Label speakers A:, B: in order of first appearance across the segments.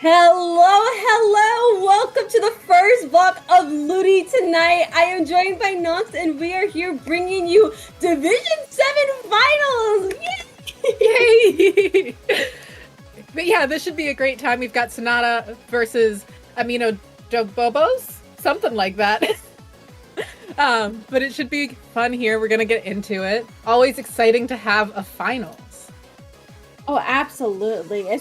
A: Hello, welcome to the first block of LUTI tonight. I am joined by Nox, and we are here bringing you Division 7 Finals!
B: Yay! But yeah, this should be a great time. We've got Sonata versus Amendobobos, something like that. But it should be fun here. We're gonna get into it. Always exciting to have a finals.
A: Oh, absolutely.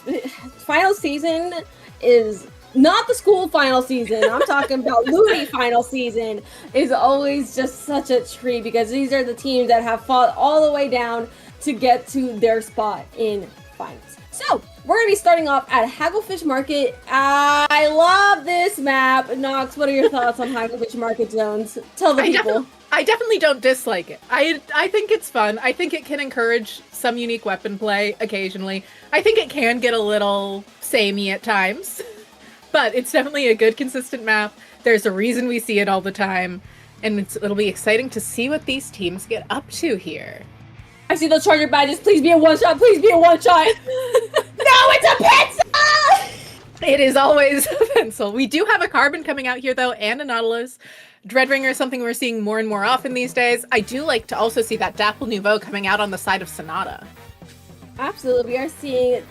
A: Final season is not the school final season. I'm talking about LUTI final season is always just such a treat because these are the teams that have fought all the way down to get to their spot in finals. So we're gonna be starting off at Hagglefish Market. I love this map. Nox, what are your thoughts on Hagglefish Market zones? Tell the people.
B: I definitely don't dislike it. I think it's fun. I think it can encourage some unique weapon play occasionally. I think it can get a little samey at times, but it's definitely a good, consistent map. There's a reason we see it all the time, and it'll be exciting to see what these teams get up to here.
A: I see those charger badges. Please be a one-shot. Please be a one-shot. No, it's a pencil!
B: It is always a pencil. We do have a Carbon coming out here, though, and a Nautilus. Dreadringer is something we're seeing more and more often these days. I do like to also see that Dapple Nouveau coming out on the side of Sonata.
A: Absolutely, we are seeing,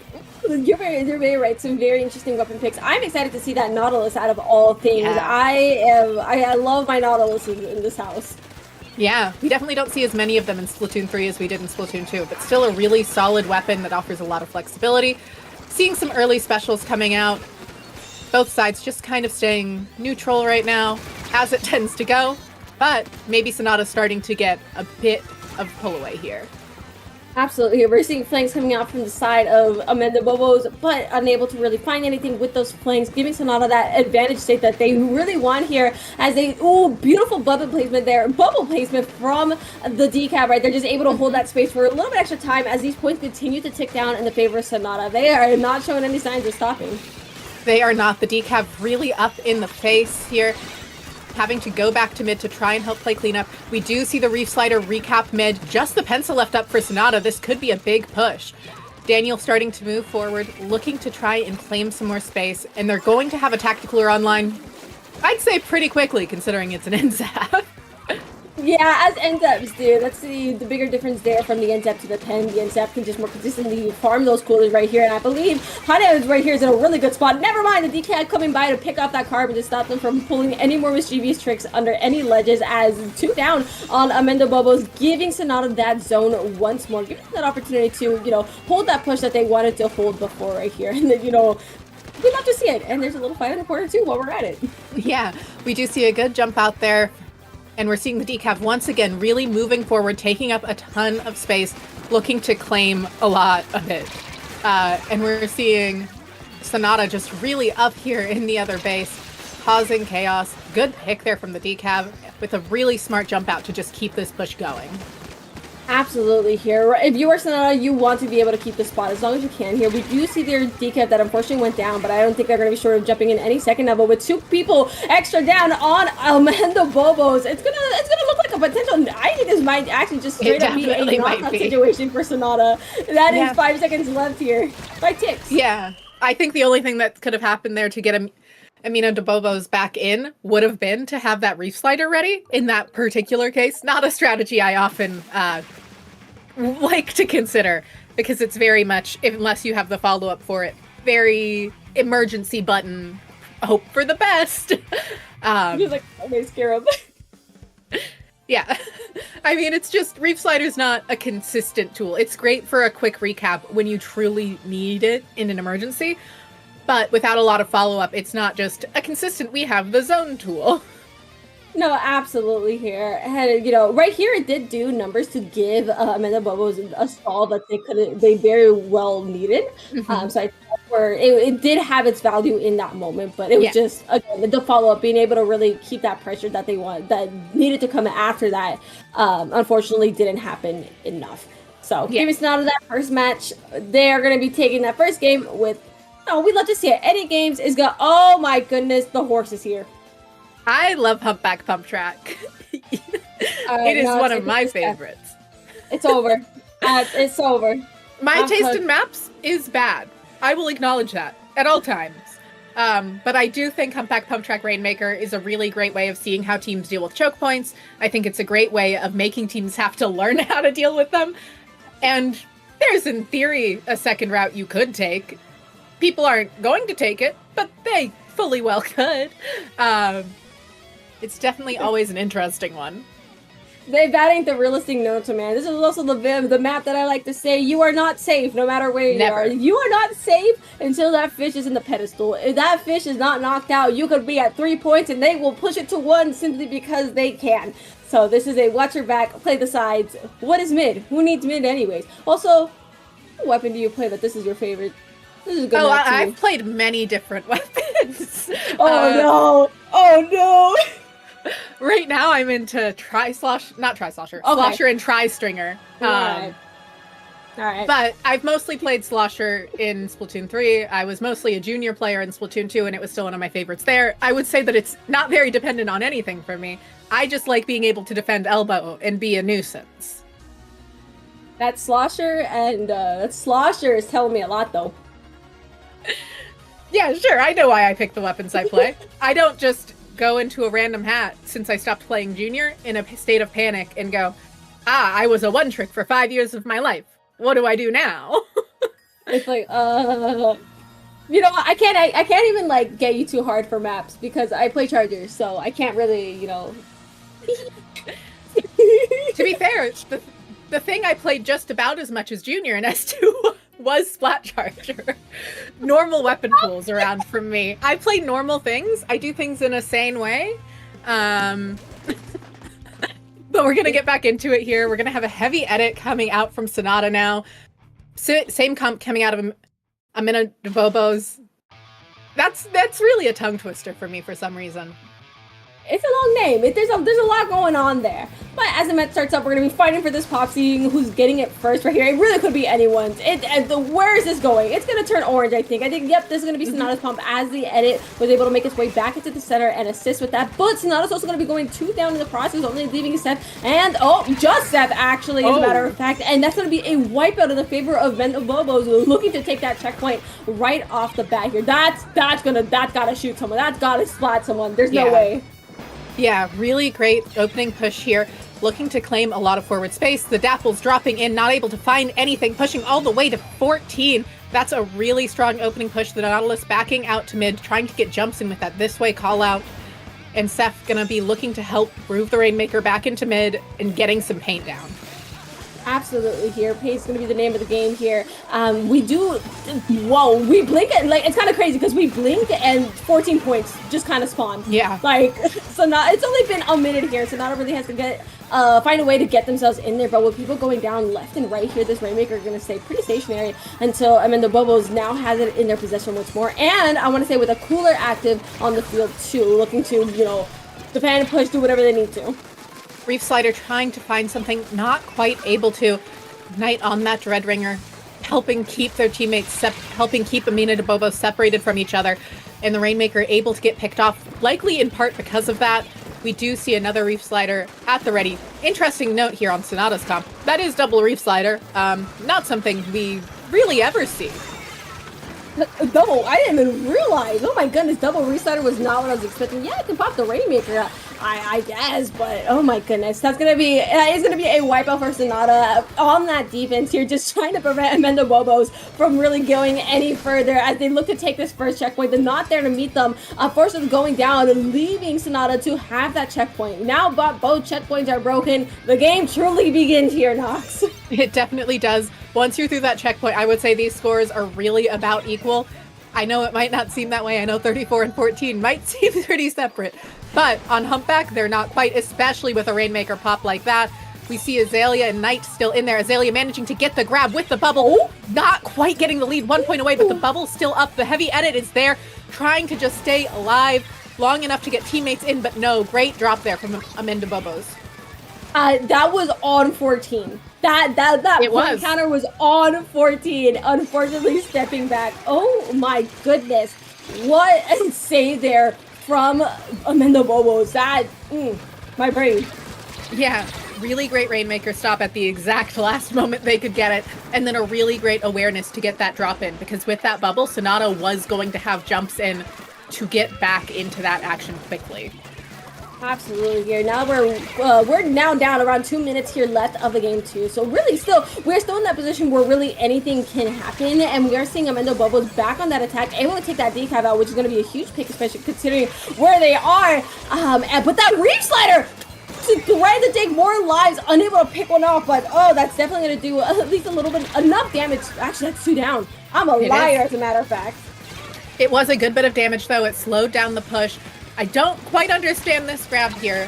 A: you're very right, some very interesting weapon picks. I'm excited to see that Nautilus out of all things. Yeah. I love my Nautilus in this house.
B: Yeah, we definitely don't see as many of them in Splatoon 3 as we did in Splatoon 2, but still a really solid weapon that offers a lot of flexibility. Seeing some early specials coming out. Both sides just kind of staying neutral right now, as it tends to go, but maybe Sonata's starting to get a bit of pull away here.
A: Absolutely, we're seeing flanks coming out from the side of Amendobobos, but unable to really find anything with those flanks, giving Sonata that advantage state that they really want here as they, beautiful bubble placement there, bubble placement from the decab, right? They're just able to hold that space for a little bit extra time as these points continue to tick down in the favor of Sonata. They are not showing any signs of stopping.
B: They are not. The decab really up in the face here, having to go back to mid to try and help play cleanup. We do see the Reef Slider recap mid, just the pencil left up for Sonata. This could be a big push. Daniel starting to move forward, looking to try and claim some more space, and they're going to have a Tacticler online, I'd say pretty quickly, considering it's an NZAP.
A: Yeah, as NZAPs do. That's the bigger difference there from the NZAP to the pen. The NZAP can just more consistently farm those coolers right here, and I believe Hana right here is in a really good spot. Never mind, the DK coming by to pick off that Carbon to stop them from pulling any more mischievous tricks under any ledges as 2 down on Amendobobos, giving Sonata that zone once more, giving them that opportunity to, hold that push that they wanted to hold before right here. And then, we'd love to see it. And there's a little fight in the corner too while we're at it.
B: Yeah, we do see a good jump out there. And we're seeing the decaf once again really moving forward, taking up a ton of space, looking to claim a lot of it. And we're seeing Sonata just really up here in the other base, causing chaos. Good pick there from the decaf with a really smart jump out to just keep this push going.
A: Absolutely here. If you are Sonata, you want to be able to keep the spot as long as you can here. We do see their decaf that unfortunately went down, but I don't think they're going to be short of jumping in any second now. But with 2 people extra down on Amendobobos, it's gonna look like a potential. I think this might actually just straight up be a knockout situation for Sonata. That is 5 seconds left here. 5 ticks.
B: Yeah, I think the only thing that could have happened there to get Amendobobos back in would have been to have that Reef Slider ready in that particular case. Not a strategy I often like to consider, because it's very much, unless you have the follow-up for it, very emergency button, hope for the best.
A: You're like, okay, Scarab.
B: Yeah. I mean, it's just, Reef Slider's not a consistent tool. It's great for a quick recap when you truly need it in an emergency, but without a lot of follow-up, it's not just a consistent, we have the zone tool.
A: No, absolutely here. And, right here it did do numbers to give Amendobobos a stall that they very well needed.
B: Mm-hmm.
A: So I think it did have its value in that moment, but it was just, again, the follow-up, being able to really keep that pressure that they want, that needed to come after that, unfortunately didn't happen enough. So giving Sonata that first match, they are going to be taking that first game with, we'd love to see it. Any games is going, oh my goodness, the horse is here.
B: I love Humpback Pump Track. It is one of my favorites.
A: It's over. It's over.
B: My taste in maps is bad. I will acknowledge that at all times. But I do think Humpback Pump Track Rainmaker is a really great way of seeing how teams deal with choke points. I think it's a great way of making teams have to learn how to deal with them. And there's, in theory, a second route you could take. People aren't going to take it, but they fully well could. It's definitely always an interesting one.
A: That ain't the realistic Naruto, man. This is also the map that I like to say, you are not safe no matter where you are. You are not safe until that fish is in the pedestal. If that fish is not knocked out, you could be at 3 points and they will push it to 1 simply because they can. So this is a watch your back, play the sides. What is mid? Who needs mid anyways? Also, what weapon do you play that this is your favorite? This is a good map too.
B: I've played many different weapons.
A: Oh no! Oh no!
B: Right now I'm into Slosher and Tri-Stringer.
A: Alright.
B: But I've mostly played Slosher in Splatoon 3. I was mostly a junior player in Splatoon 2, and it was still one of my favorites there. I would say that it's not very dependent on anything for me. I just like being able to defend elbow and be a nuisance.
A: That Slosher is telling me a lot, though.
B: Yeah, sure. I know why I pick the weapons I play. I don't just go into a random hat since I stopped playing junior in a state of panic and go, I was a one trick for 5 years of my life. What do I do now?
A: It's like, you know, I can't even like get you too hard for maps because I play chargers, so I can't really, you know.
B: To be fair, the thing I played just about as much as junior in S2 was Splat Charger. Normal weapon pools around from me. I play normal things. I do things in a sane way. But we're going to get back into it here. We're going to have a heavy edit coming out from Sonata now. Same comp coming out of Amendobobos. That's really a tongue twister for me for some reason.
A: It's a long name. There's a lot going on there. But as the match starts up, we're going to be fighting for this pop, seeing who's getting it first right here. It really could be anyone's. Where is this going? It's going to turn orange, I think. Yep, this is going to be Sonata's pump as the edit was able to make its way back into the center and assist with that. But Sonata's also going to be going 2 down in the process, only leaving Seth and, just Seth, actually, as a matter of fact. And that's going to be a wipeout in the favor of Amendobobos, looking to take that checkpoint right off the bat here. That's got to shoot someone. That's got to splat someone. There's no way.
B: Yeah, really great opening push here. Looking to claim a lot of forward space. The Dapple's dropping in, not able to find anything, pushing all the way to 14. That's a really strong opening push. The Nautilus backing out to mid, trying to get jumps in with that this way call out. And Seth gonna be looking to help move the Rainmaker back into mid and getting some paint down.
A: Absolutely here. Pace is going to be the name of the game here. We blink it. Like, it's kind of crazy because we blink and 14 points just kind of spawn.
B: Yeah.
A: Like, it's only been a minute here, so Sonata really has to find a way to get themselves in there. But with people going down left and right here, this Rainmaker are going to stay pretty stationary until Amendobobos now has it in their possession once more. And I want to say with a cooler active on the field too, looking to, defend, push, do whatever they need to.
B: Reef Slider trying to find something, not quite able to. Knight on that Dreadringer, helping keep their teammates, helping keep Amendobobos separated from each other. And the Rainmaker able to get picked off, likely in part because of that. We do see another Reef Slider at the ready. Interesting note here on Sonata's comp. That is double Reef Slider. Not something we really ever see.
A: Double? I didn't even realize. Oh my goodness, double Reef Slider was not what I was expecting. Yeah, I can pop the Rainmaker. I guess, but oh my goodness, it's gonna be a wipeout for Sonata on that defense here, just trying to prevent Amendobobos from really going any further as they look to take this first checkpoint. They're not there to meet them. Force them going down and leaving Sonata to have that checkpoint. Now, but both checkpoints are broken. The game truly begins here, Nox.
B: It definitely does. Once you're through that checkpoint, I would say these scores are really about equal. I know it might not seem that way. I know 34 and 14 might seem pretty separate. But on Humpback, they're not quite, especially with a Rainmaker pop like that. We see Azalea and Knight still in there. Azalea managing to get the grab with the bubble. Not quite getting the lead, 1 point away, but the bubble's still up. The heavy edit is there, trying to just stay alive long enough to get teammates in, but no, great drop there from Amendobobos.
A: That was on 14. That point counter was on 14. Unfortunately, stepping back. Oh my goodness. What a save there from Amendobobos. My brain.
B: Yeah, really great Rainmaker stop at the exact last moment they could get it, and then a really great awareness to get that drop in, because with that bubble, Sonata was going to have jumps in to get back into that action quickly.
A: Absolutely. Here now we're now down around 2 minutes here left of the game too. So really, we're still in that position where really anything can happen, and we are seeing Amendobobos back on that attack, able to take that decaf out, which is going to be a huge pick, especially considering where they are. But that Reef Slider, trying to take more lives, unable to pick one off, but oh, that's definitely going to do at least a little bit enough damage. Actually, that's 2 down. I'm a liar, as a matter of fact.
B: It was a good bit of damage though. It slowed down the push. I don't quite understand this grab here,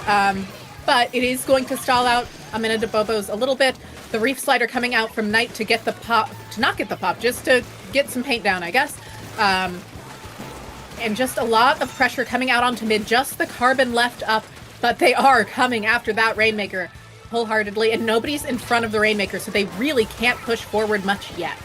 B: but it is going to stall out Amendobobos a little bit. The Reef Slider coming out from Knight to get the pop, to not get the pop, just to get some paint down, I guess. And just a lot of pressure coming out onto mid, just the Carbon left up, but they are coming after that Rainmaker wholeheartedly, and nobody's in front of the Rainmaker, so they really can't push forward much yet.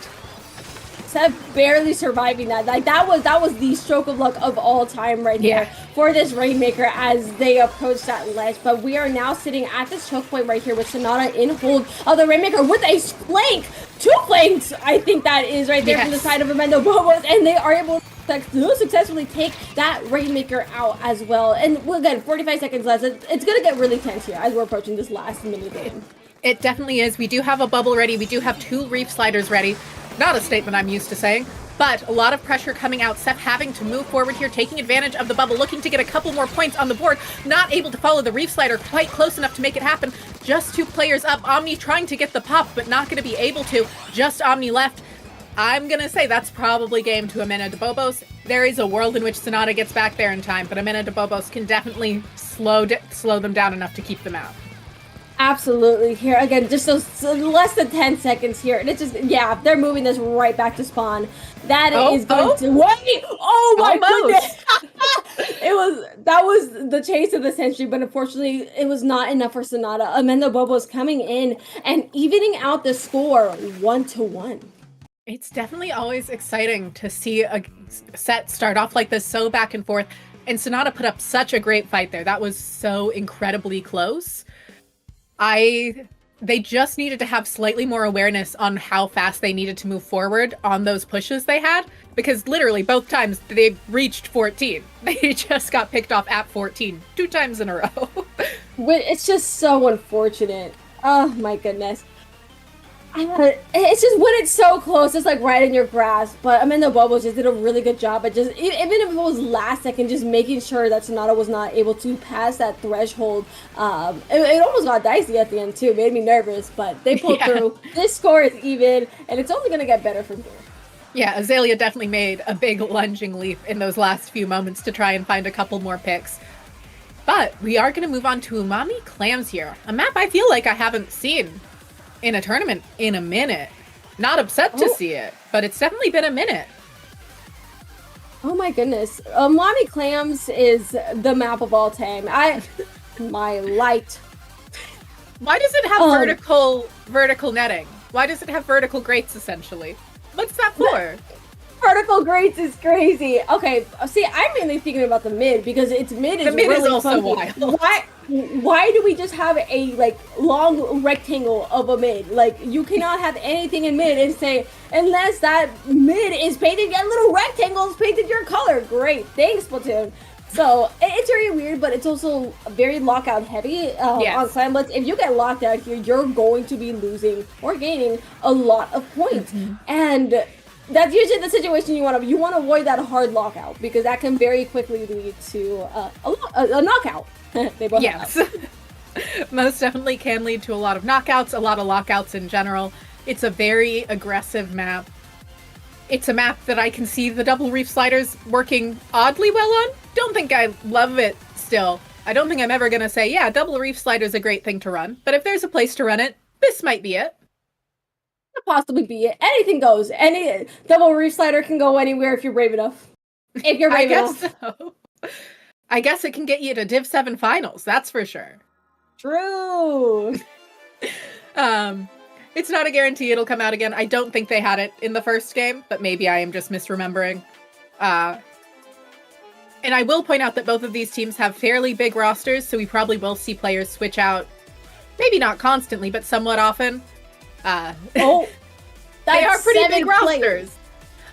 A: Barely surviving that. Like that was the stroke of luck of all time right here for this Rainmaker as they approach that ledge. But we are now sitting at this choke point right here with Sonata in hold of the Rainmaker with a flank, 2 flanks, I think that is right there from the side of Amendobobos, and they are able to successfully take that Rainmaker out as well. And again, 45 seconds left. It's gonna get really tense here as we're approaching this last mini game.
B: It definitely is. We do have a bubble ready. We do have 2 Reef Sliders ready. Not a statement I'm used to saying, but a lot of pressure coming out. Seth having to move forward here, taking advantage of the bubble, looking to get a couple more points on the board. Not able to follow the Reef Slider quite close enough to make it happen. Just 2 players up. Omni trying to get the pop, but not going to be able to. Just Omni left. I'm going to say that's probably game to Amendobobos. There is a world in which Sonata gets back there in time, but Amendobobos can definitely slow them down enough to keep them out.
A: Absolutely. Here again, just those less than 10 seconds here, and it's just they're moving this right back to spawn. That is going to wait. Oh my goodness! that was the chase of the century, but unfortunately, it was not enough for Sonata. Amendobobos coming in and evening out the score 1-1.
B: It's definitely always exciting to see a set start off like this, so back and forth. And Sonata put up such a great fight there. That was so incredibly close. They just needed to have slightly more awareness on how fast they needed to move forward on those pushes they had, because literally both times they reached 14. They just got picked off at 14 2 times in a row.
A: It's just so unfortunate. Oh my goodness. It's just when it's so close, it's like right in your grasp. But Amendobobos just did a really good job at just, even if it was last second, just making sure that Sonata was not able to pass that threshold. It almost got dicey at the end too. It made me nervous, but they pulled through. This score is even, and it's only going to get better from here.
B: Yeah, Azalea definitely made a big lunging leap in those last few moments to try and find a couple more picks. But we are going to move on to Umami Clams here, a map I feel like I haven't seen in a tournament in a minute. Not upset to see it, but it's definitely been a minute.
A: Oh my goodness. Umami Clams is the map of all time. My light.
B: Why does it have vertical netting? Why does it have vertical grates essentially? What's that for?
A: Vertical grates is crazy. Okay, see, I'm mainly thinking about the mid because its mid is really
B: also
A: funky.
B: wild.
A: Why do we just have a long rectangle of a mid? Like, you cannot have anything in mid and say, unless that mid is painted, get little rectangles painted your color. Great, thanks, Splatoon. So it's very weird, but it's also very lockout heavy on Clamblitz. If you get locked out here, you're going to be losing or gaining a lot of points, and that's usually the situation you want to avoid that hard lockout because that can very quickly lead to a knockout. They both
B: most definitely can lead to a lot of knockouts, a lot of lockouts in general. It's a very aggressive map. It's a map that I can see the double Reef Sliders working oddly well on. Don't think I love it still. I don't think I'm ever going to say, yeah, double Reef Slider is a great thing to run. But if there's a place to run it, this might be it.
A: Could possibly be it. Anything goes. Any double Reef Slider can go anywhere if you're brave enough. If you're brave enough.
B: So. I guess it can get you to Div 7 finals, that's for sure.
A: True.
B: It's not a guarantee it'll come out again. I don't think they had it in the first game, but maybe I am just misremembering. And I will point out that both of these teams have fairly big rosters, so we probably will see players switch out. Maybe not constantly, but somewhat often. They are pretty big rosters.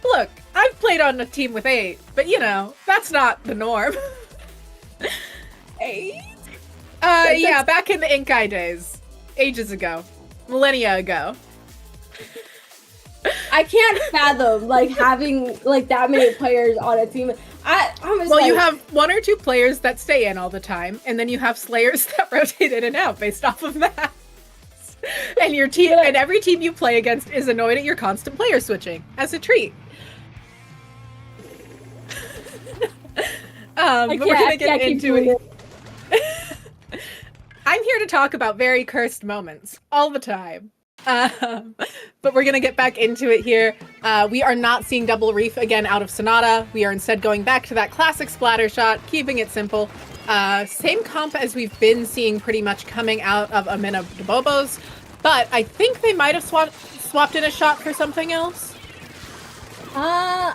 B: Look, I've played on a team with 8, but you know, that's not the norm.
A: 8?
B: Yeah, back in the Inkai days. Ages ago. Millennia ago.
A: I can't fathom, like, having, like, that many players on a team.
B: Well, you have 1 or 2 players that stay in all the time, and then you have slayers that rotate in and out based off of that. And your team, and every team you play against is annoyed at your constant player switching as a treat. But we're gonna get into it. I'm here to talk about very cursed moments all the time. But we're gonna get back into it here. We are not seeing double reef again out of Sonata. We are instead going back to that classic splatter shot, keeping it simple. Same comp as we've been seeing pretty much coming out of Amendobobos, but I think they might have swapped in a shot for something else.
A: I'm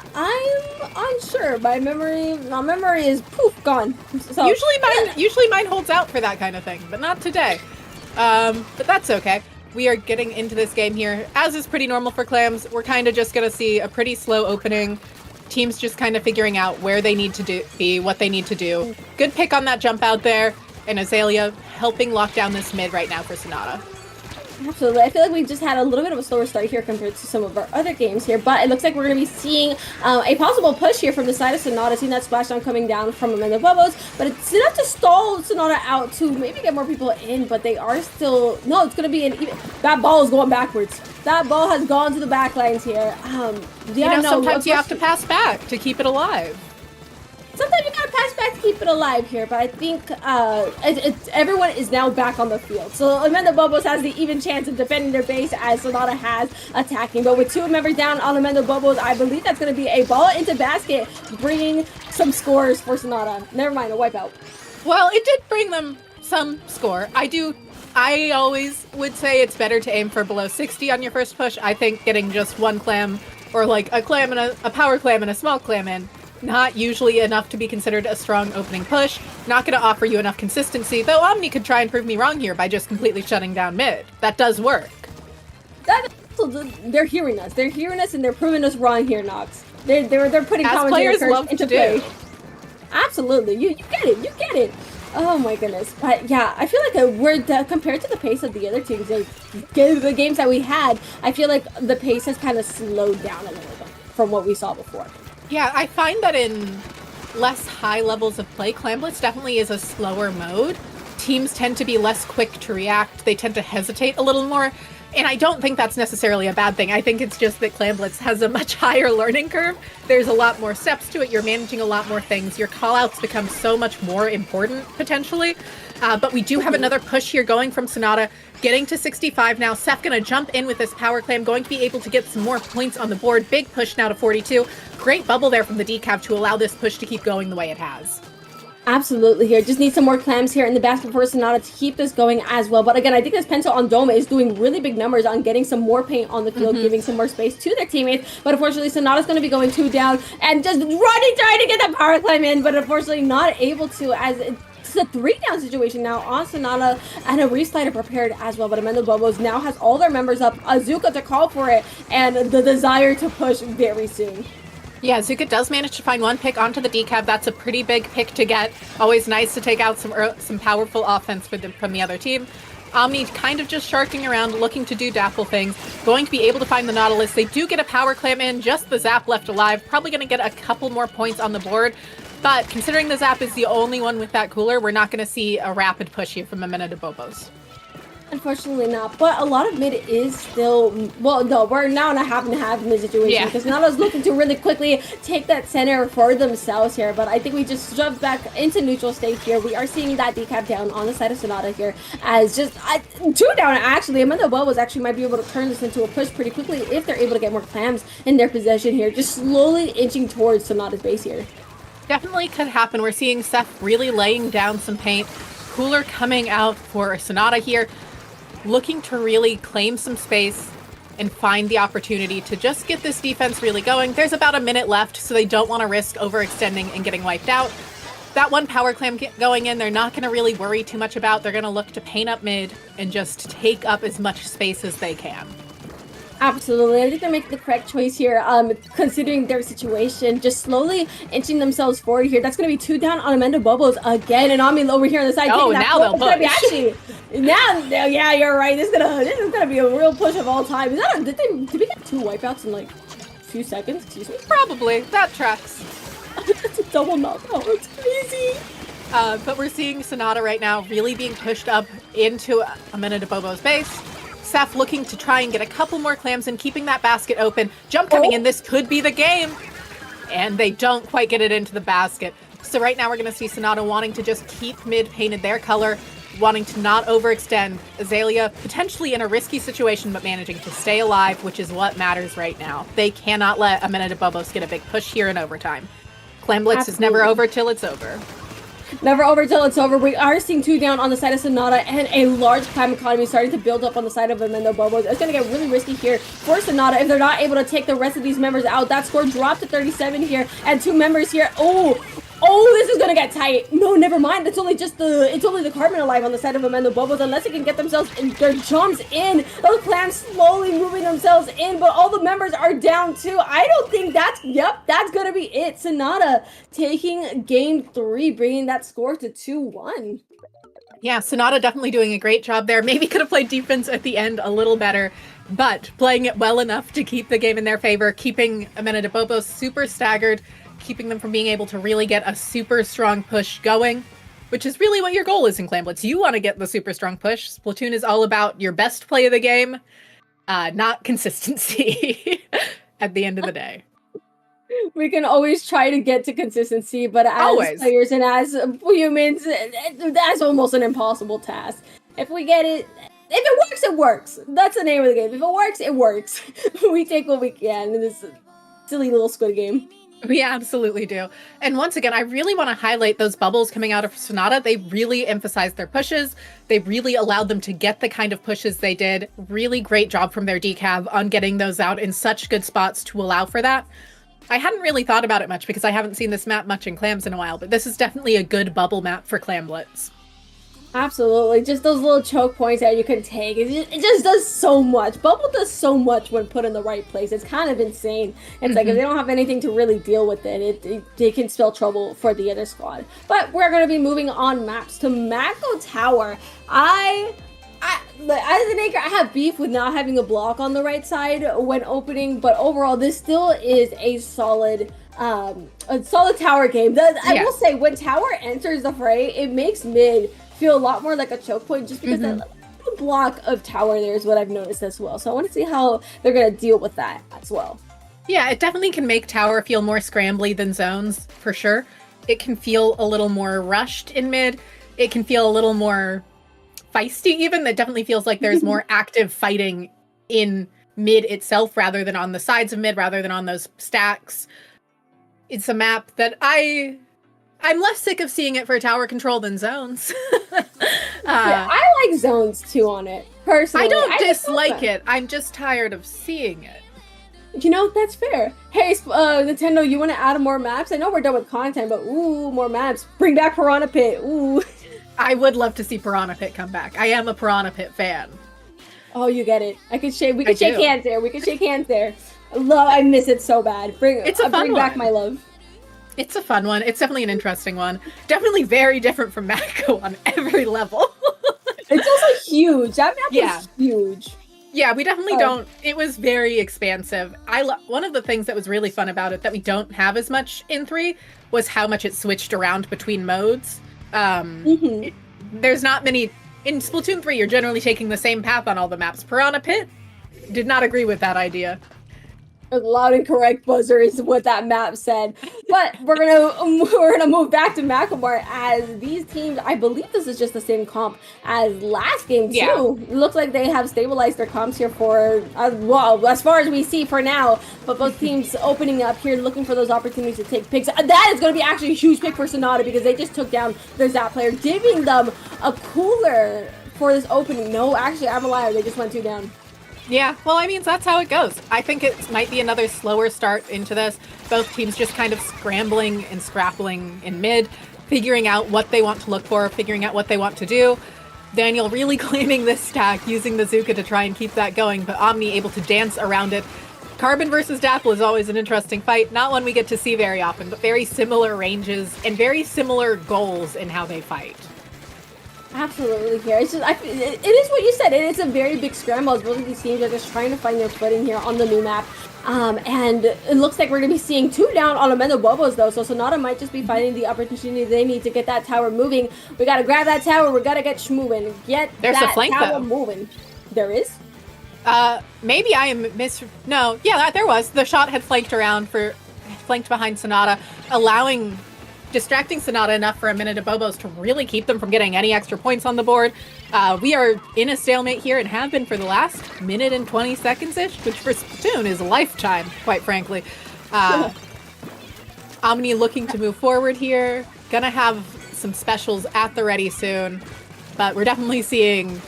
A: unsure. My memory is poof gone. So,
B: usually mine holds out for that kind of thing, but not today. But that's okay. We are getting into this game here, as is pretty normal for clams. We're kind of just gonna see a pretty slow opening. Teams just kind of figuring out where they need to be, what they need to do. Good pick on that jump out there, and Azalea helping lock down this mid right now for Sonata.
A: Absolutely. I feel like we just had a little bit of a slower start here compared to some of our other games here, but it looks like we're going to be seeing a possible push here from the side of Sonata, seeing that splashdown coming down from Amendobobos, but it's enough to stall Sonata out to maybe get more people in, but they are still... No, it's going to be that ball is going backwards. That ball has gone to the back lines here.
B: Sometimes you have to pass back to keep it alive.
A: Sometimes you gotta pass back to keep it alive here, but I think everyone is now back on the field. So Amendobobos has the even chance of defending their base as Sonata has attacking. But with 2 members down on Amendobobos, I believe that's going to be a ball into basket, bringing some scores for Sonata. Never mind, a wipeout.
B: Well, it did bring them some score. I always would say it's better to aim for below 60 on your first push. I think getting just 1 clam, or like a clam and a power clam and a small clam in, not usually enough to be considered a strong opening push. Not going to offer you enough consistency, though Omni could try and prove me wrong here by just completely shutting down mid. That does work.
A: They're hearing us. They're hearing us and they're proving us wrong here, Nox. They're putting
B: players love
A: into
B: to
A: play.
B: do.
A: Absolutely. You get it. You get it. Oh my goodness. But yeah, I feel like we're compared to the pace of the other teams, the games that we had, I feel like the pace has kind of slowed down a little bit from what we saw before.
B: Yeah, I find that in less high levels of play, Clam Blitz definitely is a slower mode. Teams tend to be less quick to react. They tend to hesitate a little more. And I don't think that's necessarily a bad thing. I think it's just that Clam Blitz has a much higher learning curve. There's a lot more steps to it. You're managing a lot more things. Your callouts become so much more important, potentially. But we do have another push here going from Sonata, getting to 65 now. Seth gonna jump in with this power clam, going to be able to get some more points on the board. Big push now to 42. Great bubble there from the decav to allow this push to keep going the way it has.
A: Absolutely here. Just need some more clams here in the basket for Sonata to keep this going as well. But again, I think this pencil on Doma is doing really big numbers on getting some more paint on the field, giving some more space to their teammates. But unfortunately, Sonata's going to be going 2 down and just running, trying to get that power climb in, but unfortunately not able to, as it's a 3 down situation now on Sonata, and a reslider prepared as well. But Amendobobos now has all their members up, Azuka to call for it, and the desire to push very soon.
B: Yeah, Zuka does manage to find 1 pick onto the decav. That's a pretty big pick to get. Always nice to take out some powerful offense from the other team. Omni kind of just sharking around, looking to do dapple things. Going to be able to find the Nautilus. They do get a power clam in, just the Zap left alive. Probably going to get a couple more points on the board. But considering the Zap is the only one with that cooler, we're not going to see a rapid push here from Amendobobos.
A: Unfortunately not, but a lot of mid is still, well, no, we're now in a half and half mid situation because Sonata's looking to really quickly take that center for themselves here, but I think we just jumped back into neutral state here. We are seeing that decav down on the side of Sonata here as just 2 down actually. Amendobobos actually might be able to turn this into a push pretty quickly if they're able to get more clams in their possession here, just slowly inching towards Sonata's base here.
B: Definitely could happen. We're seeing Seth really laying down some paint. Cooler coming out for Sonata here, looking to really claim some space and find the opportunity to just get this defense really going. There's about a minute left, so they don't want to risk overextending and getting wiped out. That 1 power clam going in, they're not going to really worry too much about. They're going to look to paint up mid and just take up as much space as they can.
A: Absolutely. I think they're making the correct choice here, considering their situation, just slowly inching themselves forward here. That's going to be 2 down on Amendobobos again, and Ami over here on the side.
B: Oh,
A: taking that
B: now they'll
A: It's gonna be
B: push.
A: actually yeah, you're right. This is gonna be a real push of all time. Did we get 2 wipeouts in like a few seconds? Excuse me.
B: Probably. That tracks.
A: That's a double knockout. It's crazy.
B: But we're seeing Sonata right now really being pushed up into Amendobobos' base. Seth looking to try and get a couple more clams and keeping that basket open. Jump coming in. This could be the game. And they don't quite get it into the basket. So right now we're going to see Sonata wanting to just keep mid painted their color, wanting to not overextend. Azalea potentially in a risky situation, but managing to stay alive, which is what matters right now. They cannot let Amendobobos get a big push here in overtime. Clam Blitz is never over till it's over.
A: Never over till it's over. We are seeing 2 down on the side of Sonata and a large climb economy starting to build up on the side of Amendobobos. It's going to get really risky here for Sonata if they're not able to take the rest of these members out. That score dropped to 37 here and 2 members here. Oh, this is gonna get tight. No, never mind. It's only the carbon alive on the side of Amendobobos. Unless they can get themselves in their jumps in. Those clams slowly moving themselves in, but all the members are down too. I don't think that's gonna be it. Sonata taking game 3, bringing that score to 2-1.
B: Yeah, Sonata definitely doing a great job there. Maybe could have played defense at the end a little better, but playing it well enough to keep the game in their favor, keeping Amendobobos super staggered, keeping them from being able to really get a super strong push going, which is really what your goal is in Clam Blitz. You want to get the super strong push. Splatoon is all about your best play of the game, not consistency at the end of the day.
A: We can always try to get to consistency, but as players and as humans, that's almost an impossible task. If we get it, if it works, it works. That's the name of the game. If it works, it works. We take what we can in this silly little Squid Game.
B: We absolutely do. And once again, I really want to highlight those bubbles coming out of Sonata. They really emphasized their pushes. They really allowed them to get the kind of pushes they did. Really great job from their decav on getting those out in such good spots to allow for that. I hadn't really thought about it much because I haven't seen this map much in Clams in a while, but this is definitely a good bubble map for Clam Blitz.
A: Absolutely. Just those little choke points that you can take. It just does so much. Bubble does so much when put in the right place. It's kind of insane. It's like if they don't have anything to really deal with it, they can spell trouble for the other squad. But we're going to be moving on maps to Mako Tower. As an anchor, I have beef with not having a block on the right side when opening, but overall, this still is a solid tower game. I will say, when tower enters the fray, it makes mid feel a lot more like a choke point, just because the block of tower there is what I've noticed as well. So I want to see how they're going to deal with that as well.
B: Yeah, it definitely can make tower feel more scrambly than zones, for sure. It can feel a little more rushed in mid. It can feel a little more feisty even. That definitely feels like there's more active fighting in mid itself rather than on the sides of mid, rather than on those stacks. It's a map that I'm less sick of seeing it for tower control than zones.
A: I like zones too on it, personally.
B: I don't dislike it. I'm just tired of seeing it.
A: You know, that's fair. Hey, Nintendo, you want to add more maps? I know we're done with content, but ooh, more maps. Bring back Piranha Pit. Ooh.
B: I would love to see Piranha Pit come back. I am a Piranha Pit fan.
A: Oh, you get it. We could shake hands there. We could shake hands there. I miss it so bad. Bring back my love.
B: It's a fun one. It's definitely an interesting one. Definitely very different from Mako on every level.
A: It's also huge. That map was huge.
B: Yeah, we definitely don't. It was very expansive. One of the things that was really fun about it that we don't have as much in 3 was how much it switched around between modes. There's not many. In Splatoon 3, you're generally taking the same path on all the maps. Piranha Pit did not agree with that idea.
A: A loud and correct buzzer is what that map said. But we're gonna move back to Macklemore as these teams, I believe this is just the same comp as last game too. Yeah. It looks like they have stabilized their comps here for well, as far as we see for now. But both teams opening up here, looking for those opportunities to take picks. That is gonna be actually a huge pick for Sonata because they just took down their Zap player, giving them a cooler for this opening. No, actually, I'm a liar. They just went 2 down.
B: Yeah, well, I mean, that's how it goes. I think it might be another slower start into this. Both teams just kind of scrambling and scrappling in mid, figuring out what they want to look for, figuring out what they want to do. Daniel really claiming this stack, using the Zuka to try and keep that going, but Omni able to dance around it. Carbon versus Dapple is always an interesting fight. Not one we get to see very often, but very similar ranges and very similar goals in how they fight.
A: Absolutely here. It's just, it is what you said. It is a very big scramble. As both of these teams are just trying to find their footing here on the new map. And it looks like we're going to be seeing 2 down on Amendobobos though. So Sonata might just be finding the opportunity they need to get that tower moving. We got to grab that tower. We got to get schmoving.
B: There's
A: that
B: a flank
A: tower
B: though.
A: Moving. There is?
B: Maybe I am No, yeah, there was. The shot had flanked behind Sonata, distracting Sonata enough for Amendobobos to really keep them from getting any extra points on the board. We are in a stalemate here and have been for the last minute and 20 seconds-ish, which for Splatoon is a lifetime, quite frankly. Omni looking to move forward here. Gonna have some specials at the ready soon, but we're definitely seeing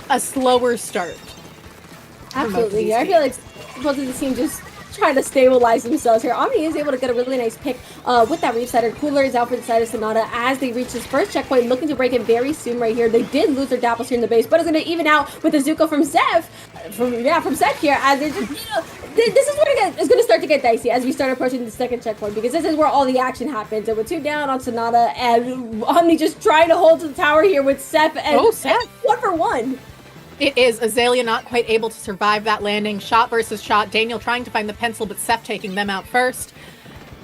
B: a slower start.
A: Absolutely. I feel like both of the teams just trying to stabilize themselves here. Omni is able to get a really nice pick with that Reef Sider. Cooler is out for the side of Sonata as they reach his first checkpoint, looking to break it very soon right here. They did lose their Dapples here in the base, but it's going to even out with the Zuko from Zev. From Seth here, as they're just, this is where it's going to start to get dicey as we start approaching the second checkpoint, because this is where all the action happens. And with 2 down on Sonata, and Omni just trying to hold to the tower here with Seth, and
B: Seth.
A: 1-for-1.
B: It is Azalea not quite able to survive that landing. Shot versus shot. Daniel trying to find the pencil, but Seth taking them out first.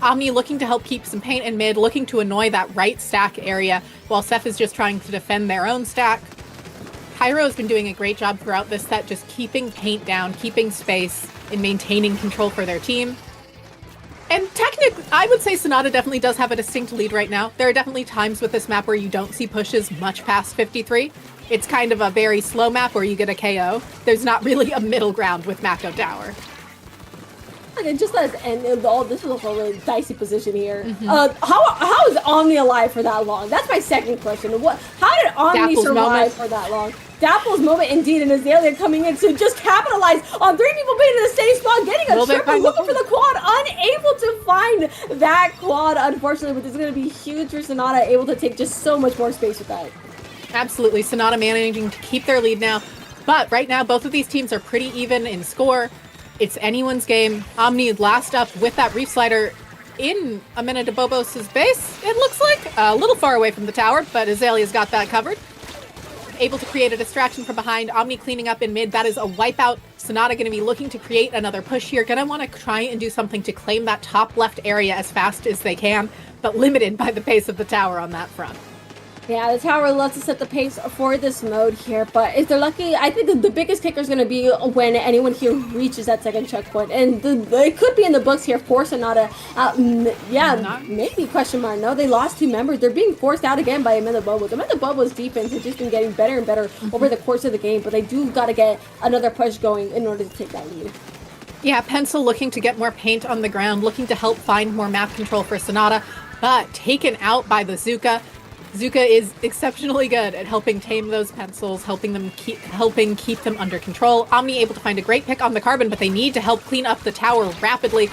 B: Omni looking to help keep some paint in mid, looking to annoy that right stack area, while Seth is just trying to defend their own stack. Pyro has been doing a great job throughout this set, just keeping paint down, keeping space, and maintaining control for their team. And technically, I would say Sonata definitely does have a distinct lead right now. There are definitely times with this map where you don't see pushes much past 53. It's kind of a very slow map where you get a KO. There's not really a middle ground with Mako Tower.
A: Okay, just let us end. This was a really dicey position here. How is Omni alive for that long? That's my second question. How did Omni survive for that long? Dapple's moment indeed, and Azalea coming in to just capitalize on 3 people being in the same spot, getting a triple, looking for the quad, unable to find that quad, unfortunately, but this is going to be huge for Sonata, able to take just so much more space with that.
B: Absolutely. Sonata managing to keep their lead now. But right now, both of these teams are pretty even in score. It's anyone's game. Omni last up with that Reef Slider in Amendobobos' base, it looks like. A little far away from the tower, but Azalea's got that covered. Able to create a distraction from behind. Omni cleaning up in mid. That is a wipeout. Sonata going to be looking to create another push here. Going to want to try and do something to claim that top left area as fast as they can, but limited by the pace of the tower on that front.
A: Yeah, the tower loves to set the pace for this mode here, but if they're lucky, I think the biggest kicker is going to be when anyone here reaches that second checkpoint, and it could be in the books here for Sonata. Maybe question mark. No, they lost 2 members. They're being forced out again by Amendobobos. Amendobobos' defense has just been getting better and better over the course of the game, but they do got to get another push going in order to take that lead.
B: Yeah, Pencil looking to get more paint on the ground, looking to help find more map control for Sonata, but taken out by the Zuka. Zuka is exceptionally good at helping tame those pencils, helping keep them under control. Omni able to find a great pick on the Carbon, but they need to help clean up the tower rapidly.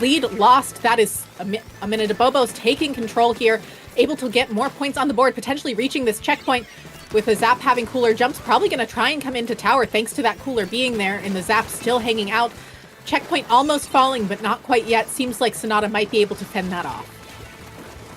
B: Lead lost. That is Amendobobos taking control here, able to get more points on the board, potentially reaching this checkpoint. With the Zap having cooler jumps, probably going to try and come into tower thanks to that cooler being there, and the Zap still hanging out. Checkpoint almost falling, but not quite yet. Seems like Sonata might be able to fend that off.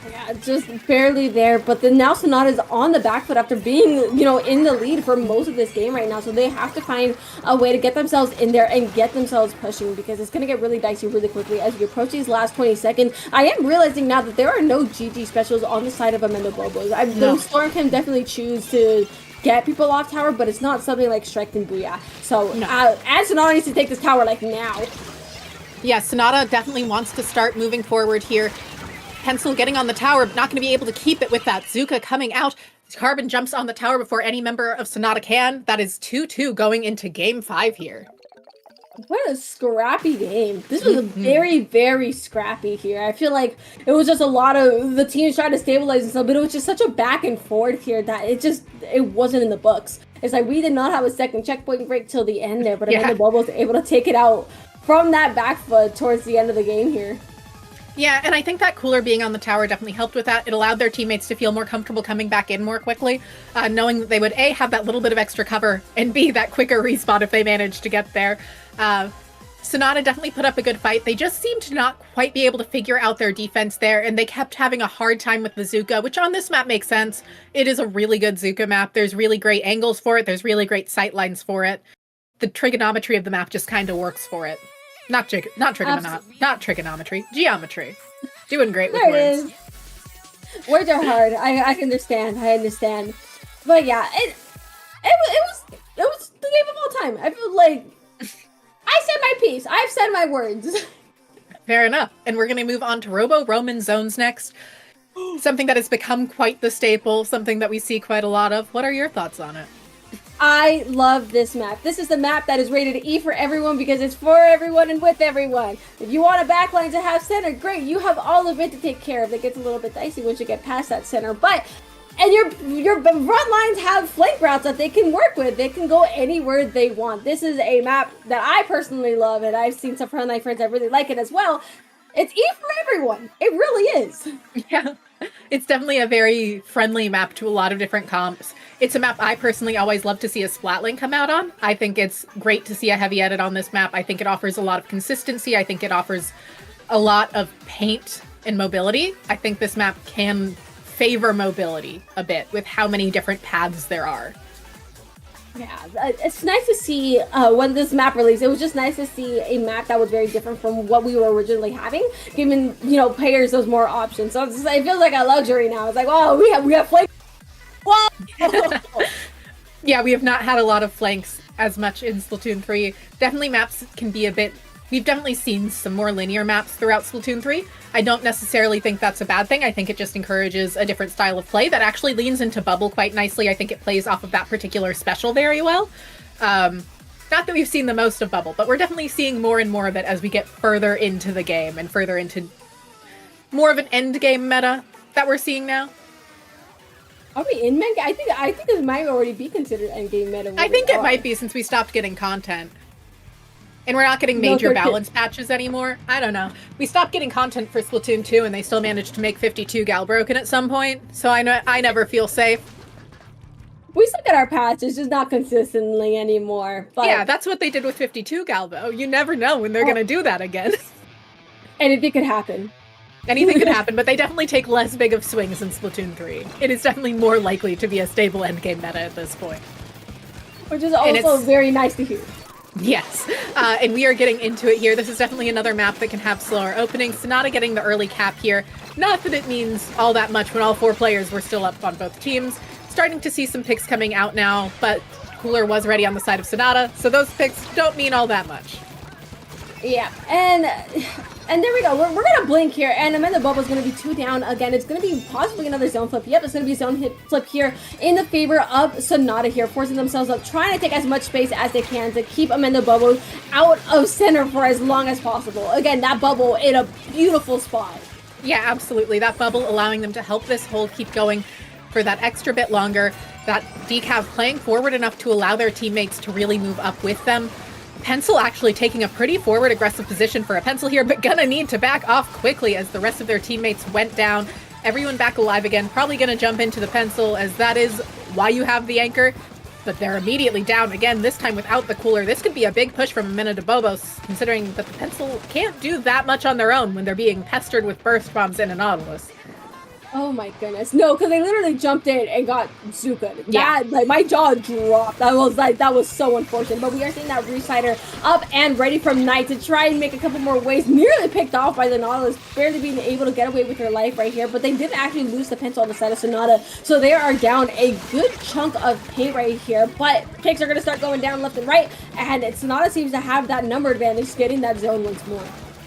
A: Yeah, just barely there, but then now Sonata's on the back foot after being, in the lead for most of this game right now, so they have to find a way to get themselves in there and get themselves pushing, because it's going to get really dicey really quickly as we approach these last 20 seconds. I am realizing now that there are no GG specials on the side of Amendobobos. The Storm can definitely choose to get people off tower, but it's not something like Strike and Booyah. So, and Sonata needs to take this tower, now.
B: Yeah, Sonata definitely wants to start moving forward here. Pencil getting on the tower, but not going to be able to keep it with that Zuka coming out. Carbon jumps on the tower before any member of Sonata can. That is 2-2 going into game 5 here.
A: What a scrappy game. This was very, very scrappy here. I feel like it was just a lot of the teams trying to stabilize themselves, but it was just such a back and forth here that it wasn't in the books. It's like we did not have a second checkpoint break till the end there, but Amendobobos was able to take it out from that back foot towards the end of the game here.
B: Yeah, and I think that cooler being on the tower definitely helped with that. It allowed their teammates to feel more comfortable coming back in more quickly, knowing that they would A, have that little bit of extra cover, and B, that quicker respawn if they managed to get there. Sonata definitely put up a good fight. They just seemed to not quite be able to figure out their defense there, and they kept having a hard time with the Zuka, which on this map makes sense. It is a really good Zuka map. There's really great angles for it. There's really great sight lines for it. The trigonometry of the map just kind of works for it. Not trigonometry, geometry. Doing great with words.
A: Words are hard. I understand. But yeah, it was the game of all time. I feel like I said my piece. I've said my words.
B: Fair enough. And we're going to move on to Robo-Roman zones next. Something that has become quite the staple, something that we see quite a lot of. What are your thoughts on it?
A: I love this map. This is the map that is rated E for everyone because it's for everyone and with everyone. If you want a backline to have center, great. You have all of it to take care of. It gets a little bit dicey once you get past that center, and your front lines have flank routes that they can work with. They can go anywhere they want. This is a map that I personally love, and I've seen some frontline friends that really like it as well. It's E for everyone. It really is.
B: Yeah, it's definitely a very friendly map to a lot of different comps. It's a map I personally always love to see a Splatling come out on. I think it's great to see a heavy edit on this map. I think it offers a lot of consistency. I think it offers a lot of paint and mobility. I think this map can favor mobility a bit with how many different paths there are.
A: Yeah, it's nice to see when this map released. It was just nice to see a map that was very different from what we were originally having, giving players those more options. So it feels like a luxury now. It's like, oh, we have flank. Whoa!
B: Yeah, we have not had a lot of flanks as much in Splatoon 3. Definitely maps can be a bit... We've definitely seen some more linear maps throughout Splatoon 3. I don't necessarily think that's a bad thing. I think it just encourages a different style of play that actually leans into Bubble quite nicely. I think it plays off of that particular special very well. Not that we've seen the most of Bubble, but we're definitely seeing more and more of it as we get further into the game and further into more of an end game meta that we're seeing now.
A: Are we in meta? I think this might already be considered endgame meta.
B: I think it might be since we stopped getting content. And we're not getting major balance patches anymore. I don't know. We stopped getting content for Splatoon 2 and they still managed to make 52 Galbroken at some point. So I never feel safe.
A: We still get our patches, just not consistently anymore. But
B: yeah, that's what they did with 52 Galbo. You never know when they're going to do that again.
A: Anything could happen.
B: Anything could happen, but they definitely take less big of swings in Splatoon 3. It is definitely more likely to be a stable endgame meta at this point.
A: Which is also very nice to hear.
B: Yes, and we are getting into it here. This is definitely another map that can have slower openings. Sonata getting the early cap here. Not that it means all that much when all four players were still up on both teams. Starting to see some picks coming out now, but Cooler was ready on the side of Sonata, so those picks don't mean all that much.
A: Yeah, and there we go. We're gonna blink here, and Amendobobos is gonna be 2 down again. It's gonna be possibly another zone flip. Yep, it's gonna be a zone flip here in the favor of Sonata here, forcing themselves up, trying to take as much space as they can to keep Amendobobos out of center for as long as possible. Again, that bubble in a beautiful spot.
B: Yeah, absolutely. That bubble allowing them to help this hold keep going for that extra bit longer. That Decav playing forward enough to allow their teammates to really move up with them. Pencil actually taking a pretty forward aggressive position for a Pencil here, but gonna need to back off quickly as the rest of their teammates went down. Everyone back alive again, probably gonna jump into the Pencil as that is why you have the anchor, but they're immediately down again, this time without the cooler. This could be a big push from Amendobobos, considering that the Pencil can't do that much on their own when they're being pestered with burst bombs in a Nautilus.
A: Oh my goodness. No, because they literally jumped in and got Zuka.
B: Yeah.
A: My jaw dropped. That was so unfortunate. But we are seeing that Resider up and ready from Knight to try and make a couple more waves. Nearly picked off by the Nautilus, barely being able to get away with their life right here. But they did actually lose the Pencil on the side of Sonata. So they are down a good chunk of paint right here. But picks are going to start going down left and right. And Sonata seems to have that number advantage, getting that zone once more.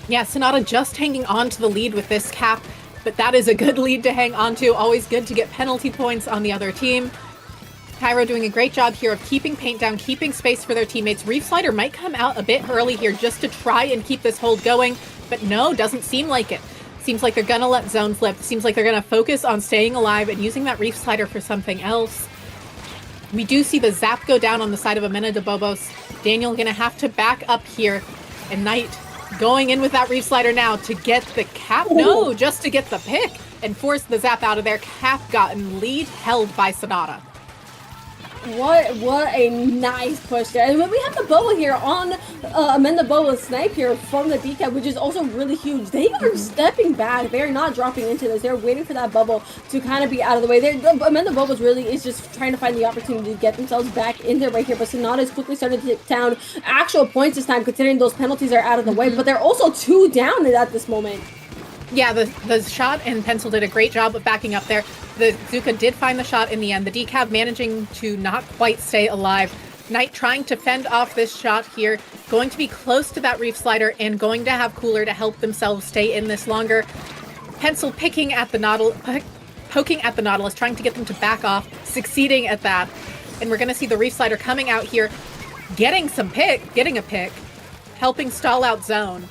B: Yeah, Sonata just hanging on to the lead with this cap. But that is a good lead to hang on to. Always good to get penalty points on the other team. Cairo doing a great job here of keeping paint down, keeping space for their teammates. Reef Slider might come out a bit early here just to try and keep this hold going. But no, doesn't seem like it. Seems like they're going to let zone flip. Seems like they're going to focus on staying alive and using that Reef Slider for something else. We do see the zap go down on the side of Amendobobos. Daniel going to have to back up here. And Knight Going in with that Reef Slider now to get the cap. No, just to get the pick and force the zap out of there. Cap gotten, lead held by Sonata.
A: What a nice push there. And we have the bubble here on Amendobobos snipe here from the decap, which is also really huge. They are stepping back. They're not dropping into this. They're waiting for that bubble to kind of be out of the way. Amendobobos really is just trying to find the opportunity to get themselves back in there right here. But Sonata is quickly starting to take down actual points this time, considering those penalties are out of the way. But they're also 2 down at this moment.
B: Yeah, the shot and Pencil did a great job of backing up there. The Zuka did find the shot in the end. The decab managing to not quite stay alive. Knight trying to fend off this shot here. Going to be close to that Reef Slider and going to have Cooler to help themselves stay in this longer. Pencil picking at the poking at the Nautilus, trying to get them to back off, succeeding at that. And we're going to see the Reef Slider coming out here, getting a pick, helping stall out Zone.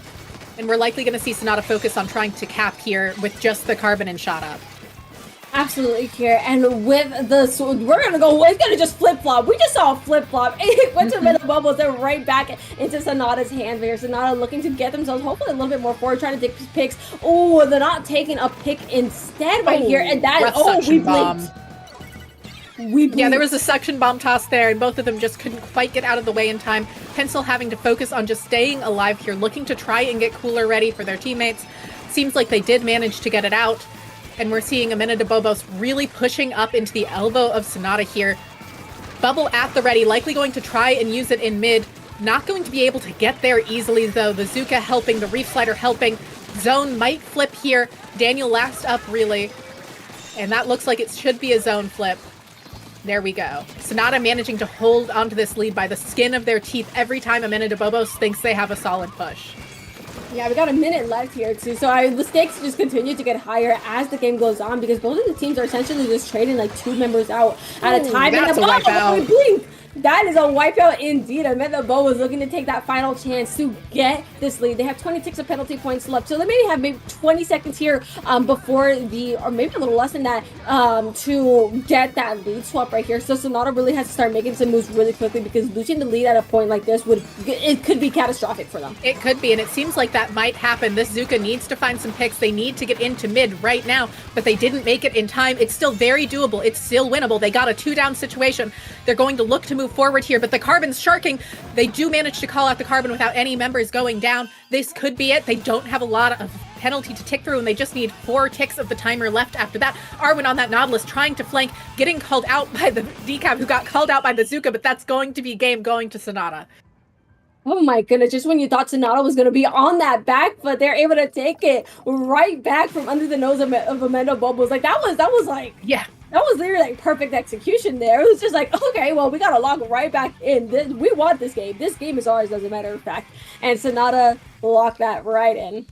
B: And we're likely going to see Sonata focus on trying to cap here with just the carbon and shot up.
A: Absolutely, here. And with the we're gonna go. It's gonna just flip flop. We just saw a flip flop. It went to Amendobobos. They're right back into Sonata's hand here. Sonata looking to get themselves hopefully a little bit more forward, trying to take picks. Oh, they're not taking a pick instead right here, and that we blinked.
B: Yeah, there was a suction bomb toss there, and both of them just couldn't quite get out of the way in time. Pencil having to focus on just staying alive here, looking to try and get Cooler ready for their teammates. Seems like they did manage to get it out. And we're seeing Amendobobos really pushing up into the elbow of Sonata here. Bubble at the ready, likely going to try and use it in mid. Not going to be able to get there easily, though. The Zuka helping, the Reef Slider helping. Zone might flip here. Daniel last up, really. And that looks like it should be a zone flip. There we go. Sonata managing to hold onto this lead by the skin of their teeth every time Amendobobos thinks they have a solid push.
A: Yeah, we got a minute left here too, so the stakes just continue to get higher as the game goes on because both of the teams are essentially just trading like 2 members out at a time.
B: That's a wipeout.
A: Blink. That is a wipeout indeed. Amendobobos looking to take that final chance to get this lead. They have 26 of penalty points left, so they maybe 20 seconds here before or maybe a little less than that, to get that lead swap right here. So Sonata really has to start making some moves really quickly because losing the lead at a point like this could be catastrophic for them.
B: It could be, and it seems like that might happen. This Zuka needs to find some picks. They need to get into mid right now, but they didn't make it in time. It's still very doable. It's still winnable. They got a 2-down situation. They're going to look to move forward here, but the Carbon's sharking. They do manage to call out the Carbon without any members going down. This could be it. They don't have a lot of penalty to tick through, and they just need 4 ticks of the timer left after that. Arwen on that Nautilus trying to flank, getting called out by the decab who got called out by the Zuka, but that's going to be game going to Sonata.
A: Oh my goodness, just when you thought Sonata was going to be on that back foot, they're able to take it right back from under the nose of Amendobobos. Like, that was like...
B: Yeah.
A: That was literally like perfect execution there. It was just like, okay, well, we gotta lock right back in. We want this game. This game is ours, as a matter of fact. And Sonata locked that right in.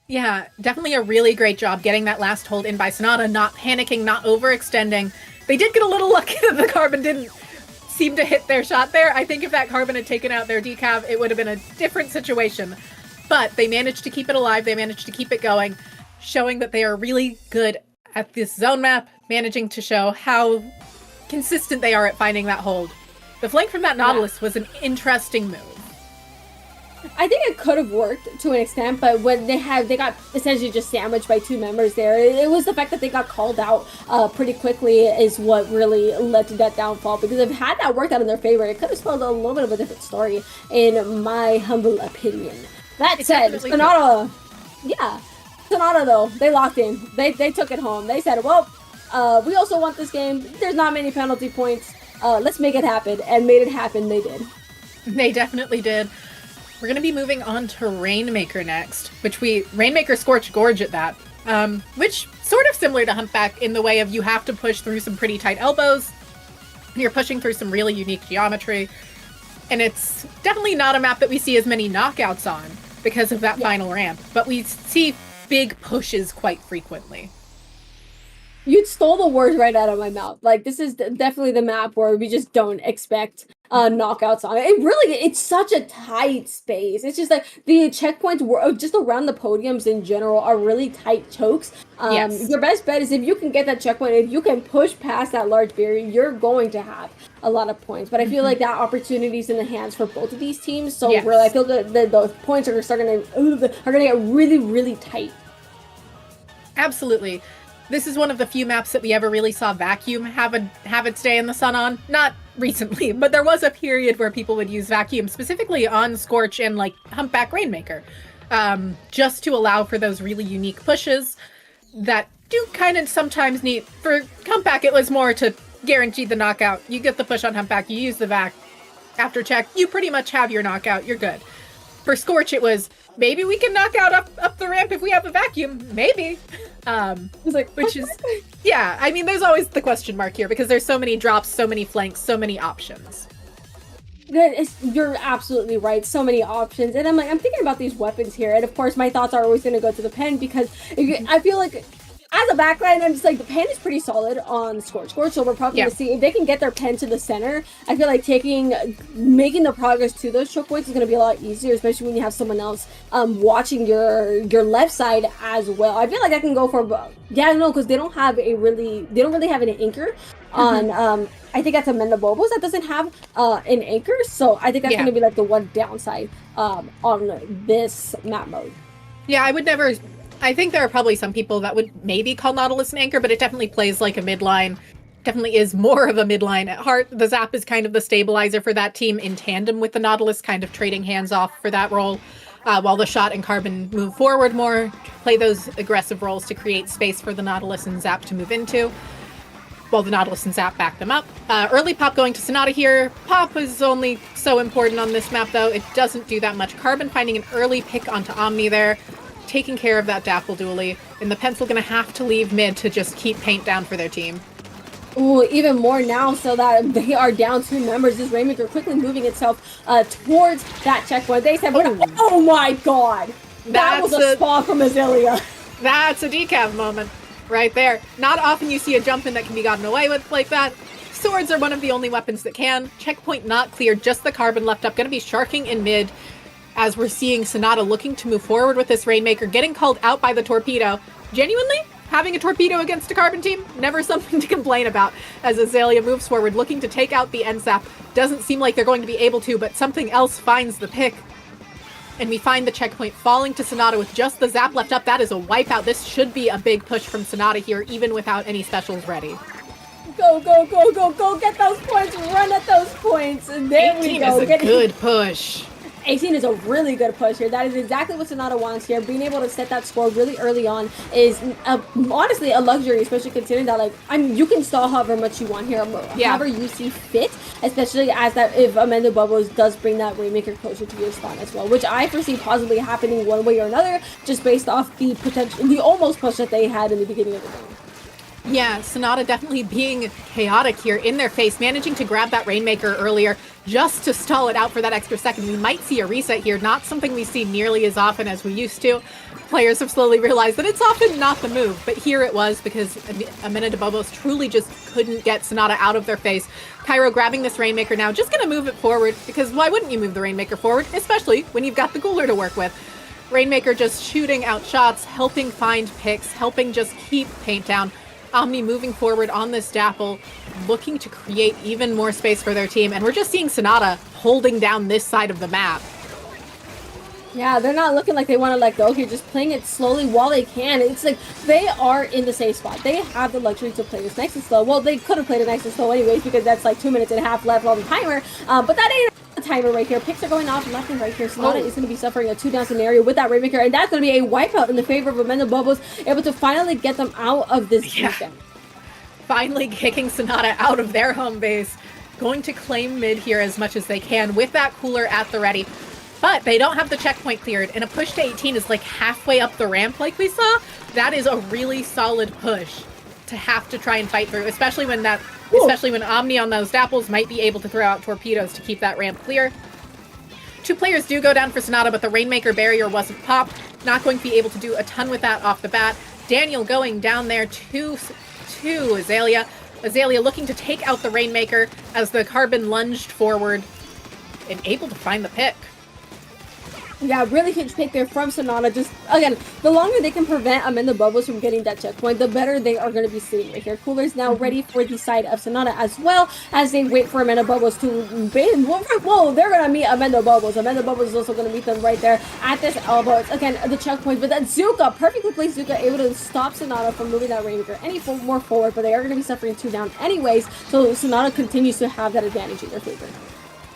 B: Yeah, definitely a really great job getting that last hold in by Sonata, not panicking, not overextending. They did get a little lucky that the Carbon didn't seem to hit their shot there. I think if that Carbon had taken out their decav, it would have been a different situation. But they managed to keep it alive. They managed to keep it going, showing that they are really good at this zone map, managing to show how consistent they are at finding that hold. The flank from that Nautilus was an interesting move.
A: I think it could have worked to an extent, but when they got essentially just sandwiched by 2 members there. It was the fact that they got called out pretty quickly is what really led to that downfall, because if had that worked out in their favor, it could have spelled a little bit of a different story, in my humble opinion. That said, Sonata, Sonata though, they locked in. They took it home. They said, well, we also want this game. There's not many penalty points. Let's make it happen. And made it happen. They did.
B: They definitely did. We're going to be moving on to Rainmaker next, Rainmaker Scorch Gorge at that, which sort of similar to Humpback in the way of you have to push through some pretty tight elbows. You're pushing through some really unique geometry. And it's definitely not a map that we see as many knockouts on because of that final ramp, but we see big pushes quite frequently.
A: You stole the words right out of my mouth. Like, this is definitely the map where we just don't expect knockouts on it. It's such a tight space. It's just like the checkpoints were just around the podiums in general are really tight chokes.
B: Yes.
A: Your best bet is if you can get that checkpoint, if you can push past that large barrier, you're going to have a lot of points. But I feel like that opportunity is in the hands for both of these teams. So
B: Yes.
A: really, I feel that the points are starting to get really, really tight.
B: Absolutely. This is one of the few maps that we ever really saw Vacuum have its day in the sun on. Not recently, but there was a period where people would use Vacuum, specifically on Scorch and like Humpback Rainmaker, just to allow for those really unique pushes that do kind of sometimes need. For Humpback, it was more to guarantee the knockout. You get the push on Humpback, you use the Vac. After check, you pretty much have your knockout, you're good. For Scorch, it was maybe we can knock out up the ramp if we have a Vacuum. Maybe. Which is, yeah, I mean, there's always the question mark here because there's so many drops, so many flanks, so many options.
A: You're absolutely right. So many options. And I'm thinking about these weapons here. And of course, my thoughts are always going to go to the pen because I feel like as a backline, I'm just like, the pen is pretty solid on Scorch. So we're probably going to see if they can get their pen to the center. I feel like making the progress to those choke points is going to be a lot easier, especially when you have someone else watching your left side as well. I feel like I can go for, because they don't really have an anchor on, I think that's Amendobobos that doesn't have an anchor. So I think that's going to be like the one downside on this map mode.
B: Yeah, I think there are probably some people that would maybe call Nautilus an anchor, but it definitely plays like a midline. Definitely is more of a midline at heart. The Zap is kind of the stabilizer for that team in tandem with the Nautilus, kind of trading hands off for that role, while the Shot and Carbon move forward more, play those aggressive roles to create space for the Nautilus and Zap to move into, while the Nautilus and Zap back them up. Early pop going to Sonata here. Pop is only so important on this map, though. It doesn't do that much. Carbon finding an early pick onto Omni there, taking care of that Dapple dually, and the Pencil gonna have to leave mid to just keep paint down for their team.
A: Ooh, even more now, so that they are down 2 members. This Rainmaker quickly moving itself towards that checkpoint. They said, oh my god! That was a spawn from Azalea.
B: That's a decav moment right there. Not often you see a jump in that can be gotten away with like that. Swords are one of the only weapons that can. Checkpoint not cleared, just the Carbon left up. Gonna be sharking in mid, as we're seeing Sonata looking to move forward with this Rainmaker, getting called out by the Torpedo. Genuinely, having a Torpedo against a Carbon team, never something to complain about, as Azalea moves forward, looking to take out the NSAP. Doesn't seem like they're going to be able to, but something else finds the pick. And we find the checkpoint falling to Sonata with just the Zap left up. That is a wipeout. This should be a big push from Sonata here, even without any specials ready.
A: Go, get those points, run at those points, and there we go.
B: 18 is a good push.
A: 18 is a really good push here. That is exactly what Sonata wants here. Being able to set that score really early on is honestly a luxury, especially considering that you can stall however much you want here, however you see fit, especially if Amendobobos does bring that Rainmaker closer to your spawn as well, which I foresee possibly happening one way or another, just based off the almost push that they had in the beginning of the game.
B: Yeah, Sonata definitely being chaotic here in their face, managing to grab that Rainmaker earlier just to stall it out for that extra second. We might see a reset here, not something we see nearly as often as we used to. Players have slowly realized that it's often not the move, but here it was because Amendobobos truly just couldn't get Sonata out of their face. Cairo grabbing this Rainmaker now, just gonna move it forward, because why wouldn't you move the Rainmaker forward, especially when you've got the Ghouler to work with. Rainmaker just shooting out shots, helping find picks, helping just keep paint down. Omni moving forward on this Dapple, looking to create even more space for their team, and we're just seeing Sonata holding down this side of the map.
A: Yeah, they're not looking like they want to let go here, just playing it slowly while they can. It's like they are in the safe spot. They have the luxury to play this nice and slow. Well, they could have played it nice and slow anyways, because that's like 2 minutes and a half left on the timer, but that ain't a timer right here. Picks are going off left and right here. Sonata is going to be suffering a 2-down scenario with that Rainmaker, and that's going to be a wipeout in the favor of Amendobobos, able to finally get them out of this defense.
B: Finally kicking Sonata out of their home base, going to claim mid here as much as they can with that Cooler at the ready. But they don't have the checkpoint cleared, and a push to 18 is like halfway up the ramp like we saw. That is a really solid push to have to try and fight through, especially when Omni on those Dapples might be able to throw out torpedoes to keep that ramp clear. 2 players do go down for Sonata, but the Rainmaker barrier wasn't popped. Not going to be able to do a ton with that off the bat. Daniel going down there to to Azalea. Azalea looking to take out the Rainmaker as the Carbon lunged forward and able to find the pick.
A: Yeah, really huge pick there from Sonata. Just, again, the longer they can prevent Amendobobos from getting that checkpoint, the better they are going to be sitting right here. Cooler's now ready for the side of Sonata as well, as they wait for Amendobobos to... Whoa, they're going to meet Amendobobos. Amendobobos is also going to meet them right there at this elbow. It's, again, the checkpoint, but that Zuka, perfectly placed Zuka, able to stop Sonata from moving that Rainmaker any more forward, but they are going to be suffering 2 down anyways, so Sonata continues to have that advantage in their favor.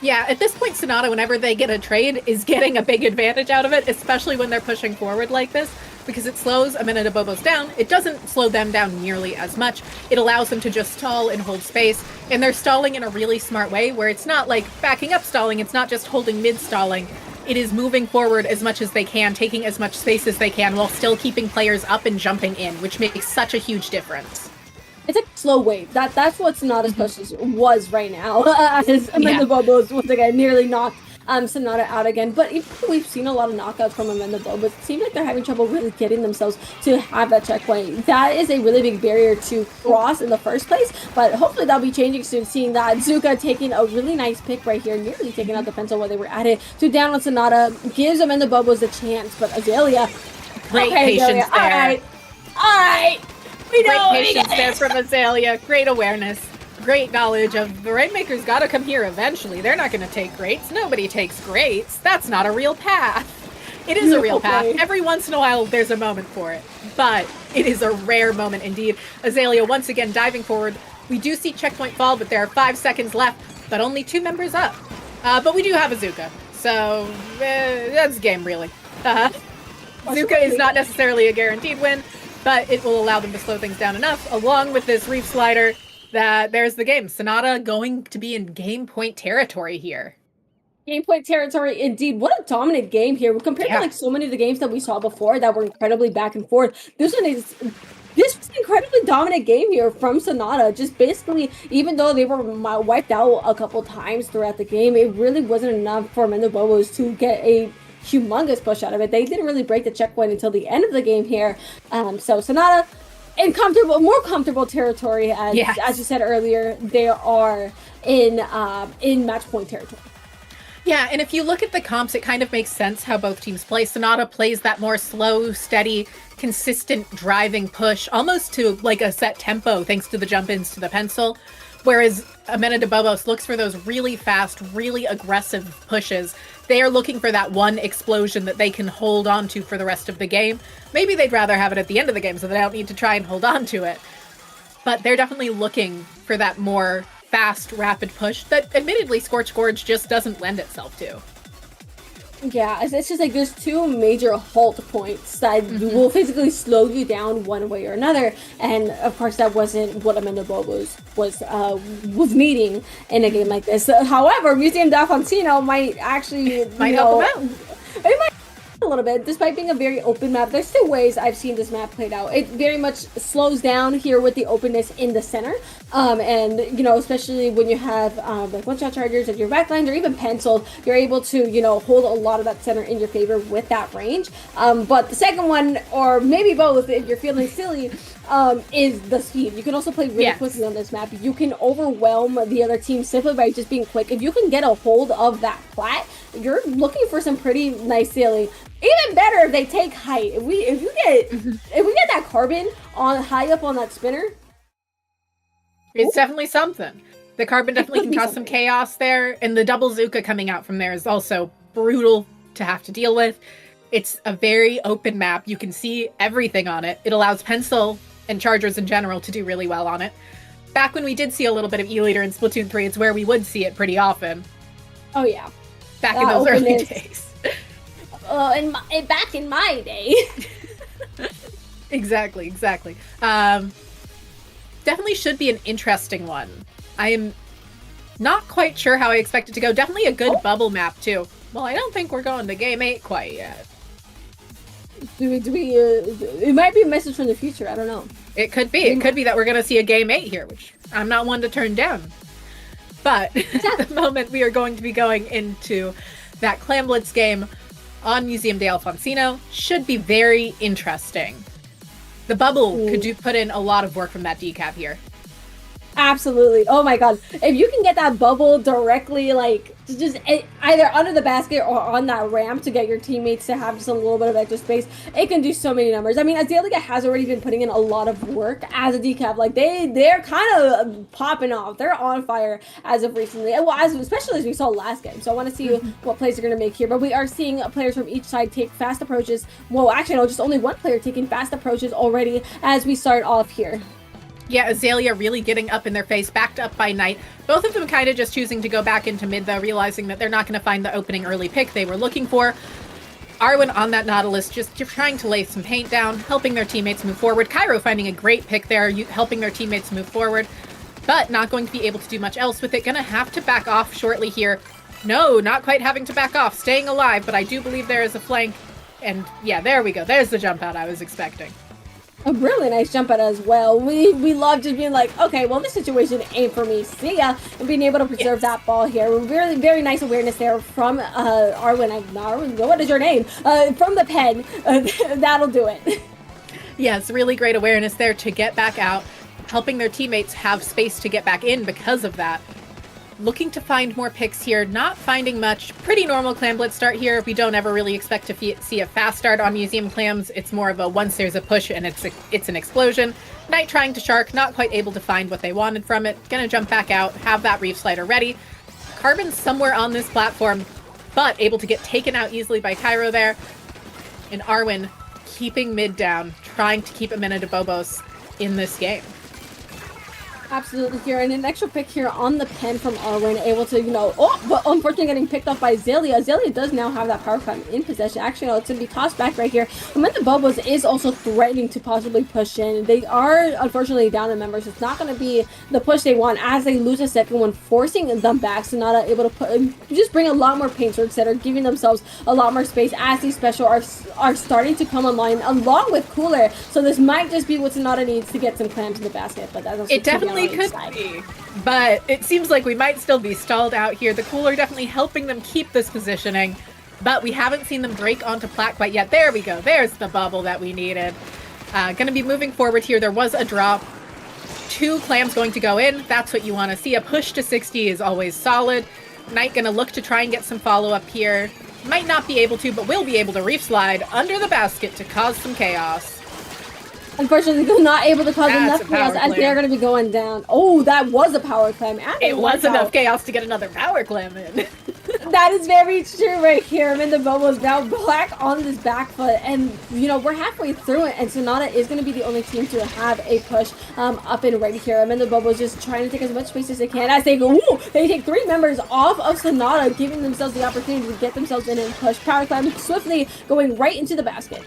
B: Yeah, at this point, Sonata, whenever they get a trade, is getting a big advantage out of it, especially when they're pushing forward like this, because it slows Amendobobos down. It doesn't slow them down nearly as much. It allows them to just stall and hold space, and they're stalling in a really smart way, where it's not like backing up stalling, it's not just holding mid-stalling. It is moving forward as much as they can, taking as much space as they can, while still keeping players up and jumping in, which makes such a huge difference.
A: It's a slow wave. That's what Sonata's push was right now. Amendobobos, once again, nearly knocked Sonata out again. But even though we've seen a lot of knockouts from Amendobobos, it seems like they're having trouble really getting themselves to have that checkpoint. That is a really big barrier to cross in the first place, but hopefully that'll be changing soon, seeing that Zuka taking a really nice pick right here, nearly taking out the pencil while they were at it, to down on Sonata, gives Amendobobos a chance, but Azalea...
B: Great patience there.
A: Alright!
B: Great patience there from Azalea. Great awareness. Great knowledge of the Rainmaker's gotta come here eventually. They're not gonna take greats. Nobody takes greats. That's not a real path. It is a real path. Every once in a while, there's a moment for it. But it is a rare moment indeed. Azalea once again diving forward. We do see checkpoint fall, but there are 5 seconds left, but only 2 members up. But we do have Azuka. So, that's game, really. Azuka is not necessarily a guaranteed win, but it will allow them to slow things down enough, along with this Reef Slider, that there's the game. Sonata going to be in game point territory here.
A: Game point territory, indeed. What a dominant game here. Compared to like so many of the games that we saw before that were incredibly back and forth, this was an incredibly dominant game here from Sonata. Just basically, even though they were wiped out a couple times throughout the game, it really wasn't enough for Amendobobos to get a humongous push out of it. They didn't really break the checkpoint until the end of the game here. So Sonata in more comfortable territory, as you said earlier, they are in match point territory.
B: Yeah, and if you look at the comps, it kind of makes sense how both teams play. Sonata plays that more slow, steady, consistent driving push, almost to like a set tempo, thanks to the jump-ins to the pencil. Whereas Amendobobos looks for those really fast, really aggressive pushes. They are looking for that one explosion that they can hold on to for the rest of the game. Maybe they'd rather have it at the end of the game so they don't need to try and hold on to it. But they're definitely looking for that more fast, rapid push that admittedly Scorch Gorge just doesn't lend itself to.
A: Yeah, it's just like there's 2 major halt points that will physically slow you down one way or another, and of course that wasn't what Amendobobos was needing in a game like this. However, Museum d'Alfonsino might actually
B: help them out.
A: It might a little bit, despite being a very open map. There's 2 ways I've seen this map played out. It very much slows down here with the openness in the center, and especially when you have like one-shot chargers and your backlines or even penciled, you're able to hold a lot of that center in your favor with that range. But the second one, or maybe both, if you're feeling silly, is the speed. You can also play really quickly on this map. You can overwhelm the other team simply by just being quick. If you can get a hold of that plat, you're looking for some pretty nice sailing. Even better if they take height. If we get that carbon on high up on that spinner,
B: it's definitely something. The carbon definitely can cause some chaos there, and the double Zuka coming out from there is also brutal to have to deal with. It's a very open map. You can see everything on it. It allows pencil and chargers in general to do really well on it. Back when we did see a little bit of E-Liter in Splatoon 3, it's where we would see it pretty often.
A: Oh yeah.
B: Back in those early days.
A: Back in my day.
B: Exactly. Definitely should be an interesting one. I am not quite sure how I expect it to go. Definitely a good bubble map too. Well, I don't think we're going to Game 8 quite yet.
A: It might be a message from the future. I don't know.
B: It could be. It could be that we're going to see a Game 8 here, which I'm not one to turn down. But at the moment, we are going to be going into that Clam Blitz game on Museum de Alfonsino. Should be very interesting. The bubble could put in a lot of work from that decap here.
A: Absolutely. Oh my god. If you can get that bubble directly, like, just either under the basket or on that ramp to get your teammates to have just a little bit of extra space, it can do so many numbers. I mean, Azalea has already been putting in a lot of work as a decap. Like, they're kind of popping off. They're on fire as of recently. Well, especially as we saw last game. So I want to see what plays they're going to make here. But we are seeing players from each side take fast approaches. Well, actually, no, just only one player taking fast approaches already as we start off here.
B: Yeah, Azalea really getting up in their face, backed up by Knight. Both of them kind of just choosing to go back into mid, though, realizing that they're not going to find the opening early pick they were looking for. Arwen on that Nautilus, just trying to lay some paint down, helping their teammates move forward. Cairo finding a great pick there, helping their teammates move forward, but not going to be able to do much else with it. Going to have to back off shortly here. No, not quite having to back off, staying alive, but I do believe there is a flank. And yeah, there we go. There's the jump out I was expecting.
A: A really nice jump out as well. We love just being like, okay, well, this situation ain't for me. See ya. And being able to preserve that ball here. Really, very nice awareness there from Arwen. What is your name? From the pen. That'll do it.
B: Yes, really great awareness there to get back out, helping their teammates have space to get back in because of that. Looking to find more picks here, not finding much. Pretty normal clam blitz start here. We don't ever really expect to see a fast start on Museum Clams. It's more of a once there's a push and it's an explosion. Knight trying to shark, not quite able to find what they wanted from it. Gonna jump back out, have that reef slider ready. Carbon somewhere on this platform, but able to get taken out easily by Cairo there. And Arwen keeping mid down, trying to keep Amendobobos in this game.
A: Absolutely here, and an extra pick here on the pen from Arwen, able to, but unfortunately getting picked off by Azalea. Azalea does now have that power climb in possession. Actually, no, it's going to be tossed back right here. Amendobobos is also threatening to possibly push in. They are, unfortunately, down in members. It's not going to be the push they want as they lose a second one, forcing them back. Sonata able to just bring a lot more paint towards center, giving themselves a lot more space as these special are starting to come online, along with Cooler. So this might just be what Sonata needs to get some clams in the basket, but that's also
B: it definitely could be, but it seems like we might still be stalled out here. The Cooler definitely helping them keep this positioning, but we haven't seen them break onto plat quite yet. There we go. There's the bubble that we needed. Gonna be moving forward here. There was a drop. 2 clams going to go in. That's what you want to see. A push to 60 is always solid. Knight gonna look to try and get some follow-up here. Might not be able to, but will be able to reef slide under the basket to cause some chaos.
A: Unfortunately, they're not able to cause enough chaos as they're going to be going down. Oh, that was a power clam.
B: It was enough chaos to get another power clam in.
A: That is very true right here. Amendobobos now black on this back foot, and we're halfway through it, and Sonata is going to be the only team to have a push up and right here. Amendobobos just trying to take as much space as they can as they go. They take 3 members off of Sonata, giving themselves the opportunity to get themselves in and push. Power clam swiftly going right into the basket.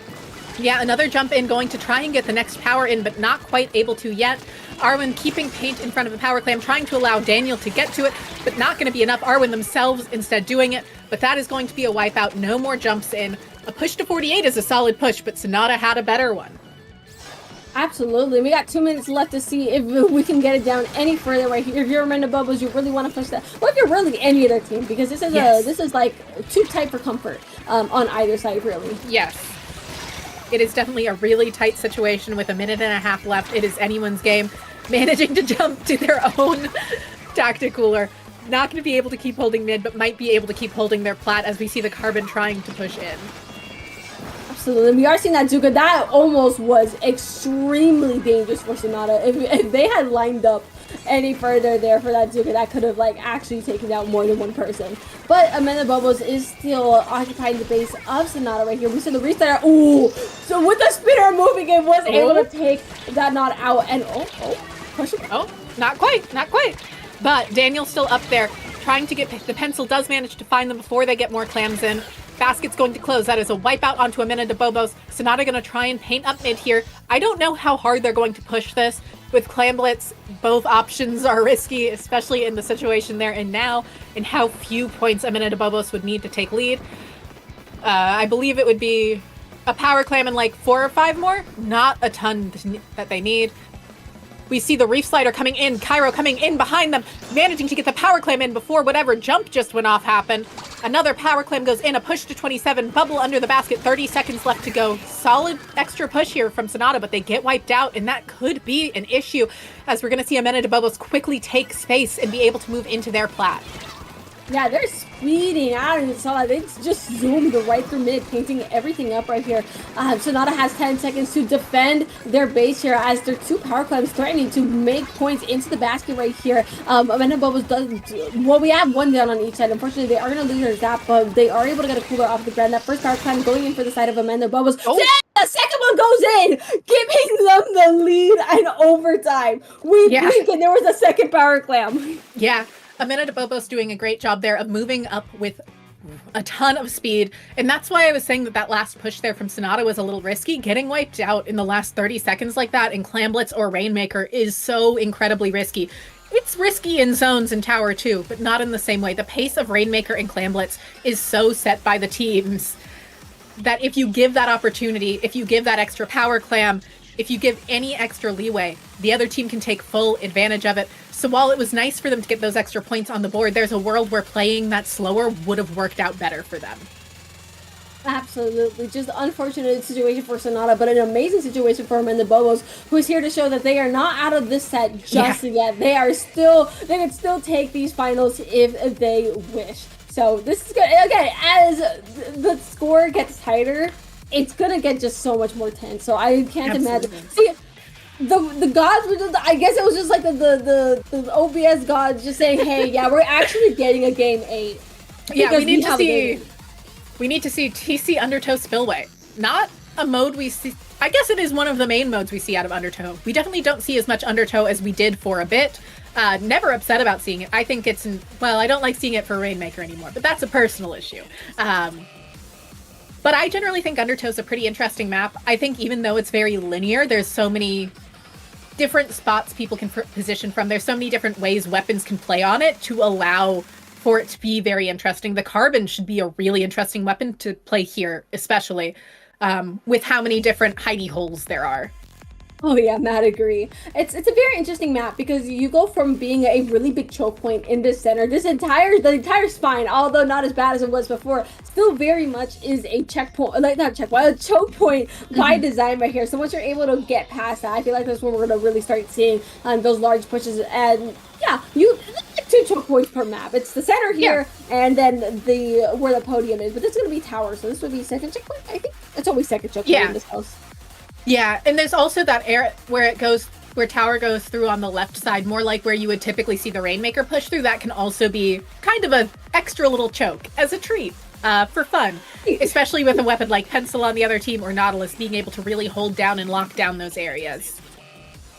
B: Yeah, another jump in, going to try and get the next power in, but not quite able to yet. Arwen keeping paint in front of the power clam, trying to allow Daniel to get to it, but not going to be enough. Arwen themselves instead doing it, but that is going to be a wipeout. No more jumps in. A push to 48 is a solid push, but Sonata had a better one.
A: Absolutely. We got 2 minutes left to see if we can get it down any further right here. If you're Amendobobos, you really want to push that. Well, if you're really any other team, because this is like too tight for comfort on either side, really.
B: Yes. It is definitely a really tight situation with 1.5 minutes left. It is anyone's game. Managing to jump to their own tactic cooler. Not going to be able to keep holding mid, but might be able to keep holding their plat as we see the Carbon trying to push in.
A: Absolutely. We are seeing that Zuka. That almost was extremely dangerous for Sonata. If they had lined up any further there for that Zuka, that could have actually taken out more than one person. But Amendobobos is still occupying the base of Sonata right here. We see the restart. Ooh! So with the spinner moving, it was able to take that knot out. And push it.
B: Oh, not quite. But Daniel's still up there, trying to get the pencil. Does manage to find them before they get more clams in. Basket's going to close. That is a wipeout onto Amendobobos. Sonata going to try and paint up mid here. I don't know how hard they're going to push this. With Clam Blitz, both options are risky, especially in the situation they're in now, and how few points Amendobobos would need to take lead. I believe it would be a power clam and 4 or 5 more. Not a ton that they need. We see the Reef Slider coming in, Cairo coming in behind them, managing to get the Power Clam in before whatever jump just went off happened. Another Power Clam goes in, a push to 27, bubble under the basket, 30 seconds left to go. Solid extra push here from Sonata, but they get wiped out, and that could be an issue, as we're going to see Amendobobos quickly take space and be able to move into their plat.
A: Yeah, they're speeding out and Sonata. They just zoomed right through mid, painting everything up right here. Sonata has 10 seconds to defend their base here as their 2 power clams threatening to make points into the basket right here. Amendobobos does, well, we have 1 down on each side. Unfortunately, they are going to lose their zap, but they are able to get a cooler off the ground. That first power clam going in for the side of Amendobobos.
B: Oh.
A: The second one goes in, giving them the lead and overtime. We blink and there was a second power clam.
B: Yeah. Amendobobos doing a great job there of moving up with a ton of speed. And that's why I was saying that last push there from Sonata was a little risky. Getting wiped out in the last 30 seconds like that in Clamblitz or Rainmaker is so incredibly risky. It's risky in zones and tower too, but not in the same way. The pace of Rainmaker and Clamblitz is so set by the teams that if you give that opportunity, if you give that extra power clam, if you give any extra leeway, the other team can take full advantage of it. So while it was nice for them to get those extra points on the board, there's a world where playing that slower would have worked out better for them.
A: Absolutely. Just unfortunate situation for Sonata, but an amazing situation for Amendobobos, who is here to show that they are not out of this set just yet. They can still take these finals if they wish. So this is good. Again, as the score gets tighter, it's gonna get just so much more tense. So I can't imagine. See, the gods were just, I guess it was just like the OBS gods just saying, hey, yeah, we're actually getting a game 8.
B: Yeah, we need to see TC Undertow Spillway. Not a mode we see. I guess it is one of the main modes we see out of Undertow. We definitely don't see as much Undertow as we did for a bit. Never upset about seeing it. I think it's, well, I don't like seeing it for Rainmaker anymore, but that's a personal issue. But I generally think Undertow's a pretty interesting map. I think even though it's very linear, there's so many different spots people can position from. There's so many different ways weapons can play on it to allow for it to be very interesting. The Carbon should be a really interesting weapon to play here, especially with how many different hidey holes there are.
A: Oh yeah, Matt, agree. It's a very interesting map because you go from being a really big choke point in the center. The entire spine, although not as bad as it was before, still very much is a checkpoint, like not checkpoint, a choke point by design right here. So once you're able to get past that, I feel like that's when we're gonna really start seeing those large pushes. And yeah, like 2 choke points per map. It's the center here, and then where the podium is. But this is gonna be tower, so this would be second checkpoint. I think it's always second checkpoint in this house.
B: Yeah, and there's also that area where tower goes through on the left side, more like where you would typically see the Rainmaker push through. That can also be kind of an extra little choke as a treat for fun, especially with a weapon like Pencil on the other team or Nautilus being able to really hold down and lock down those areas.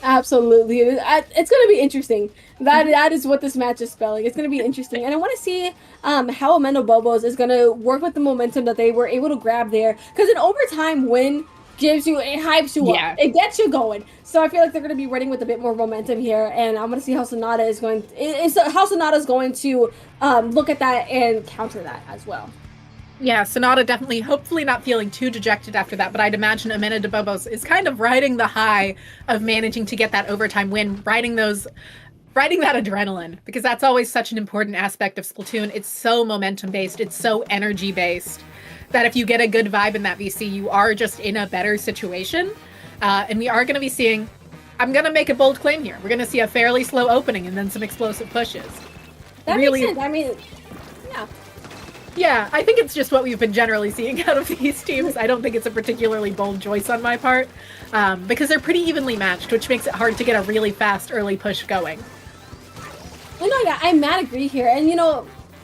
A: Absolutely. It's going to be interesting. That is what this match is spelling. It's going to be interesting. And I want to see how Amendobobos is going to work with the momentum that they were able to grab there. Because an overtime win gives you, it hypes you up. It gets you going. So I feel like they're going to be running with a bit more momentum here, and I'm going to see how Sonata is going. How Sonata's going to look at that and counter that as well.
B: Yeah, Sonata definitely, hopefully not feeling too dejected after that, but I'd imagine Amendobobos is kind of riding the high of managing to get that overtime win, riding that adrenaline, because that's always such an important aspect of Splatoon. It's so momentum-based, it's so energy-based, that if you get a good vibe in that VC, you are just in a better situation. And we are going to be seeing, I'm going to make a bold claim here, we're going to see a fairly slow opening and then some explosive pushes.
A: That makes sense. I mean, yeah.
B: Yeah, I think it's just what we've been generally seeing out of these teams. I don't think it's a particularly bold choice on my part, because they're pretty evenly matched, which makes it hard to get a really fast early push going.
A: Yeah, I Matt agree here, and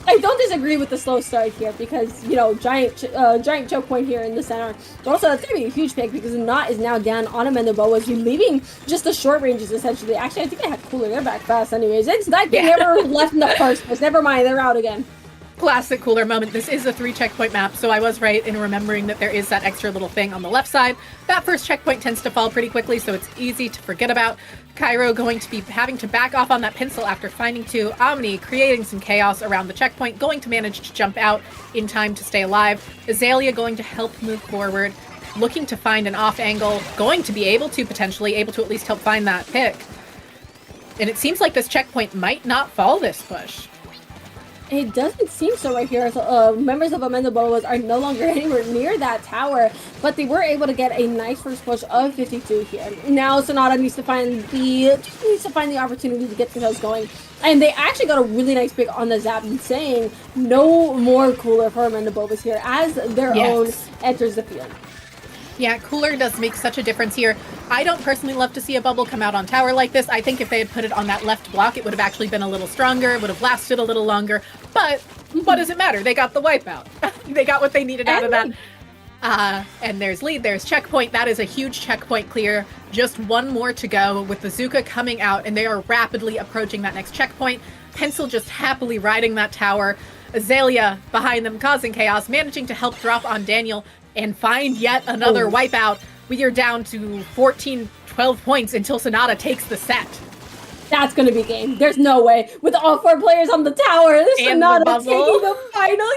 A: I don't disagree with the slow start here because, giant choke point here in the center. But also, it's going to be a huge pick because Knot is now down on Amendobobos, leaving just the short ranges, essentially. Actually, I think I had Cooler. They're back fast anyways. It's like they never left in the first place. Never mind, they're out again.
B: Classic Cooler moment. This is a 3 checkpoint map, so I was right in remembering that there is that extra little thing on the left side. That first checkpoint tends to fall pretty quickly, so it's easy to forget about. Cairo going to be having to back off on that Pencil after finding 2. Omni creating some chaos around the checkpoint, going to manage to jump out in time to stay alive. Azalea going to help move forward, looking to find an off angle, going to be able to potentially at least help find that pick. And it seems like this checkpoint might not fall this push.
A: It doesn't seem so right here. So, members of Amendobobos are no longer anywhere near that tower, but they were able to get a nice first push of 52 here. Now Sonata needs to find the opportunity to get the hills going, and they actually got a really nice pick on the zap, saying no more cooler for Amendobobos here as their own enters the field.
B: Yeah, cooler does make such a difference here. I don't personally love to see a bubble come out on tower like this. I think if they had put it on that left block, it would have actually been a little stronger. It would have lasted a little longer. But what does it matter? They got the wipeout. They got what they needed out of that. And there's lead, there's checkpoint. That is a huge checkpoint clear. Just one more to go with the Zuka coming out, and they are rapidly approaching that next checkpoint. Pencil just happily riding that tower. Azalea behind them causing chaos, managing to help drop on Daniel and find yet another wipeout. We are down to 14, 12 points until Sonata takes the set.
A: That's going to be game. There's no way. With all 4 players on the tower, Sonata taking the final,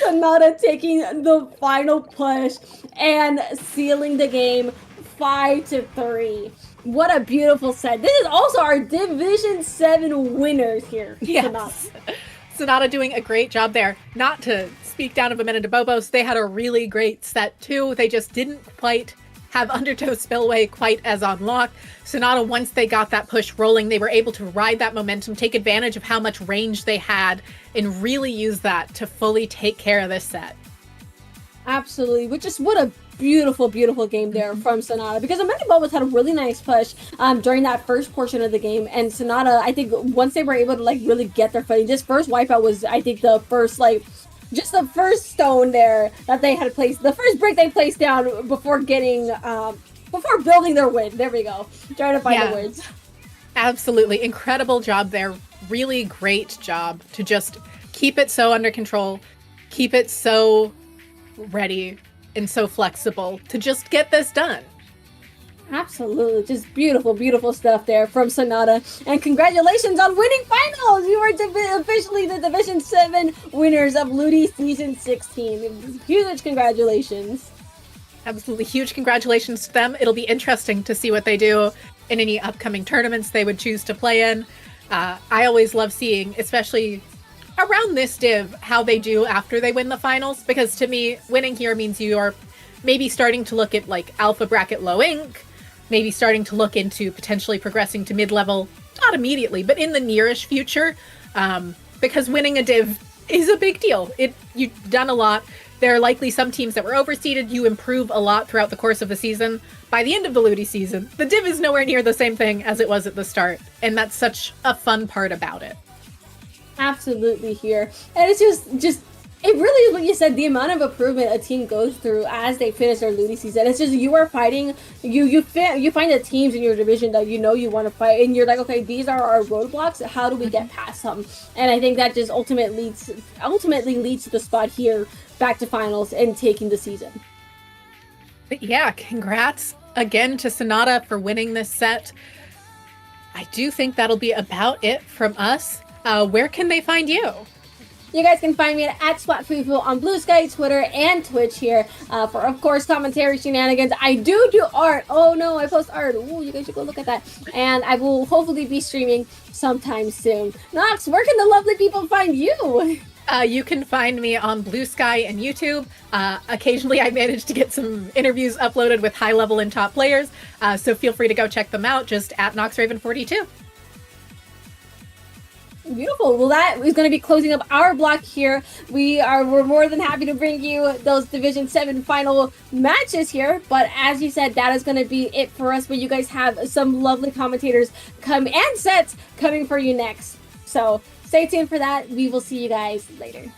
A: Sonata taking the final push and sealing the game 5-3. What a beautiful set. This is also our Division 7 winners here.
B: Yes.
A: Sonata.
B: Sonata doing a great job there. Not to speak down of Amendobobos, they had a really great set too. They just didn't quite have Undertow Spillway quite as on lock. Sonata, once they got that push rolling, they were able to ride that momentum, take advantage of how much range they had, and really use that to fully take care of this set.
A: Absolutely. Which is what a beautiful, beautiful game there from Sonata, because Amendobobos had a really nice push during that first portion of the game, and Sonata, I think once they were able to really get their footing, this first wipeout was, I think, the first just the first stone there that they had placed, the first brick they placed down before getting before building their win. There we go. Trying to find the words.
B: Absolutely incredible job there. Really great job to just keep it so under control, keep it so ready and so flexible to just get this done.
A: Absolutely. Just beautiful, beautiful stuff there from Sonata. And congratulations on winning finals! You are officially the Division 7 winners of LUTI Season 16. Huge congratulations.
B: Absolutely huge congratulations to them. It'll be interesting to see what they do in any upcoming tournaments they would choose to play in. I always love seeing, especially around this div, how they do after they win the finals, because to me, winning here means you are maybe starting to look at alpha bracket low ink, maybe starting to look into potentially progressing to mid-level, not immediately, but in the nearish future, because winning a div is a big deal. You've done a lot. There are likely some teams that were overseeded. You improve a lot throughout the course of the season. By the end of the LUTI season, the div is nowhere near the same thing as it was at the start, and that's such a fun part about it.
A: Absolutely here. And it's just it really is what you said, the amount of improvement a team goes through as they finish their LUTI season. It's just you are fighting, you find the teams in your division that you want to fight, and you're like, okay, these are our roadblocks, how do we get past them? And I think that just ultimately leads to the spot here, back to finals and taking the season.
B: But yeah, congrats again to Sonata for winning this set. I do think that'll be about it from us. Where can they find you?
A: You guys can find me at SplatFufu on Blue Sky, Twitter, and Twitch here for, of course, commentary shenanigans. I do art. Oh no, I post art. Ooh, you guys should go look at that. And I will hopefully be streaming sometime soon. Nox, where can the lovely people find you?
B: You can find me on Blue Sky and YouTube. Occasionally I manage to get some interviews uploaded with high-level and top players, so feel free to go check them out, just at NoxRaven42.
A: Beautiful. Well, that is going to be closing up our block here. We're more than happy to bring you those Division 7 final matches here. But as you said, that is going to be it for us. But you guys have some lovely commentators and sets coming for you next. So stay tuned for that. We will see you guys later.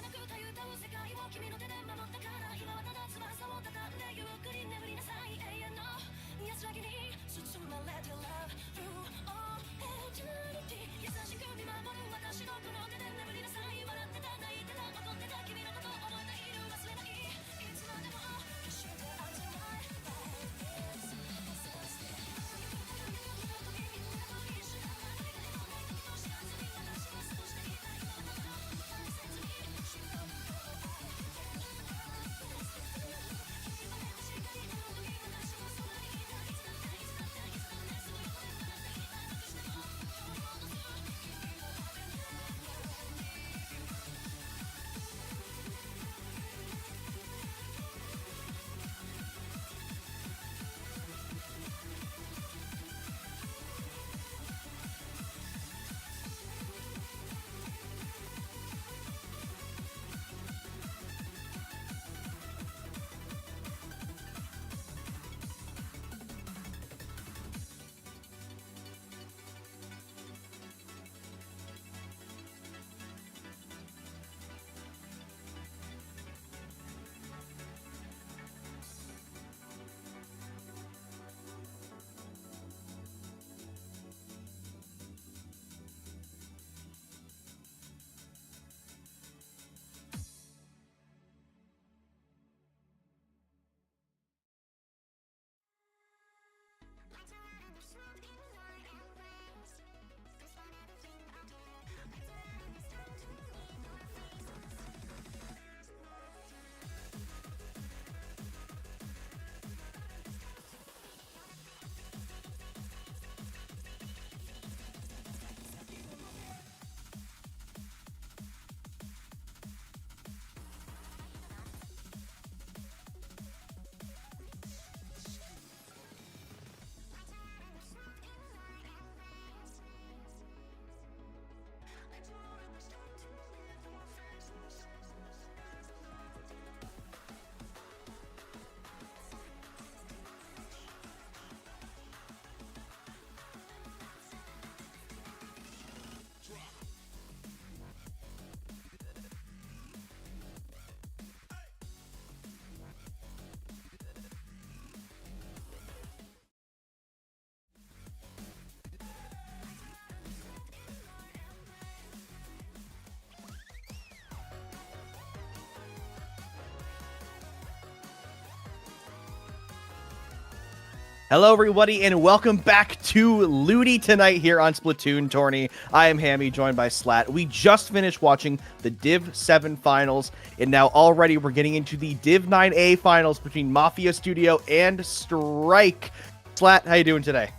C: Hello, everybody, and welcome back to LUTI tonight here on Splatoon Tourney. I am Hammy, joined by Slat. We just finished watching the Div 7 finals, and now already we're getting into the Div 9A finals between Mafia Studio and Strike. Slat, how you doing today?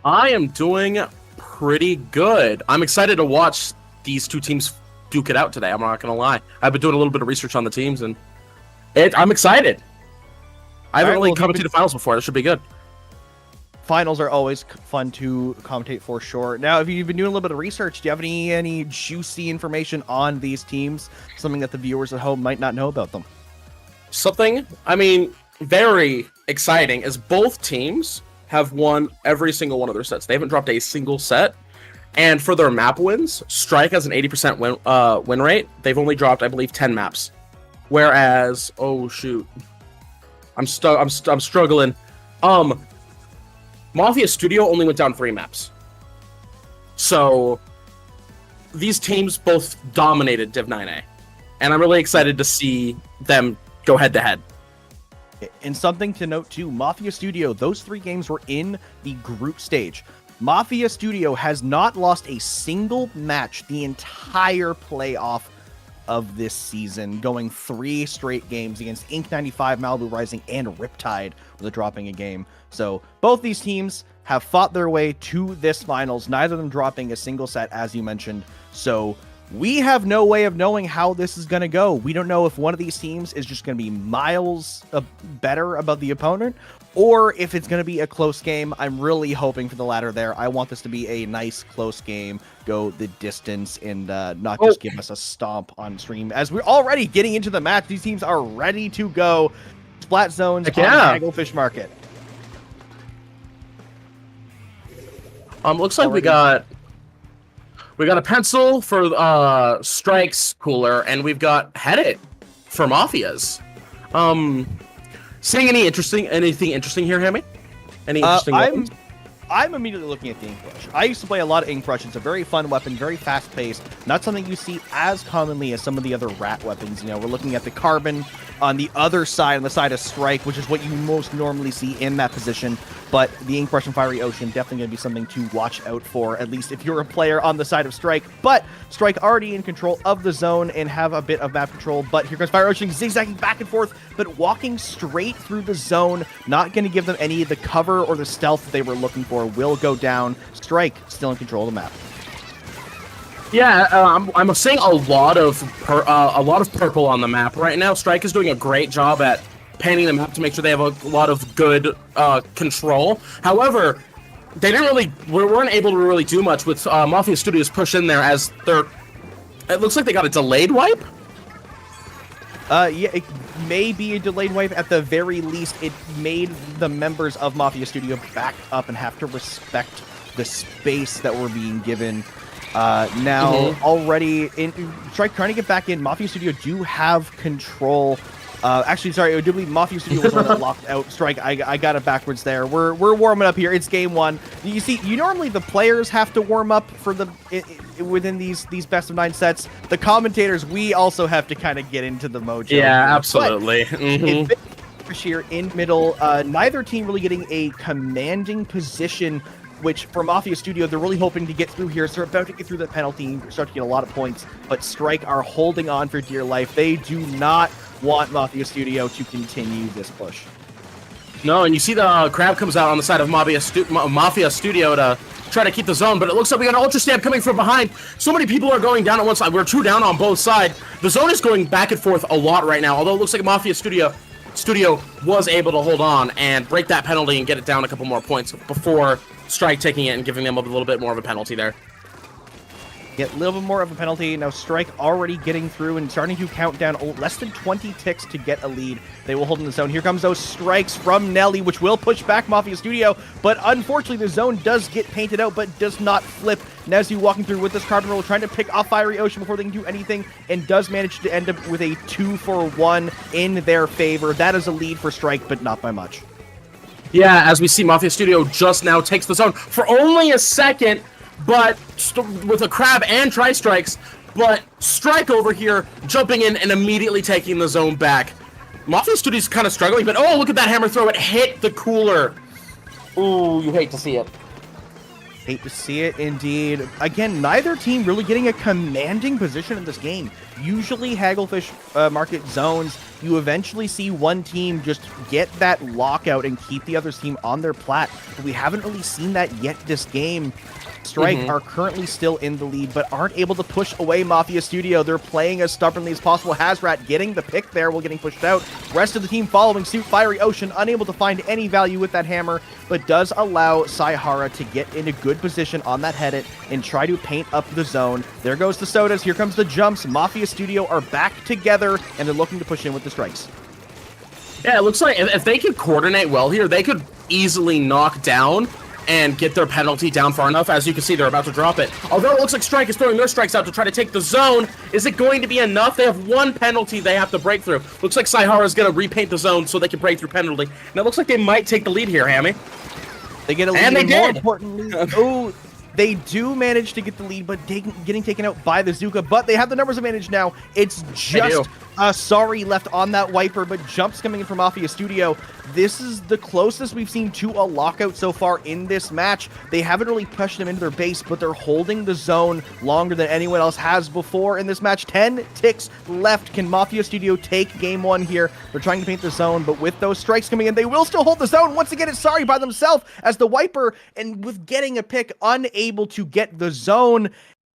D: I am doing pretty good. I'm excited to watch these two teams duke it out today. I'm not going to lie. I've been doing a little bit of research on the teams, and I'm excited. I haven't really commentated the finals before. This should be good.
C: Finals are always fun to commentate for sure. Now, if you've been doing a little bit of research, do you have any juicy information on these teams? Something that the viewers at home might not know about them?
D: Something, very exciting is both teams have won every single one of their sets. They haven't dropped a single set. And for their map wins, Strike has an 80% win rate. They've only dropped, I believe, 10 maps. Whereas, oh shoot, I'm struggling. Mafia Studio only went down 3 maps. So these teams both dominated Div 9A, and I'm really excited to see them go head to head.
C: And something to note too, Mafia Studio, those 3 games were in the group stage. Mafia Studio has not lost a single match the entire playoff of this season, going 3 straight games against Inc. 95, Malibu Rising, and Riptide with dropping a game. So both these teams have fought their way to this finals, neither of them dropping a single set, as you mentioned. So we have no way of knowing how this is going to go. We don't know if one of these teams is just going to be miles better above the opponent, or if it's going to be a close game. I'm really hoping for the latter there. I want this to be a nice, close game, go the distance, and not just give us a stomp on stream. As we're already getting into the match, these teams are ready to go. Splat zones on Hagglefish Market.
D: Looks like we got a pencil for Strike's cooler, and we've got Headit for Mafia's. Seeing anything interesting here, Hammy? Any interesting weapons?
C: I'm immediately looking at the Ink Brush. I used to play a lot of Ink Brush. It's a very fun weapon, very fast-paced. Not something you see as commonly as some of the other rat weapons. You know, we're looking at the Carbon on the other side, on the side of Strike, which is what you most normally see in that position. But the Ink Brush and Fiery Ocean definitely going to be something to watch out for, at least if you're a player on the side of Strike. But Strike already in control of the zone and have a bit of map control. But here comes Fiery Ocean, zigzagging back and forth, but walking straight through the zone. Not going to give them any of the cover or the stealth that they were looking for. Will go down. Strike still in control of the map.
D: Yeah, I'm seeing a lot of purple on the map right now. Strike is doing a great job at painting the map to make sure they have a lot of good control. However, we weren't able to really do much with Mafia Studios push in there, as it looks like they got a delayed wipe.
C: Yeah, it may be a delayed wipe. At the very least, it made the members of Mafia Studio back up and have to respect the space that we're being given. Now, already, Strike trying to get back in. Mafia Studio do have control. Actually, sorry, it would be Mafia Studio was one that locked out Strike. I got it backwards there. We're warming up here. It's game 1. You see, normally the players have to warm up for within these best of 9 sets. The commentators, we also have to kind of get into the mojo.
D: Yeah, absolutely.
C: Here in middle, neither team really getting a commanding position, which for Mafia Studio, they're really hoping to get through here. So they're about to get through the penalty, start to get a lot of points. But Strike are holding on for dear life. They do not want Mafia Studio to continue this push.
D: No, and you see the crab comes out on the side of Mafia Studio to try to keep the zone, but it looks like we got an Ultra Stamp coming from behind. So many people are going down at one side. We're 2 down on both sides. The zone is going back and forth a lot right now, although it looks like Mafia Studio was able to hold on and break that penalty and get it down a couple more points before Strike taking it and giving them a little bit more of a penalty there.
C: Get a little bit more of a penalty. Now Strike already getting through and starting to count down less than 20 ticks to get a lead. They will hold in the zone. Here comes those strikes from Nelly, which will push back Mafia Studio. But unfortunately, the zone does get painted out, but does not flip. Nezu walking through with this Carbon Roll, trying to pick off Fiery Ocean before they can do anything, and does manage to end up with a 2-for-1 in their favor. That is a lead for Strike, but not by much.
D: Yeah, as we see, Mafia Studio just now takes the zone for only a second, but with a crab and tri-strikes, but Strike over here jumping in and immediately taking the zone back. Mafia Studio's kind of struggling, but oh, look at that hammer throw. It hit the cooler. Ooh, you hate to see it.
C: Hate to see it, indeed. Again, neither team really getting a commanding position in this game. Usually, Hagglefish market zones, you eventually see one team just get that lockout and keep the other team on their plat. But we haven't really seen that yet this game. Strike are currently still in the lead, but aren't able to push away Mafia Studio. They're playing as stubbornly as possible. Hazrat getting the pick there while getting pushed out. Rest of the team following suit. Fiery Ocean unable to find any value with that hammer, but does allow Saihara to get in a good position on that head and try to paint up the zone. There goes the sodas. Here comes the jumps. Mafia Studio are back together, and they're looking to push in with the strikes.
D: Yeah, it looks like if they could coordinate well here, they could easily knock down and get their penalty down far enough. As you can see, they're about to drop it. Although it looks like Strike is throwing their strikes out to try to take the zone. Is it going to be enough? They have one penalty they have to break through. Looks like Saihara is going to repaint the zone so they can break through penalty. And it looks like they might take the lead here, Hammy.
C: They get a lead,
D: and they
C: more
D: did.
C: Importantly, they do manage to get the lead, but getting taken out by the Zuka. But they have the numbers advantage now. It's just Sorry left on that wiper, but jumps coming in from Mafia Studio. This is the closest we've seen to a lockout so far in this match. They haven't really pushed them into their base, but they're holding the zone longer than anyone else has before in this match. 10 ticks left. Can Mafia Studio take game one here? They're trying to paint the zone, but with those strikes coming in, they will still hold the zone. Once again, it's Sorry by themselves as the wiper, and with getting a pick, unable to get the zone.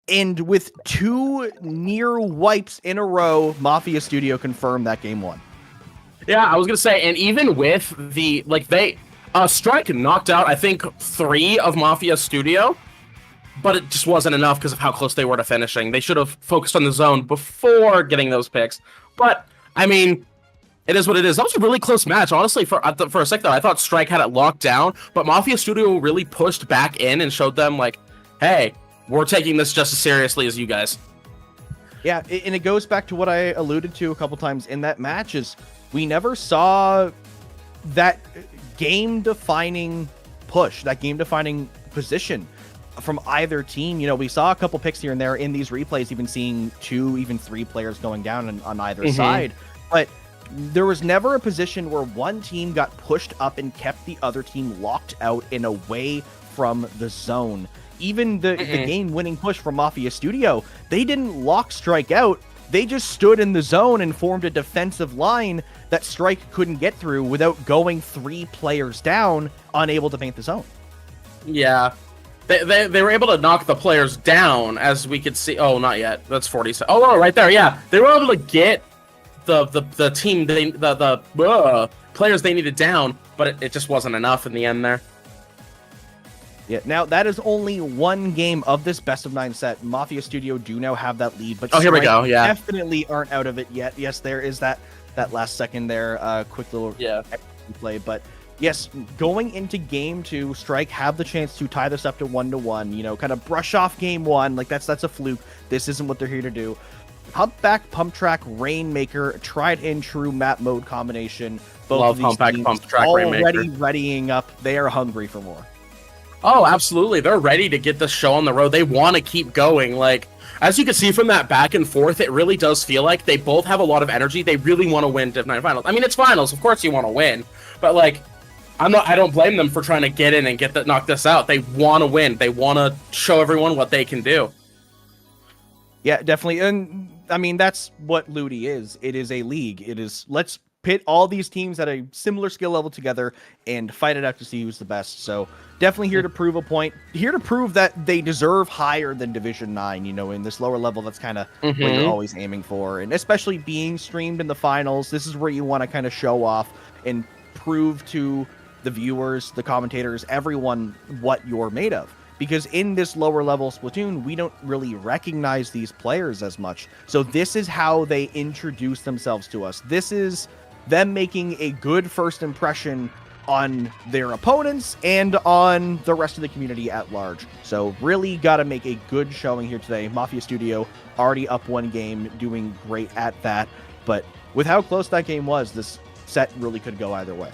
C: And with two near wipes in a row, Mafia Studio confirmed that game one.
D: Yeah, I was gonna say, and even with the Strike knocked out, I think, 3 of Mafia Studio, but it just wasn't enough because of how close they were to finishing. They should have focused on the zone before getting those picks. But I mean, it is what it is. That was a really close match, honestly. For a sec though, I thought Strike had it locked down, but Mafia Studio really pushed back in and showed them like, hey, we're taking this just as seriously as you guys.
C: Yeah, and it goes back to what I alluded to a couple times in that match is we never saw that game-defining push, that game-defining position from either team. You know, we saw a couple picks here and there in these replays, even seeing 2, even 3 players going down on either side. But there was never a position where one team got pushed up and kept the other team locked out and away from the zone. Even the game-winning push from Mafia Studio, they didn't lock Strike out. They just stood in the zone and formed a defensive line that Strike couldn't get through without going 3 players down, unable to paint the zone.
D: Yeah. They were able to knock the players down, as we could see. Oh, not yet. That's 40. Oh, right there. Yeah. They were able to get the team, the players they needed down, but it just wasn't enough in the end there.
C: Yeah, now that is only one game of this best of 9 set. Mafia Studio do now have that lead, but
D: here we go. Yeah,
C: definitely aren't out of it yet. Yes, there is that last second there, quick little play, but yes, going into game 2, Strike have the chance to tie this up to 1-1. You know, kind of brush off game 1, like that's a fluke. This isn't what they're here to do. Humpback, Pump Track, Rainmaker, tried and true map mode combination. Both
D: Love
C: of these
D: Humpback,
C: teams
D: Pump Track,
C: already
D: Rainmaker.
C: readying up. They are hungry for more.
D: Oh, absolutely. They're ready to get the show on the road. They want to keep going. Like, as you can see from that back and forth, it really does feel like they both have a lot of energy. They really want to win Div 9 Finals. I mean, it's finals. Of course you want to win. But, like, I don't blame them for trying to get in and knock this out. They want to win. They want to show everyone what they can do.
C: Yeah, definitely. And, I mean, that's what LUTI is. It is a league. It is, let's pit all these teams at a similar skill level together and fight it out to see who's the best. So definitely here to prove a point, here to prove that they deserve higher than Division 9, you know, in this lower level. That's kind of what you're always aiming for. And especially being streamed in the finals, this is where you want to kind of show off and prove to the viewers, the commentators, everyone what you're made of. Because in this lower level Splatoon, we don't really recognize these players as much. So this is how they introduce themselves to us. This is them making a good first impression on their opponents and on the rest of the community at large. So really got to make a good showing here today. Mafia Studio already up 1 game, doing great at that. But with how close that game was, this set really could go either way.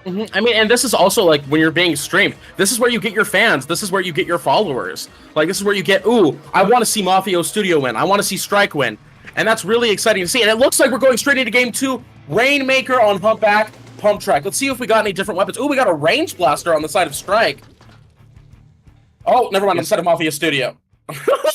D: I mean, and this is also like when you're being streamed, this is where you get your fans. This is where you get your followers. Like, this is where you get, ooh, I want to see Mafia Studio win. I want to see Strike win. And that's really exciting to see. And it looks like we're going straight into game 2 Rainmaker on Humpback, Pump Track. Let's see if we got any different weapons. Oh, we got a Range Blaster on the side of Strike. Oh, never mind, on the side of Mafia Studio.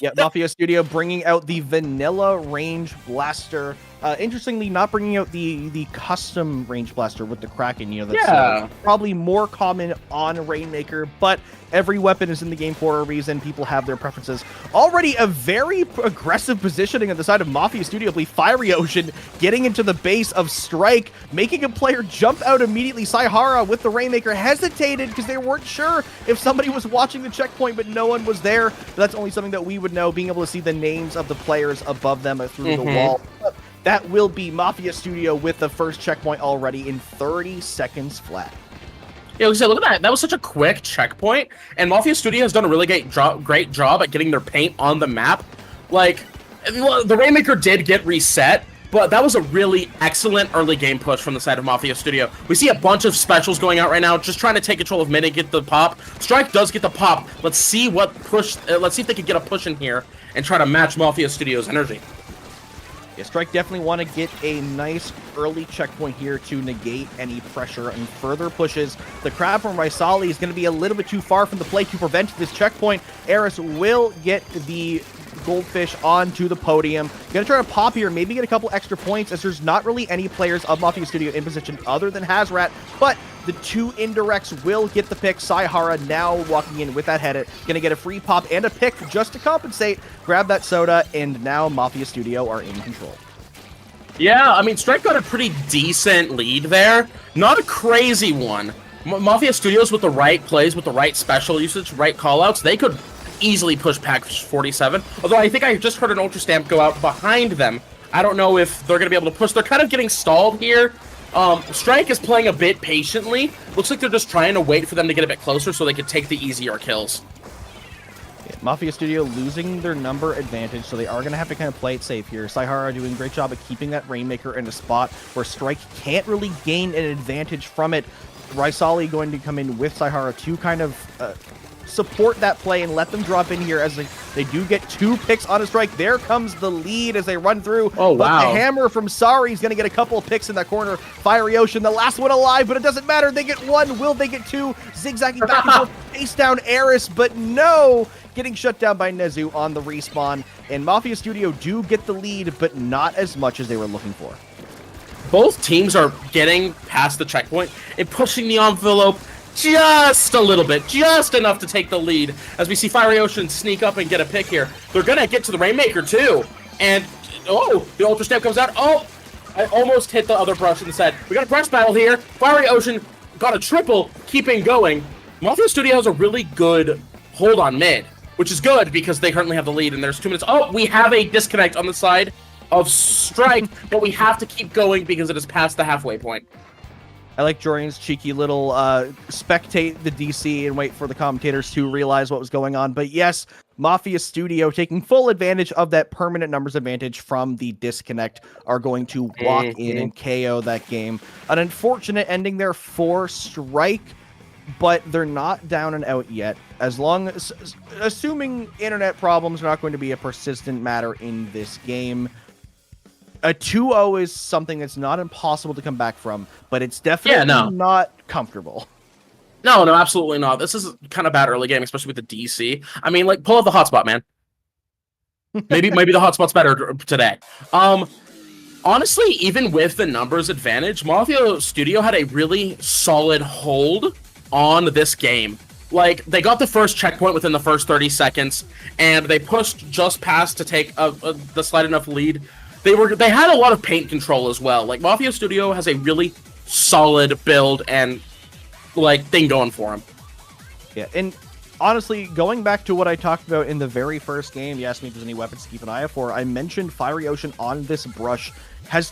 C: Yeah, Mafia Studio bringing out the vanilla Range Blaster. Interestingly, not bringing out the custom Range Blaster with the Kraken. You know, that's probably more common on Rainmaker, but every weapon is in the game for a reason. People have their preferences. Already a very aggressive positioning on the side of Mafia Studio. I believe Fiery Ocean getting into the base of Strike, making a player jump out immediately. Saihara with the Rainmaker hesitated because they weren't sure if somebody was watching the checkpoint, but no one was there. But that's only something that we would know, being able to see the names of the players above them through the wall. That will be Mafia Studio with the first checkpoint already in 30 seconds flat.
D: Yeah, look at that. That was such a quick checkpoint, and Mafia Studio has done a really great job at getting their paint on the map. Like, the Rainmaker did get reset, but that was a really excellent early game push from the side of Mafia Studio. We see a bunch of specials going out right now, just trying to take control of mid and get the pop. Strike does get the pop. Let's see what push. Let's see if they can get a push in here and try to match Mafia Studio's energy.
C: Yeah, Strike definitely want to get a nice early checkpoint here to negate any pressure and further pushes. The crab from Raisali is going to be a little bit too far from the play to prevent this checkpoint. Eris will get the Goldfish onto the podium. Gonna try to pop here, maybe get a couple extra points, as there's not really any players of Mafia Studio in position other than Hazrat, but the two indirects will get the pick. Saihara now walking in with that head. Gonna get a free pop and a pick just to compensate. Grab that soda, and now Mafia Studio are in control.
D: Yeah, I mean, Strike got a pretty decent lead there. Not a crazy one. Mafia Studios with the right plays, with the right special usage, right callouts, they could easily push Pack 47. Although I think I just heard an Ultra Stamp go out behind them. I don't know if they're going to be able to push. They're kind of getting stalled here. Strike is playing a bit patiently. Looks like they're just trying to wait for them to get a bit closer so they could take the easier kills.
C: Yeah, Mafia Studio losing their number advantage, so they are going to have to kind of play it safe here. Saihara doing a great job of keeping that Rainmaker in a spot where Strike can't really gain an advantage from it. Raisali going to come in with Saihara to kind of support that play and let them drop in here as they do get two picks on a Strike. There comes the lead as they run through.
D: Oh, wow.
C: But the hammer from Sari is going to get a couple of picks in that corner. Fiery Ocean, the last one alive, but it doesn't matter. They get one. Will they get two? Zigzagging back and forth. Face down Eris, but no. Getting shut down by Nezu on the respawn. And Mafia Studio do get the lead, but not as much as they were looking for.
D: Both teams are getting past the checkpoint and pushing the envelope just a little bit, just enough to take the lead. As we see Fiery Ocean sneak up and get a pick here. They're going to get to the Rainmaker too. And, oh, the Ultra Stamp comes out. Oh, I almost hit the other brush instead. We got a brush battle here. Fiery Ocean got a triple, keeping going. Mafia Studio has a really good hold on mid, which is good because they currently have the lead and there's 2 minutes. Oh, we have a disconnect on the side of Strike, but we have to keep going because it is past the halfway point.
C: I like Jorian's cheeky little spectate the DC and wait for the commentators to realize what was going on. But yes, Mafia Studio taking full advantage of that permanent numbers advantage from the disconnect are going to walk in and KO that game. An unfortunate ending there for Strike, but they're not down and out yet. As long as, assuming internet problems are not going to be a persistent matter in this game, a 2-0 is something that's not impossible to come back from, but it's definitely not comfortable.
D: No, absolutely not. This is kind of bad early game, especially with the DC. I mean, like, pull out the hotspot, man. Maybe the hotspot's better today. Honestly, even with the numbers advantage, Mafia Studio had a really solid hold on this game. Like, they got the first checkpoint within the first 30 seconds, and they pushed just past to take the slight enough lead. They had a lot of paint control as well. Like, Mafia Studio has a really solid build and, like, thing going for them.
C: Yeah, and honestly, going back to what I talked about in the very first game, you asked me if there's any weapons to keep an eye out for. I mentioned Fiery Ocean on this brush.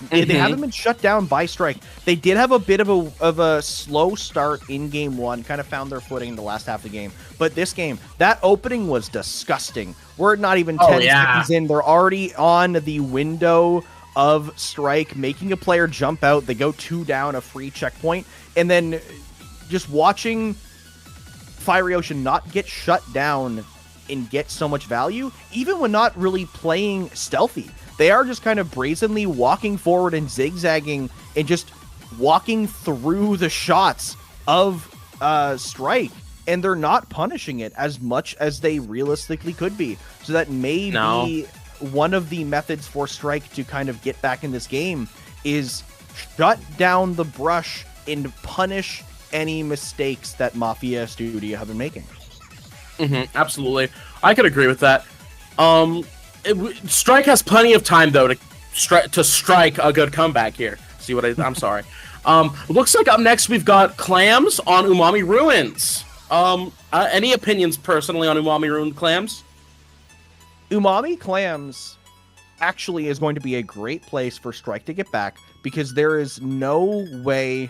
C: They haven't been shut down by Strike. They did have a bit of a slow start in game one, kind of found their footing in the last half of the game. But this game, that opening was disgusting. We're not even 10 seconds in. They're already on the window of Strike, making a player jump out. They go 2 down, a free checkpoint. And then just watching Fiery Ocean not get shut down and get so much value, even when not really playing stealthy. They are just kind of brazenly walking forward and zigzagging and just walking through the shots of Strike, and they're not punishing it as much as they realistically could be. So that may be one of the methods for Strike to kind of get back in this game is shut down the brush and punish any mistakes that Mafia Studio have been making.
D: Absolutely. I could agree with that. Strike has plenty of time, though, to strike a good comeback here. See what I'm sorry. Looks like up next we've got Clams on Umami Ruins. Any opinions personally on Umami Ruin Clams?
C: Umami Clams actually is going to be a great place for Strike to get back because there is no way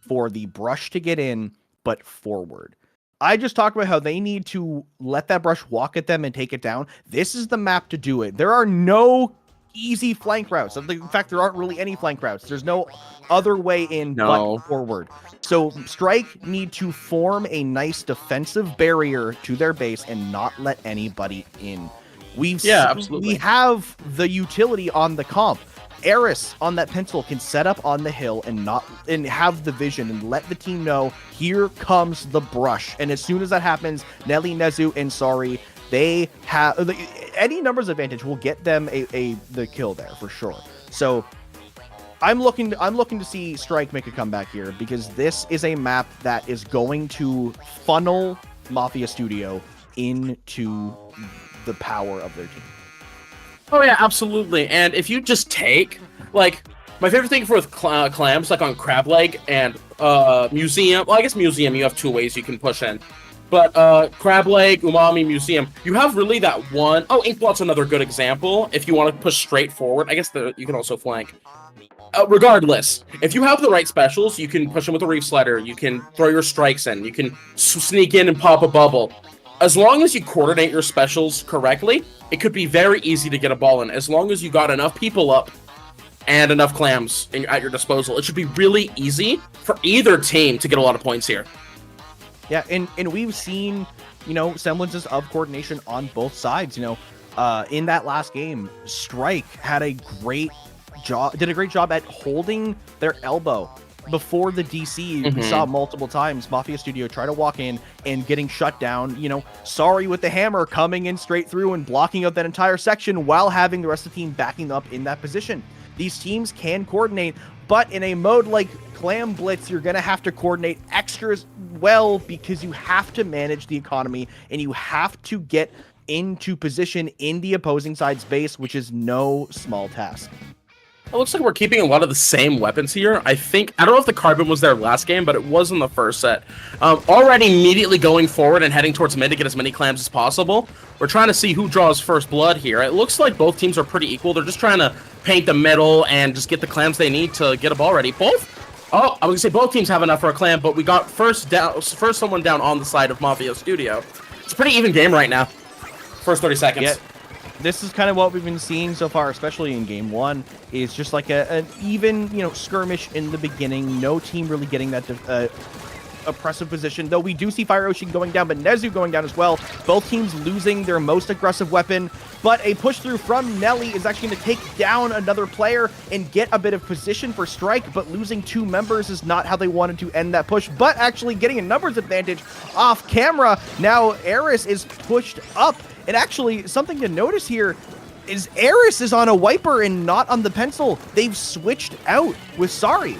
C: for the brush to get in but forward. I just talked about how they need to let that brush walk at them and take it down. This is the map to do it. There are no easy flank routes. In fact, there aren't really any flank routes. There's no other way in but forward. So Strike need to form a nice defensive barrier to their base and not let anybody in. We have the utility on the comp. Eris on that pencil can set up on the hill and have the vision and let the team know here comes the brush. And as soon as that happens, Nelly, Nezu, and Sari, they have any numbers advantage will get them the kill there for sure. So I'm looking to see Strike make a comeback here because this is a map that is going to funnel Mafia Studio into the power of their team.
D: Oh yeah, absolutely. And if you just take, like, my favorite thing for with Clams, like on Crab Leg and Museum, well, I guess Museum, you have two ways you can push in. But Crab Leg, Umami, Museum, you have really that one. Oh, Inkblot's another good example. If you want to push straight forward, I guess you can also flank. Regardless, if you have the right specials, you can push them with a Reef Slider, you can throw your strikes in, you can sneak in and pop a bubble. As long as you coordinate your specials correctly, it could be very easy to get a ball in. As long as you got enough people up and enough clams at your disposal, it should be really easy for either team to get a lot of points here.
C: Yeah, and we've seen, semblances of coordination on both sides. In that last game, Strike did a great job at holding their elbow before the DC. We saw multiple times Mafia Studio try to walk in and getting shut down. Sorry with the hammer coming in straight through and blocking up that entire section while having the rest of the team backing up in that position. These teams can coordinate, but in a mode like Clam Blitz, you're going to have to coordinate extra well because you have to manage the economy and you have to get into position in the opposing side's base, which is no small task.
D: It looks like we're keeping a lot of the same weapons here. I don't know if the carbon was there last game, but it was in the first set. Already immediately going forward and heading towards mid to get as many clams as possible. We're trying to see who draws first blood here. It looks like both teams are pretty equal. They're just trying to paint the middle and just get the clams they need to get a ball ready. I was gonna say both teams have enough for a clam, but we got first someone down on the side of Mafia Studio. It's a pretty even game right now. First 30 seconds.
C: Yeah. This is kind of what we've been seeing so far, especially in game one, is just like an even, skirmish in the beginning. No team really getting that oppressive position, though we do see Fire Ocean going down, but Nezu going down as well. Both teams losing their most aggressive weapon, but a push through from Nelly is actually going to take down another player and get a bit of position for Strike, but losing two members is not how they wanted to end that push, but actually getting a numbers advantage off camera. Now Eris is pushed up. And actually, something to notice here is Eris is on a wiper and not on the pencil. They've switched out with Sari.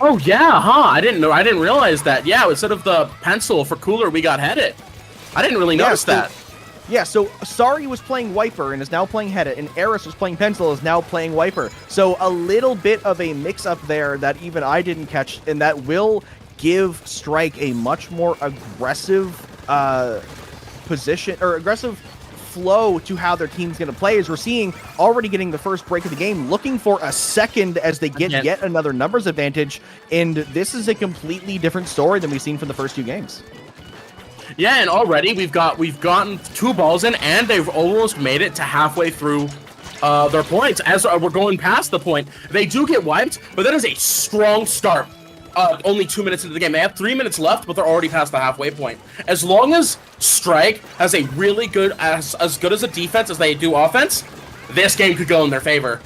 D: Oh yeah, huh? I didn't realize that. Yeah, instead of the pencil for cooler, we got headed. I didn't really notice that.
C: Yeah, so Sari was playing wiper and is now playing headed, and Eris was playing pencil is now playing wiper. So a little bit of a mix-up there that even I didn't catch, and that will give Strike a much more aggressive position or aggressive flow to how their team's going to play, as we're seeing already getting the first break of the game, looking for a second as they get yet another numbers advantage, and this is a completely different story than we've seen from the first two games.
D: Yeah, and already we've gotten two balls in, and they've almost made it to halfway through their points. As we're going past the point, they do get wiped, but that is a strong start. Only 2 minutes into the game. They have 3 minutes left, but they're already past the halfway point. As long as Strike has a really good, as good as a defense as they do offense, this game could go in their favor.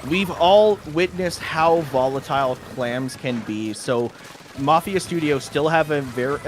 C: We've all witnessed how volatile clams can be, so Mafia Studio still have a very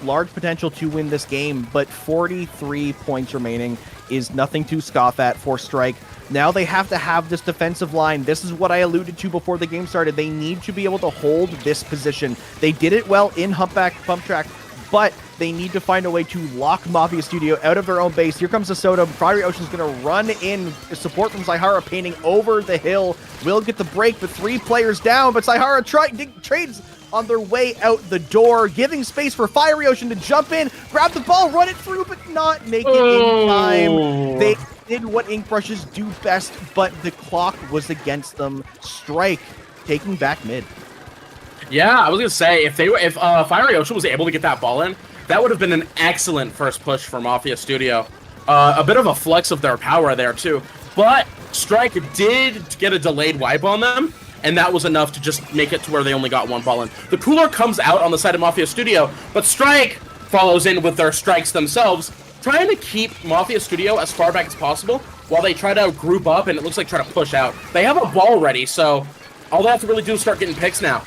C: large potential to win this game, but 43 points remaining is nothing to scoff at for Strike. Now they have to have this defensive line. This is what I alluded to before the game started. They need to be able to hold this position. They did it well in Humpback Pump Track, but they need to find a way to lock Mafia Studio out of their own base. Here comes the Soda. Fiery Ocean's going to run in. Support from Saihara painting over the hill. Will get the break, but 3 players down. But Saihara trades on their way out the door, giving space for Fiery Ocean to jump in, grab the ball, run it through, but not make it in time. They did what Ink Brushes do best, but the clock was against them. Strike taking back mid.
D: Yeah, I was gonna say if Fiery Ocean was able to get that ball in, that would have been an excellent first push for Mafia Studio. A bit of a flex of their power there too, but Strike did get a delayed wipe on them, and that was enough to just make it to where they only got 1 ball in. The cooler comes out on the side of Mafia Studio, but Strike follows in with their strikes themselves, trying to keep Mafia Studio as far back as possible while they try to group up and it looks like try to push out. They have a ball ready, so all they have to really do is start getting picks now.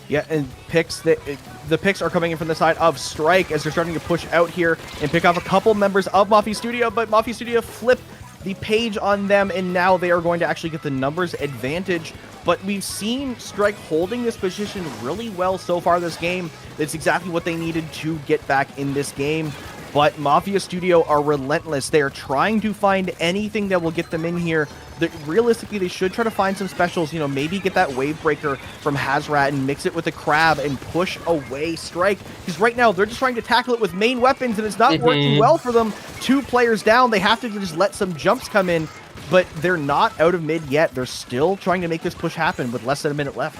C: Yeah, and picks, the picks are coming in from the side of Strike as they're starting to push out here and pick off a couple members of Mafia Studio, but Mafia Studio flipped the page on them, and now they are going to actually get the numbers advantage. But we've seen Strike holding this position really well so far this game. That's exactly what they needed to get back in this game. But Mafia Studio are relentless. They are trying to find anything that will get them in here. Realistically, they should try to find some specials, you know, maybe get that wave breaker from Hazrat and mix it with a crab and push away Strike. Because right now, they're just trying to tackle it with main weapons, and it's not working well for them. 2 players down. They have to just let some jumps come in, but they're not out of mid yet. They're still trying to make this push happen with less than a minute left.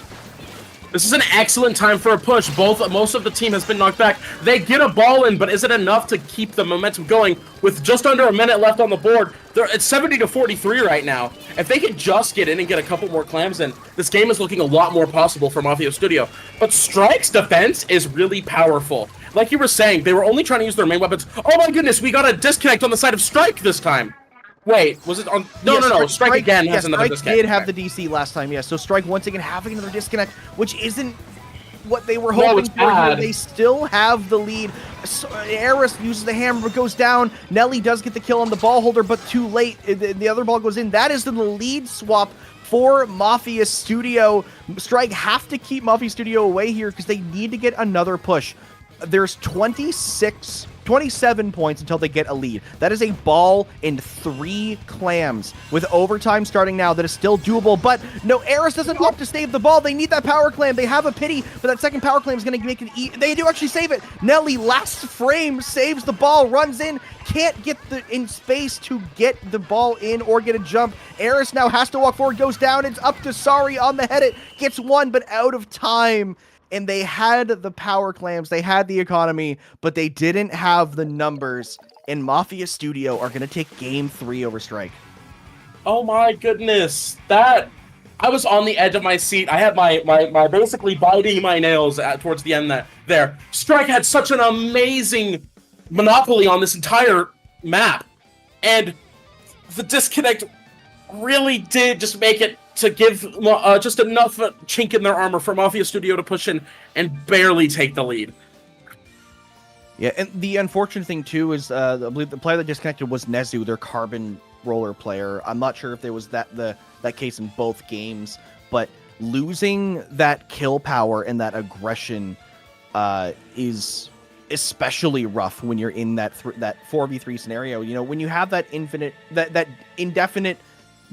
D: This is an excellent time for a push. Most of the team has been knocked back. They get a ball in, but is it enough to keep the momentum going? With just under a minute left on the board, it's 70-43 right now. If they could just get in and get a couple more clams in, this game is looking a lot more possible for Mafia Studio. But Strike's defense is really powerful. Like you were saying, they were only trying to use their main weapons. Oh my goodness, we got a disconnect on the side of Strike this time. Wait, was it on? No,
C: yeah,
D: no. Strike again has another disconnect.
C: Strike did have the DC last time, yeah. So Strike once again having another disconnect, which isn't what they were hoping for here. They still have the lead. So, Eris uses the hammer, but goes down. Nelly does get the kill on the ball holder, but too late. The other ball goes in. That is the lead swap for Mafia Studio. Strike have to keep Mafia Studio away here because they need to get another push. There's 27 points until they get a lead. That is a ball and 3 clams. With overtime starting now, that is still doable, but no, Eris doesn't opt to save the ball. They need that power clam. They have a pity, but that second power clam is going to make it They do actually save it. Nelly, last frame, saves the ball, runs in, can't get in space to get the ball in or get a jump. Eris now has to walk forward, goes down. It's up to Sari on the head. It gets 1, but out of time. And they had the power clams, they had the economy, but they didn't have the numbers. And Mafia Studio are going to take game 3 over Strike.
D: Oh my goodness. I was on the edge of my seat. I had my basically biting my nails towards the end there. Strike had such an amazing monopoly on this entire map. And the disconnect really did just make it to give just enough chink in their armor for Mafia Studio to push in and barely take the lead.
C: Yeah, and the unfortunate thing too is I believe the player that disconnected was Nezu, their carbon roller player. I'm not sure if there was that case in both games, but losing that kill power and that aggression is especially rough when you're in that 4v3 scenario. You know, when you have that indefinite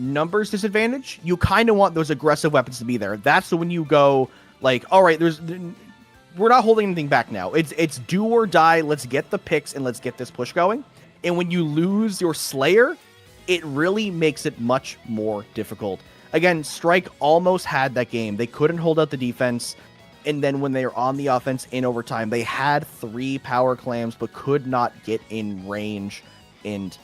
C: numbers disadvantage, you kind of want those aggressive weapons to be there. That's when you go like, all right, we're not holding anything back now. It's do or die. Let's get the picks and let's get this push going. And when you lose your Slayer, it really makes it much more difficult. Again, Strike almost had that game. They couldn't hold out the defense. And then when they were on the offense in overtime, they had 3 power clams, but could not get in range. And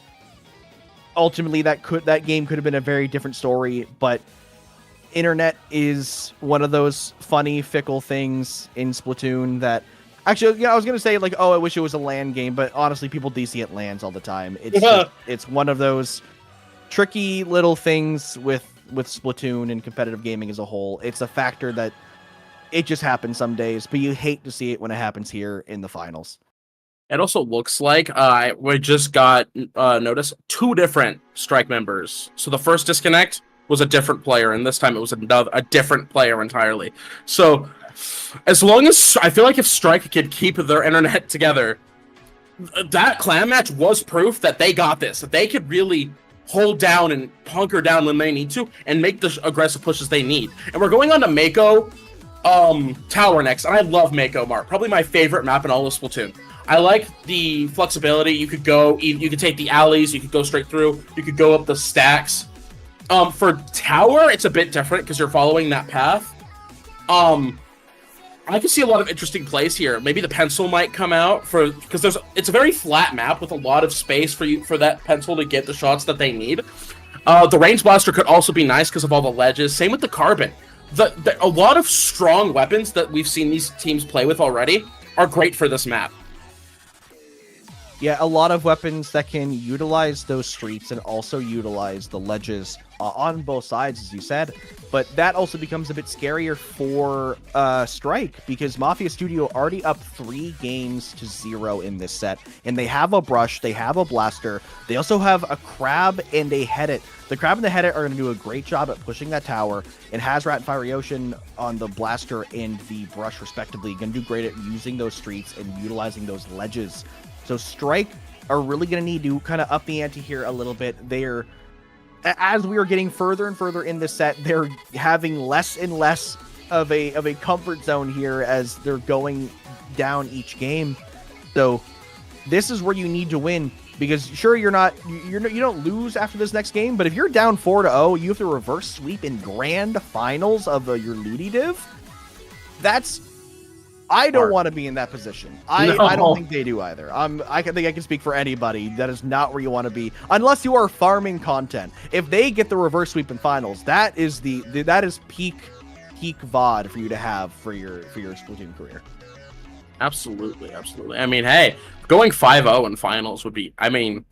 C: ultimately, that game could have been a very different story, but internet is one of those funny, fickle things in Splatoon that... Actually, yeah, I was going to say, like, oh, I wish it was a LAN game, but honestly, people DC at LANs all the time. It's one of those tricky little things with Splatoon and competitive gaming as a whole. It's a factor that it just happens some days, but you hate to see it when it happens here in the finals.
D: It also looks like we just got notice 2 different Strike members. So the first disconnect was a different player, and this time it was a different player entirely. So as long as I feel like if Strike could keep their internet together, that clan match was proof that they got this, that they could really hold down and hunker down when they need to and make the aggressive pushes they need. And we're going on to Mako Tower next, and I love Mako Mark, probably my favorite map in all of Splatoon. I like the flexibility. You could take the alleys, you could go straight through, you could go up the stacks. For Tower, it's a bit different because you're following that path. I can see a lot of interesting plays here. Maybe the pencil might come out because it's a very flat map with a lot of space for that pencil to get the shots that they need. The range blaster could also be nice because of all the ledges. Same with the carbon. A lot of strong weapons that we've seen these teams play with already are great for this map.
C: Yeah, a lot of weapons that can utilize those streets and also utilize the ledges on both sides, as you said. But that also becomes a bit scarier for Strike, because Mafia Studio already up 3 games to 0 in this set. And they have a brush, they have a blaster, they also have a crab and a headit. The crab and the headit are going to do a great job at pushing that tower, and Hazrat and Fiery Ocean on the blaster and the brush respectively going to do great at using those streets and utilizing those ledges. So Strike are really going to need to kind of up the ante here a little bit. They're, as we are getting further and further in this set, they're having less and less of a comfort zone here as they're going down each game. So this is where you need to win, because sure, you don't lose after this next game, but if you're down 4-0, you have to reverse sweep in grand finals of your LUTI div. I don't want to be in that position. I don't think they do either. I think I can speak for anybody. That is not where you want to be, unless you are farming content. If they get the reverse sweep in finals, that is peak VOD for you to have for your Splatoon career.
D: Absolutely. I mean, hey, going 5-0 in finals would be. I mean,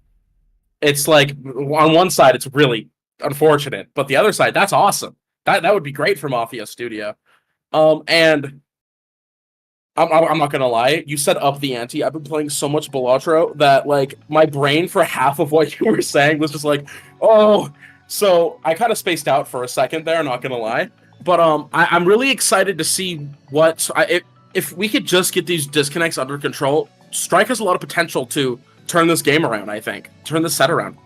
D: it's like on one side it's really unfortunate, but the other side, that's awesome. That would be great for Mafia Studio. And I'm not gonna lie, you said up the ante. I've been playing so much Balatro that like my brain for half of what you were saying was just like, oh. So I kind of spaced out for a second there, not gonna lie. But I'm really excited to see if we could just get these disconnects under control. Strike has a lot of potential to turn this game around. I think turn this set around.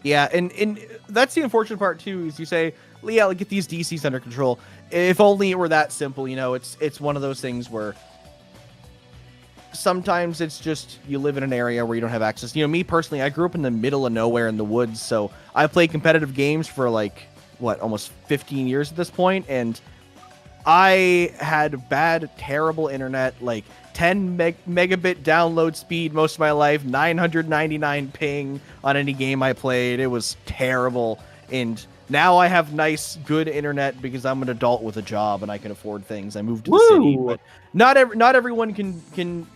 C: Yeah, and that's the unfortunate part too. Is you say, yeah, like, get these DCs under control. If only it were that simple, you know. It's one of those things where sometimes it's just you live in an area where you don't have access. You know, me personally, I grew up in the middle of nowhere in the woods, so I played competitive games for like almost 15 years at this point, and I had bad, terrible internet, like 10 megabit download speed most of my life, 999 ping on any game I played. It was terrible, and now I have nice, good internet because I'm an adult with a job and I can afford things. I moved to the city, but not everyone can.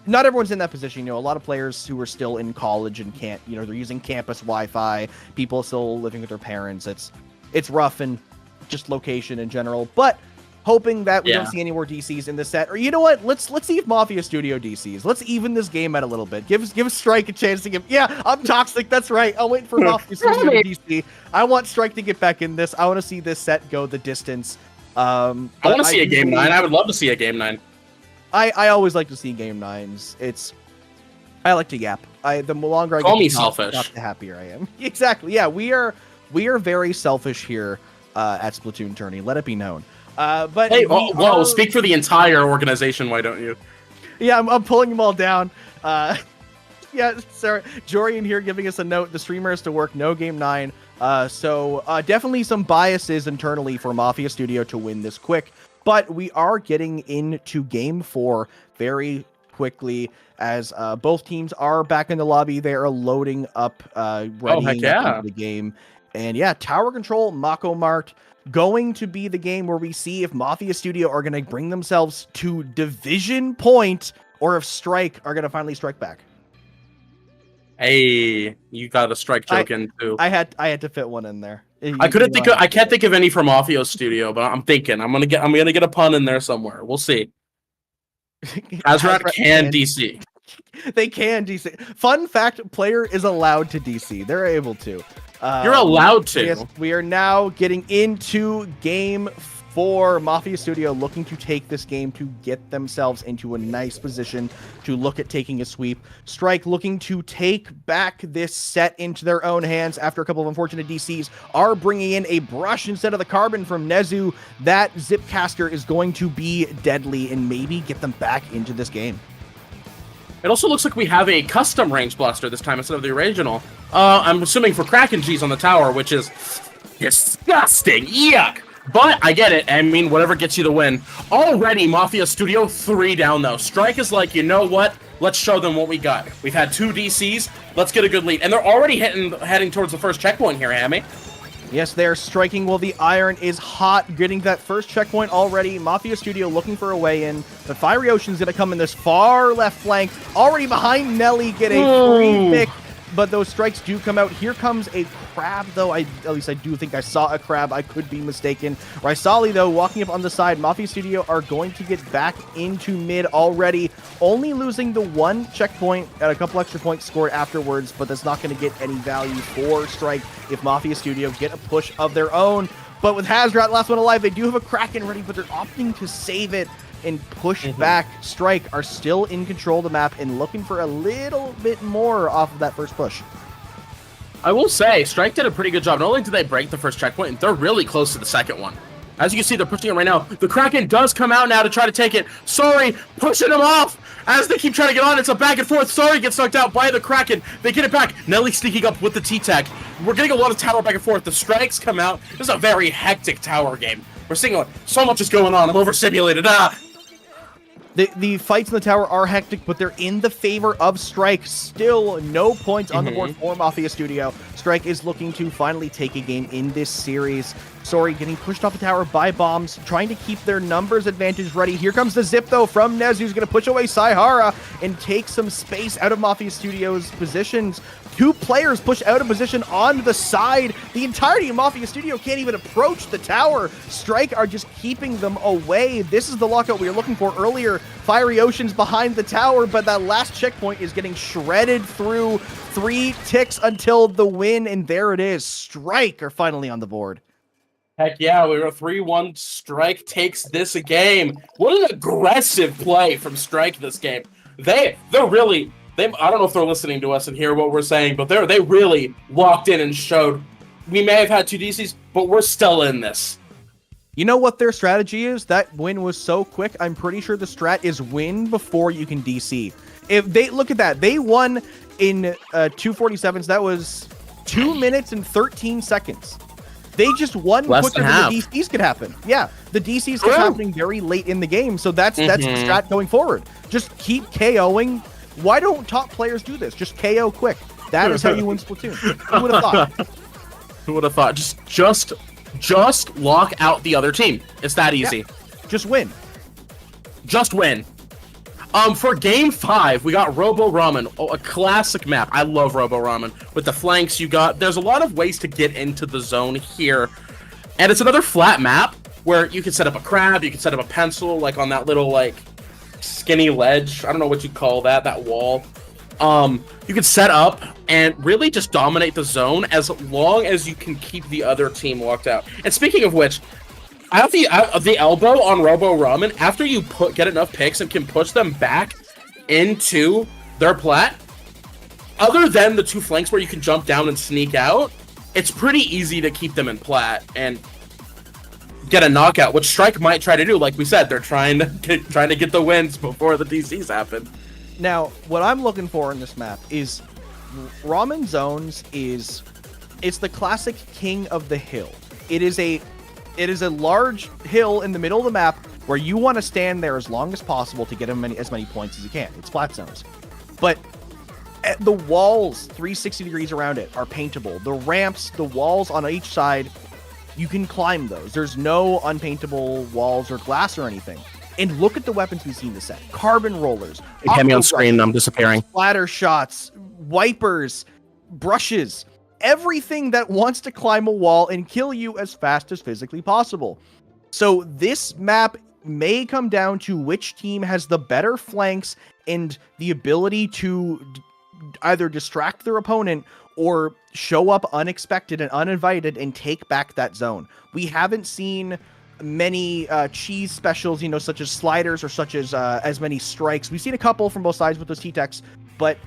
C: Not everyone's in that position. You know, a lot of players who are still in college and can't. You know, they're using campus Wi-Fi. People still living with their parents. It's rough, and just location in general. But hoping that we don't see any more DCs in this set. Or you know what? Let's see if Mafia Studio DCs. Let's even this game out a little bit. Give Strike a chance to give. Yeah, I'm toxic. That's right. I'll wait for Mafia Studio to DC. I want Strike to get back in this. I want to see this set go the distance.
D: I want to see a game 9. I would love to see a game 9.
C: I always like to see game 9s. I like to yap. The longer I
D: call me
C: get
D: selfish,
C: the happier I am. Exactly. Yeah, we are very selfish here at Splatoon Tourney. Let it be known. But
D: hey, whoa! Speak for the entire organization. Why don't you?
C: Yeah, I'm pulling them all down. Yeah, Sarah Jorian here giving us a note. The streamer has to work. No game 9. So definitely some biases internally for Mafia Studio to win this quick. But we are getting into game 4 very quickly as both teams are back in the lobby. They are loading up, readying up the game. And yeah, Tower Control, Mako Mart, going to be the game where we see if Mafia Studio are going to bring themselves to division point or if Strike are going to finally strike back.
D: Hey, you got a strike joke in too.
C: I had to fit one in there.
D: I can't think of any from Mafia Studio, but I'm thinking I'm gonna get a pun in there somewhere. We'll see. Hazrat can DC.
C: They can DC. Fun fact: player is allowed to DC. They're able to.
D: You're allowed to.
C: Yes, we are now getting into game 4. Mafia Studio looking to take this game to get themselves into a nice position to look at taking a sweep. Strike looking to take back this set into their own hands after a couple of unfortunate DCs are bringing in a brush instead of the carbon from Nezu. That Zipcaster is going to be deadly and maybe get them back into this game.
D: It also looks like we have a custom range blaster this time instead of the original. I'm assuming for Kraken G's on the tower, which is disgusting. Yuck. But I get it. I mean, whatever gets you the win. Already, Mafia Studio 3 down, though. Strike is like, you know what? Let's show them what we got. We've had 2 DCs. Let's get a good lead. And they're already heading towards the first checkpoint here, Hammy.
C: Yes, they're striking while the iron is hot, getting that first checkpoint already. Mafia Studio looking for a way in, but Fiery Ocean's going to come in this far left flank, already behind Nelly, get a free pick, but those strikes do come out. Here comes a crab, though. At least I do think I saw a crab. I could be mistaken. Rysali, though, walking up on the side. Mafia Studio are going to get back into mid already, only losing the 1 checkpoint and a couple extra points scored afterwards, but that's not going to get any value for Strike if Mafia Studio get a push of their own. But with Hazrat, last one alive, they do have a Kraken ready, but they're opting to save it and push back. Strike are still in control of the map and looking for a little bit more off of that first push.
D: I will say, Strike did a pretty good job. Not only did they break the first checkpoint, they're really close to the second one. As you can see, they're pushing it right now. The Kraken does come out now to try to take it. Sorry, pushing him off. As they keep trying to get on, it's a back and forth. Sorry gets knocked out by the Kraken. They get it back. Nelly sneaking up with the T-Tag. We're getting a lot of tower back and forth. The Strikes come out. This is a very hectic tower game. We're seeing so much is going on. I'm overstimulated.
C: The fights in the tower are hectic, but they're in the favor of Strike. Still no points on the board for Mafia Studio. Strike is looking to finally take a game in this series. Sorry, getting pushed off the tower by bombs, trying to keep their numbers advantage ready. Here comes the zip, though, from Nez, who's going to push away Saihara and take some space out of Mafia Studio's positions. 2 players push out of position on the side. The entirety of Mafia Studio can't even approach the tower. Strike are just keeping them away. This is the lockout we were looking for earlier. Fiery Ocean's behind the tower, but that last checkpoint is getting shredded through. 3 ticks until the win, and there it is. Strike are finally on the board.
D: Heck yeah, we were 3-1. Strike takes this game. What an aggressive play from Strike this game. They're really... I don't know if they're listening to us and hear what we're saying, but they really walked in and showed we may have had 2 DCs, but we're still in this.
C: You know what their strategy is? That win was so quick, I'm pretty sure the strat is win before you can DC. If they look at that, they won in 247s. That was 2 minutes and 13 seconds. They just won quicker than the DCs could happen. Yeah, the DCs kept happening very late in the game, so that's the strat going forward. Just keep KOing. Why don't top players do this? Just KO quick. That is how you win Splatoon. Who would have thought?
D: Who would have thought? Just lock out the other team. It's that easy.
C: Yeah. Just win.
D: Just win. For game 5, we got Robo Ramen. Oh, a classic map. I love Robo Ramen. With the flanks you got, there's a lot of ways to get into the zone here. And it's another flat map where you can set up a crab, you can set up a pencil, like on that little, like, skinny ledge. I don't know what you call that wall. You can set up and really just dominate the zone as long as you can keep the other team locked out. And speaking of which, I have the elbow on Robo Ramen. After you get enough picks and can push them back into their plat, other than the 2 flanks where you can jump down and sneak out, it's pretty easy to keep them in plat and get a knockout, which Strike might try to do. Like we said, they're trying to get the wins before the DCs happen.
C: Now, what I'm looking for in this map is Ramen Zones it's the classic king of the hill. It is a large hill in the middle of the map where you want to stand there as long as possible to get as many points as you can. It's flat zones. But the walls 360 degrees around it are paintable. The ramps, the walls on each side, you can climb those. There's no unpaintable walls or glass or anything. And look at the weapons we see in the set. Carbon rollers.
D: Hey, me on screen, I'm disappearing.
C: Splatter shots, wipers, brushes, everything that wants to climb a wall and kill you as fast as physically possible. So this map may come down to which team has the better flanks and the ability to either distract their opponent or show up unexpected and uninvited and take back that zone. We haven't seen many cheese specials, such as sliders or such as many strikes. We've seen a couple from both sides with those T-Techs, but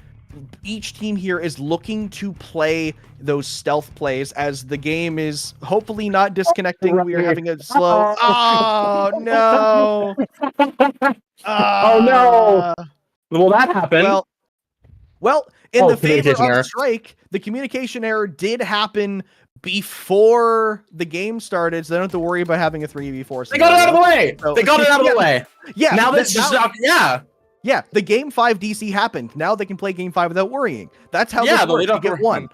C: each team here is looking to play those stealth plays as the game is hopefully not disconnecting. We are having a slow... Oh, no!
D: Oh, no! Well, that happened.
C: Well, in the favor
D: communication error.
C: of Strike, the communication error did happen before the game started, so they don't have to worry about having a 3v4.
D: They got it out of the way!
C: So,
D: They got it out of the way!
C: Yeah.
D: Now that's just...
C: Yeah, the Game 5 DC happened. Now they can play Game 5 without worrying. That's how this works. You get one.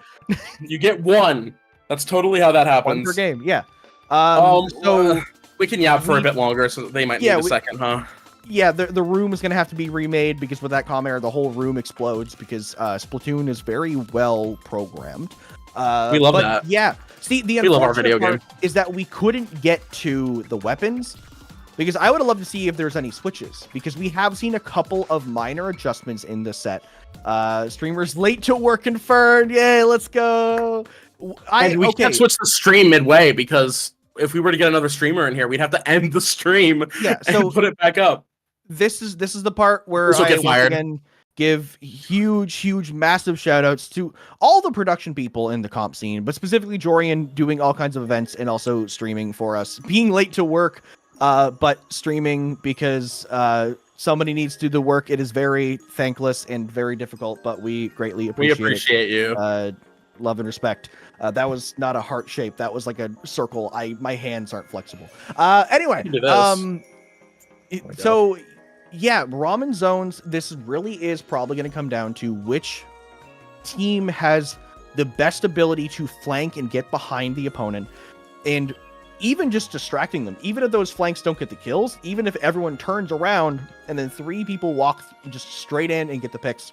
D: You get one. That's totally how that happens.
C: One per game, yeah.
D: So we can yap for a bit longer, so they might need a second, huh?
C: Yeah, the room is going to have to be remade because with that comm error, the whole room explodes because Splatoon is very well programmed.
D: We love that.
C: Yeah. See, the unfortunate part is that we couldn't get to the weapons because I would have loved to see if there's any switches because we have seen a couple of minor adjustments in the set. Streamers late to work confirmed. Yay, let's go.
D: We can't switch the stream midway because if we were to get another streamer in here, we'd have to end the stream and put it back up.
C: This is the part where I once again give huge, massive shout outs to all the production people in the comp scene, but specifically Jorian doing all kinds of events and also streaming for us, being late to work, but streaming because somebody needs to do the work. It is very thankless and very difficult, but we greatly appreciate
D: you.
C: Love and respect. That was not a heart shape. That was like a circle. My hands aren't flexible. Anyway, so yeah, ramen zones. This really is probably going to come down to which team has the best ability to flank and get behind the opponent, and even just distracting them. Even if those flanks don't get the kills, even if everyone turns around and then 3 people walk just straight in and get the picks,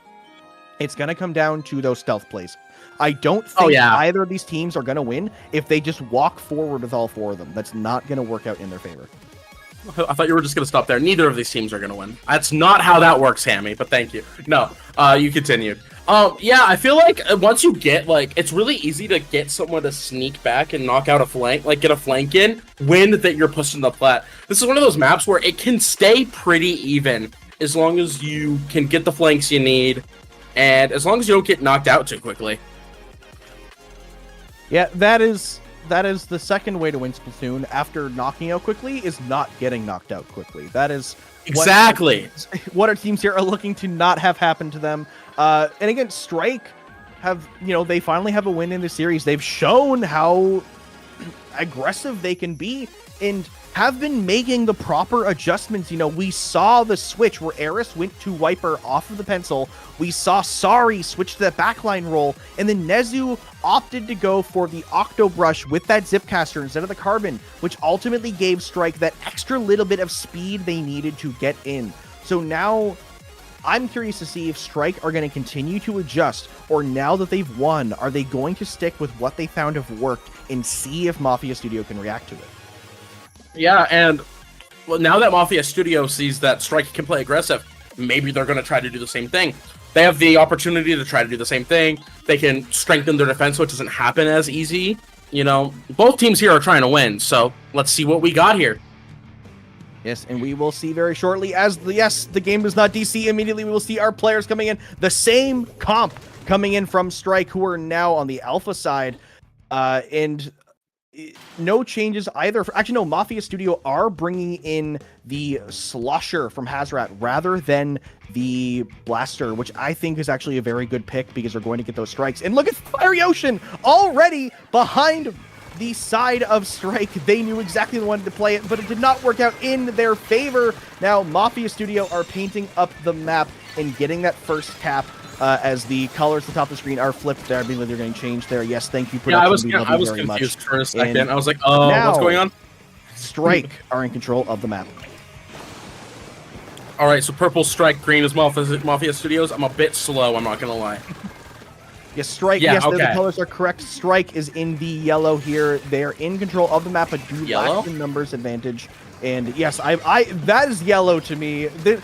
C: it's going to come down to those stealth plays. I don't think either of these teams are going to win if they just walk forward with all 4 of them. That's not going to work out in their favor.
D: I thought you were just going to stop there. Neither of these teams are going to win. That's not how that works, Hammy, but thank you. No, you continued. Yeah, I feel like once you get, it's really easy to get someone to sneak back and knock out a flank, get a flank in, when that you're pushing the plat. This is one of those maps where it can stay pretty even as long as you can get the flanks you need, and as long as you don't get knocked out too quickly.
C: Yeah, that is the second way to win Splatoon after knocking out quickly is not getting knocked out quickly. That is
D: exactly
C: what our teams here are looking to not have happen to them. And again, Strike have, they finally have a win in the series. They've shown how aggressive they can be and have been making the proper adjustments. We saw the switch where Eris went to Wiper off of the pencil. We saw Sari switch to that backline roll, and then Nezu opted to go for the Octo Brush with that Zipcaster instead of the Carbon, which ultimately gave Strike that extra little bit of speed they needed to get in. So now I'm curious to see if Strike are going to continue to adjust, or now that they've won, are they going to stick with what they found have worked and see if Mafia Studio can react to it? Yeah,
D: and now that Mafia Studio sees that Strike can play aggressive, maybe they're going to try to do the same thing. They have the opportunity to try to do the same thing. They can strengthen their defense so it doesn't happen as easy. Both teams here are trying to win, so let's see what we got here.
C: Yes, and we will see very shortly as the game does not DC. Immediately we will see our players coming in. The same comp coming in from Strike, who are now on the alpha side. And no changes either. Actually, no, Mafia Studio are bringing in the Slosher from Hazrat rather than the Blaster, which I think is actually a very good pick because they're going to get those strikes. And look at Fiery Ocean already behind the side of Strike. They knew exactly they wanted to play it, but it did not work out in their favor. Now, Mafia Studio are painting up the map and getting that first cap as the colors at the top of the screen are flipped there. I believe they're getting changed there. Yes, thank you, production.
D: Yeah, I was confused for a second. And I was like, oh, what's going on?
C: Strike are in control of the map.
D: All right, so purple Strike, green is Mafia Studios. I'm a bit slow, I'm not going to lie.
C: Yes, Strike.
D: Yeah,
C: yes, the
D: okay.
C: colors are correct. Strike is in the yellow here. They're in control of the map, but do lack the numbers advantage. And yes, I that is yellow to me. The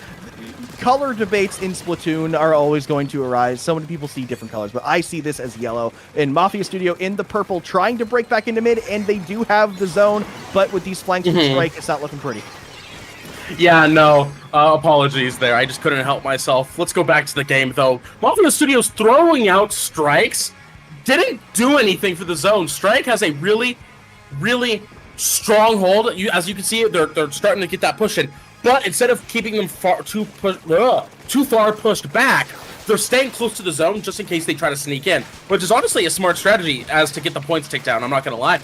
C: color debates in Splatoon are always going to arise. So many people see different colors, but I see this as yellow. And Mafia Studio in the purple, trying to break back into mid, and they do have the zone, but with these flanks from Strike, it's not looking pretty.
D: Yeah, no, apologies there. I just couldn't help myself. Let's go back to the game, though. Mafia Studios throwing out strikes didn't do anything for the zone. Strike has a really, really strong hold. As you can see, they're starting to get that push in. But instead of keeping them too far pushed back, they're staying close to the zone just in case they try to sneak in, which is honestly a smart strategy as to get the points ticked down. I'm not going to lie.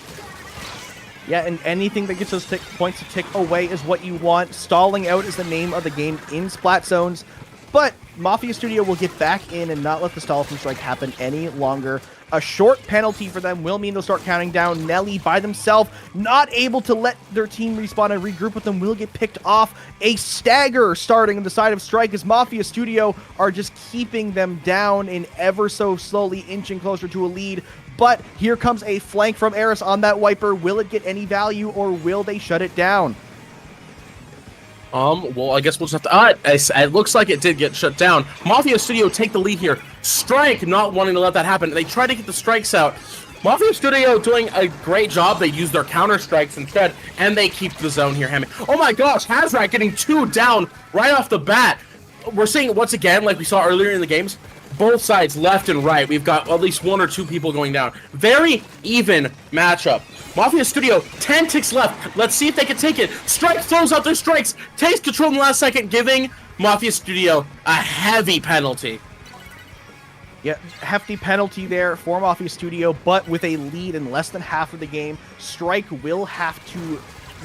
C: Yeah, and anything that gets those points to tick away is what you want. Stalling out is the name of the game in Splat Zones, but Mafia Studio will get back in and not let the stall from Strike happen any longer. A short penalty for them will mean they'll start counting down. Nelly by themselves, not able to let their team respawn and regroup with them, will get picked off. A stagger starting on the side of Strike as Mafia Studio are just keeping them down and ever so slowly inching closer to a lead. But here comes a flank from Eris on that wiper. Will it get any value, or will they shut it down?
D: Well, I guess we'll just have to... it looks like it did get shut down. Mafia Studio take the lead here. Strike not wanting to let that happen. They try to get the strikes out. Mafia Studio doing a great job. They use their counter strikes instead, and they keep the zone here. Oh my gosh, Hazrat getting 2 down right off the bat. We're seeing, once again, like we saw earlier in the games, both sides, left and right, we've got at least 1 or 2 people going down. Very even matchup. Mafia Studio, 10 ticks left. Let's see if they can take it. Strike throws out their strikes, takes control in the last second, giving Mafia Studio a heavy penalty.
C: Yeah, hefty penalty there for Mafia Studio, but with a lead in less than half of the game, Strike will have to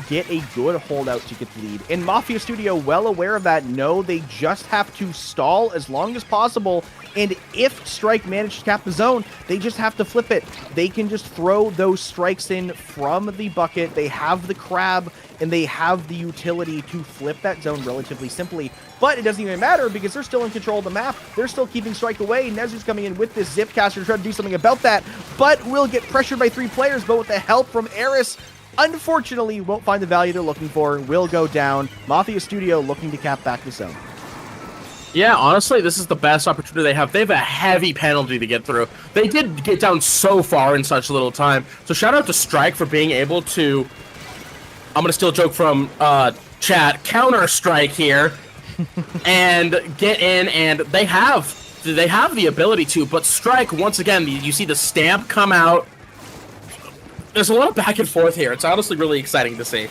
C: get a good holdout to get the lead. And Mafia Studio, well aware of that, know they just have to stall as long as possible, and if Strike managed to cap the zone, they just have to flip it. They can just throw those strikes in from the bucket. They have the crab, and they have the utility to flip that zone relatively simply. But it doesn't even matter because they're still in control of the map. They're still keeping Strike away. Nezu's coming in with this Zipcaster to try to do something about that, but will get pressured by 3 players, but with the help from Eris, unfortunately, won't find the value they're looking for, will go down. Mafia Studio looking to cap back the zone.
D: Yeah, honestly, this is the best opportunity they have. They have a heavy penalty to get through. They did get down so far in such little time. So shout out to Strike for being able to, I'm going to steal a joke from chat, counter-strike here, and get in, and they have the ability to, but Strike, once again, you see the stamp come out. There's a lot of back and forth here. It's honestly really exciting to see.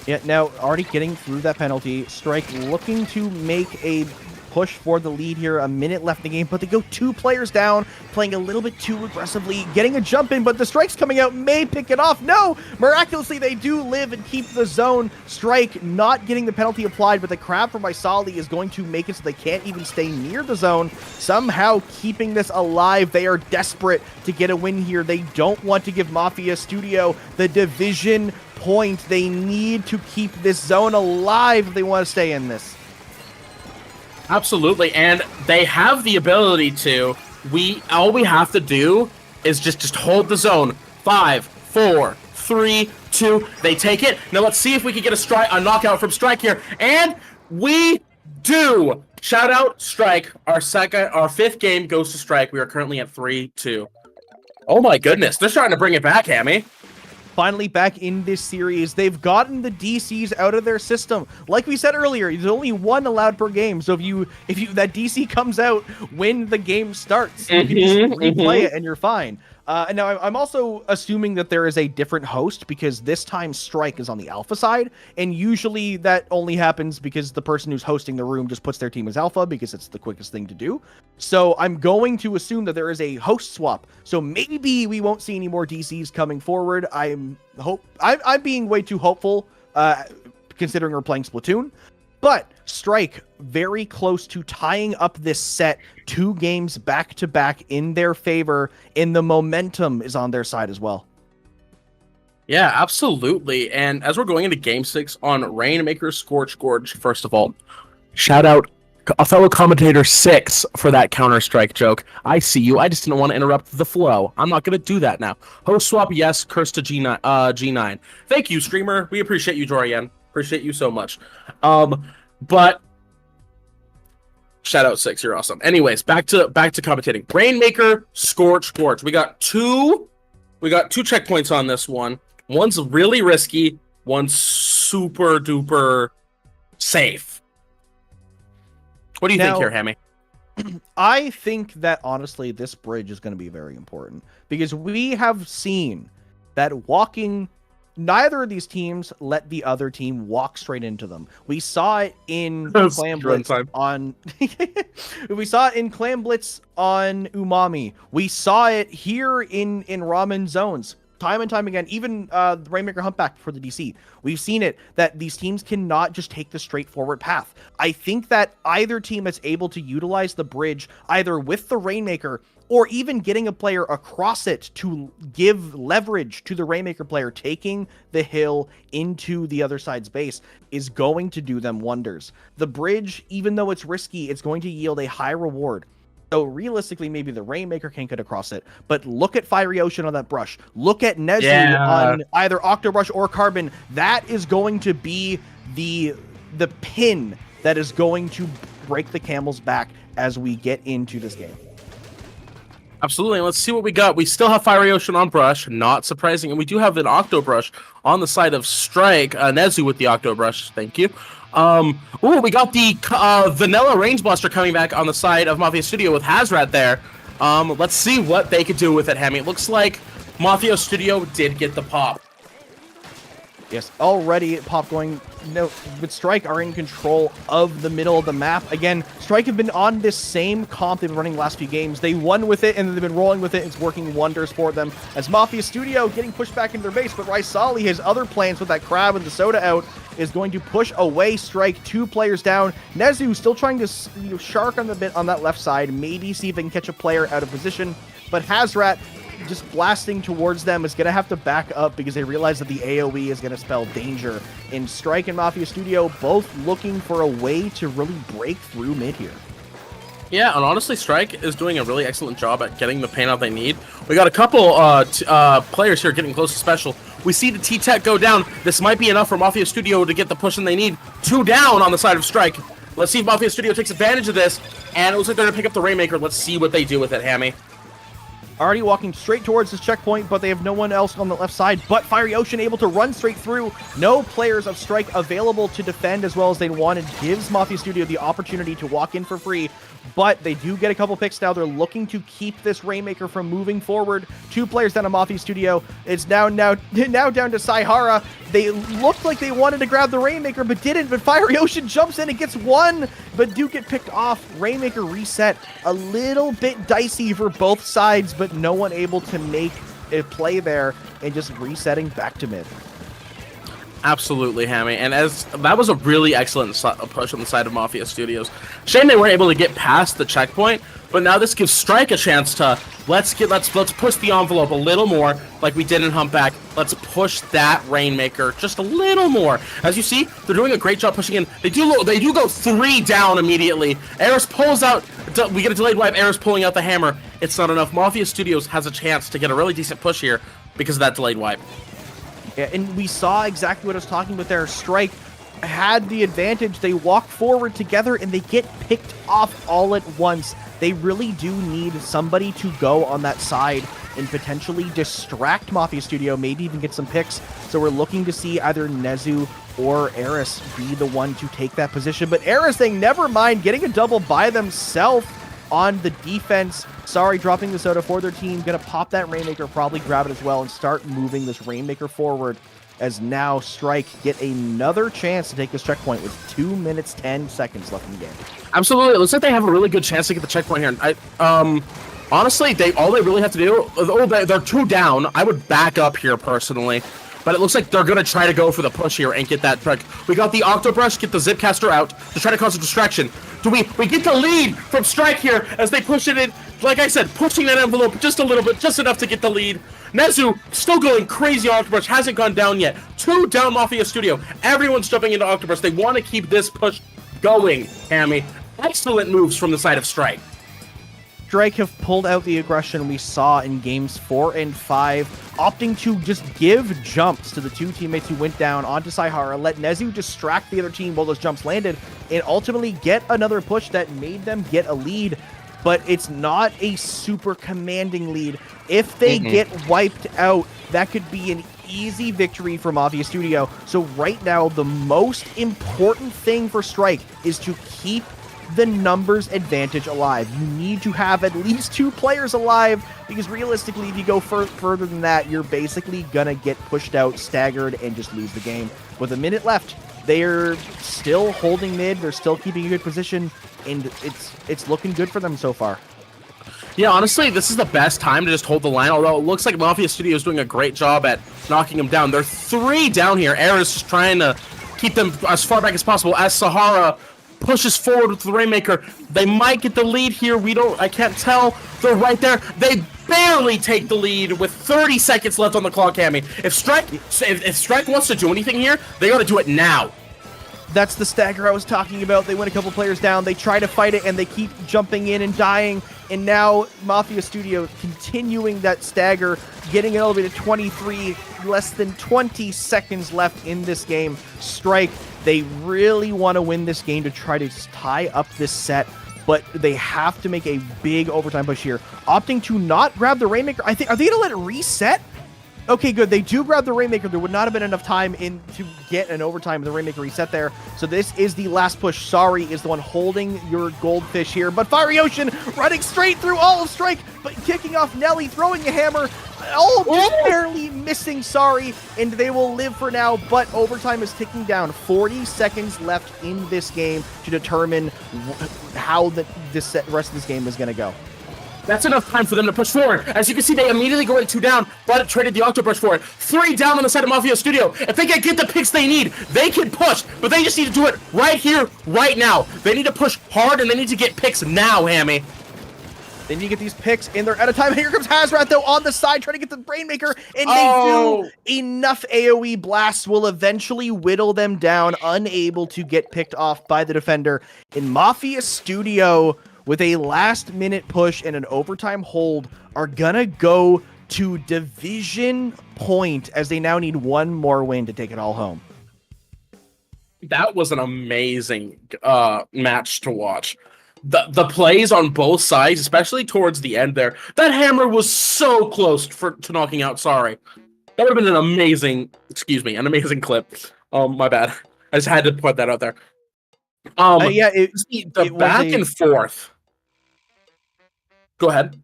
C: Yeah, now already getting through that penalty. Strike looking to make a push for the lead here. A minute left in the game, but they go 2 players down, playing a little bit too aggressively, getting a jump in, but the strikes coming out may pick it off. No! Miraculously, they do live and keep the zone. Strike not getting the penalty applied, but the crab from Isali is going to make it so they can't even stay near the zone. Somehow keeping this alive. They are desperate to get a win here. They don't want to give Mafia Studio the division point. They need to keep this zone alive if they want to stay in this.
D: Absolutely, and they have the ability to. All we have to do is just hold the zone. 5, 4, 3, 2. They take it. Now let's see if we can get a knockout from Strike here, and we do. Shout out Strike. Our 5th game goes to Strike. We are currently at 3-2. Oh my goodness, they're starting to bring it back, Hammy.
C: Finally back in this series. They've gotten the DCs out of their system. Like we said earlier, there's only 1 allowed per game. So if that DC comes out when the game starts, you can just replay it and you're fine. And now I'm also assuming that there is a different host because this time Strike is on the alpha side, and usually that only happens because the person who's hosting the room just puts their team as alpha because it's the quickest thing to do. So I'm going to assume that there is a host swap. So maybe we won't see any more DCs coming forward. I'm being way too hopeful considering we're playing Splatoon. But Strike very close to tying up this set 2 games back to back in their favor, and the momentum is on their side as well.
D: Yeah, absolutely. And as we're going into Game 6 on Rainmaker Scorch Gorge, first of all, shout out a fellow commentator 6 for that Counter-Strike joke. I see you. I just didn't want to interrupt the flow. I'm not going to do that now. Host swap, yes. Curse to G9. G9. Thank you, streamer. We appreciate you, Jorian. Appreciate you so much. But shout out 6. You're awesome. Anyways, back to commentating. Rainmaker, Scorch. We got two checkpoints on this one. One's really risky. One's super duper safe. What do you think here, Hammy?
C: I think that, honestly, this bridge is going to be very important because we have seen that neither of these teams let the other team walk straight into them. We saw it in Clam Blitz on we saw it in Clam Blitz on Umami. We saw it here in Ramen Zones. Time and time again, even the Rainmaker Humpback for the DC. We've seen it, that these teams cannot just take the straightforward path. I think that either team is able to utilize the bridge, either with the Rainmaker, or even getting a player across it to give leverage to the Rainmaker player, taking the hill into the other side's base, is going to do them wonders. The bridge, even though it's risky, it's going to yield a high reward. So realistically, maybe the Rainmaker can't get across it, but look at Fiery Ocean on that brush. Look at Nezu on either Octobrush or Carbon. That is going to be the pin that is going to break the camel's back as we get into this game.
D: Absolutely. Let's see what we got. We still have Fiery Ocean on brush, not surprising, and we do have an Octobrush on the side of Strike. Nezu with the Octobrush. Thank you. We got the Vanilla Range Buster coming back on the side of Mafia Studio with Hazrat there. Let's see what they could do with it, Hammy. It looks like Mafia Studio did get the pop.
C: Yes, already pop going. No, but Strike are in control of the middle of the map. Again, Strike have been on this same comp they've been running the last few games. They won with it, and they've been rolling with it. It's working wonders for them. As Mafia Studio getting pushed back into their base, but Raisali has other plans with that crab and the soda out, is going to push away Strike. 2 players down. Nezu still trying to shark on the bit on that left side, maybe see if they can catch a player out of position. But Hazrat, just blasting towards them, is going to have to back up because they realize that the AoE is going to spell danger. And Strike and Mafia Studio both looking for a way to really break through mid here.
D: Yeah, and honestly, Strike is doing a really excellent job at getting the pain out they need. We got a couple players here getting close to special. We see the T-Tech go down. This might be enough for Mafia Studio to get the push in they need. 2 down on the side of Strike. Let's see if Mafia Studio takes advantage of this. And it looks like they're going to pick up the Rainmaker. Let's see what they do with it, Hammy.
C: Already walking straight towards this checkpoint, but they have no one else on the left side. But Fiery Ocean able to run straight through. No players of Strike available to defend as well as they wanted. Gives Mafia Studio the opportunity to walk in for free. But they do get a couple picks now. They're looking to keep this Rainmaker from moving forward. 2 players down to Mafia Studio. It's now down to Saihara. They looked like they wanted to grab the Rainmaker, but didn't. But Fiery Ocean jumps in and gets 1, but do get picked off. Rainmaker reset. A little bit dicey for both sides, but no one able to make a play there and just resetting back to mid.
D: Absolutely, Hammy, and as that was a really excellent push on the side of Mafia Studios. Shame they weren't able to get past the checkpoint, but now this gives Strike a chance to let's push the envelope a little more, like we did in Humpback. Let's push that Rainmaker just a little more. As you see, they're doing a great job pushing in. They do go 3 down immediately. Eris pulls out. We get a delayed wipe. Eris pulling out the hammer. It's not enough. Mafia Studios has a chance to get a really decent push here because of that delayed wipe.
C: Yeah, and we saw exactly what I was talking about there. Strike had the advantage. They walk forward together and they get picked off all at once. They really do need somebody to go on that side and potentially distract Mafia Studio, maybe even get some picks. So we're looking to see either Nezu or Eris be the one to take that position. But Eris saying, never mind, getting a double by themselves on the defense. Sorry, dropping the soda for their team. Gonna pop that Rainmaker, probably grab it as well, and start moving this Rainmaker forward as now Strike get another chance to take this checkpoint with 2 minutes, 10 seconds left in the game.
D: Absolutely. It looks like they have a really good chance to get the checkpoint here. Honestly, all they really have to do, they're 2 down. I would back up here personally. But it looks like they're going to try to go for the push here and get that trick. We got the Octobrush, get the Zipcaster out to try to cause a distraction. We get the lead from Strike here as they push it in. Like I said, pushing that envelope just a little bit, just enough to get the lead. Nezu still going crazy. Octobrush hasn't gone down yet. 2 down Mafia Studio. Everyone's jumping into Octobrush. They want to keep this push going, Hammy. excellent moves from the side of Strike.
C: Strike have pulled out the aggression we saw in games 4 and 5, opting to just give jumps to the two teammates who went down onto Saihara, let Nezu distract the other team while those jumps landed, and ultimately get another push that made them get a lead. But it's not a super commanding lead. If they get wiped out, that could be an easy victory for Mafia Studio. So right now, the most important thing for Strike is to keep the numbers advantage alive. You need to have at least 2 players alive, because realistically, if you go further than that, you're basically gonna get pushed out, staggered, and just lose the game. With a minute left, they're still holding mid, they're still keeping a good position, and it's looking good for them so far.
D: Yeah, honestly, this is the best time to just hold the line, although it looks like Mafia Studio is doing a great job at knocking them down. They're 3 down here. Era's just trying to keep them as far back as possible as Sahara pushes forward with the Rainmaker. They might get the lead here. I can't tell. They're right there. They barely take the lead with 30 seconds left on the clock, Cammy. If Strike wants to do anything here, they gotta do it now.
C: That's the stagger I was talking about. They win a couple players down, they try to fight it, and they keep jumping in and dying. And now Mafia Studio continuing that stagger, getting it all the way to 23, less than 20 seconds left in this game. Strike, they really want to win this game to try to tie up this set, but they have to make a big overtime push here. Opting to not grab the Rainmaker. Are they going to let it reset? Okay, good. They do grab the Rainmaker. There would not have been enough time to get an overtime with the Rainmaker reset there. So this is the last push. Sorry is the one holding your goldfish here. But Fiery Ocean running straight through all of Strike, but kicking off Nelly, throwing a hammer. Oh, just barely missing Sorry, and they will live for now. But overtime is ticking down. 40 seconds left in this game to determine how the rest of this game is going to go.
D: That's enough time for them to push forward. As you can see, they immediately go into 2 down, but traded the Octobrush for it. 3 down on the side of Mafia Studio. If they can get the picks they need, they can push, but they just need to do it right here, right now. They need to push hard, and they need to get picks now, Hammy.
C: They need to get these picks, and they're out of time. Here comes Hazrat, though, on the side, trying to get the Rainmaker, and they do. Enough AoE blasts will eventually whittle them down, unable to get picked off by the defender. In Mafia Studio, with a last-minute push and an overtime hold, are gonna go to division point, as they now need 1 more win to take it all home.
D: That was an amazing match to watch. The plays on both sides, especially towards the end there, that hammer was so close to knocking out Sorry. That would have been an amazing clip. My bad. I just had to put that out there. The back and forth. Go ahead.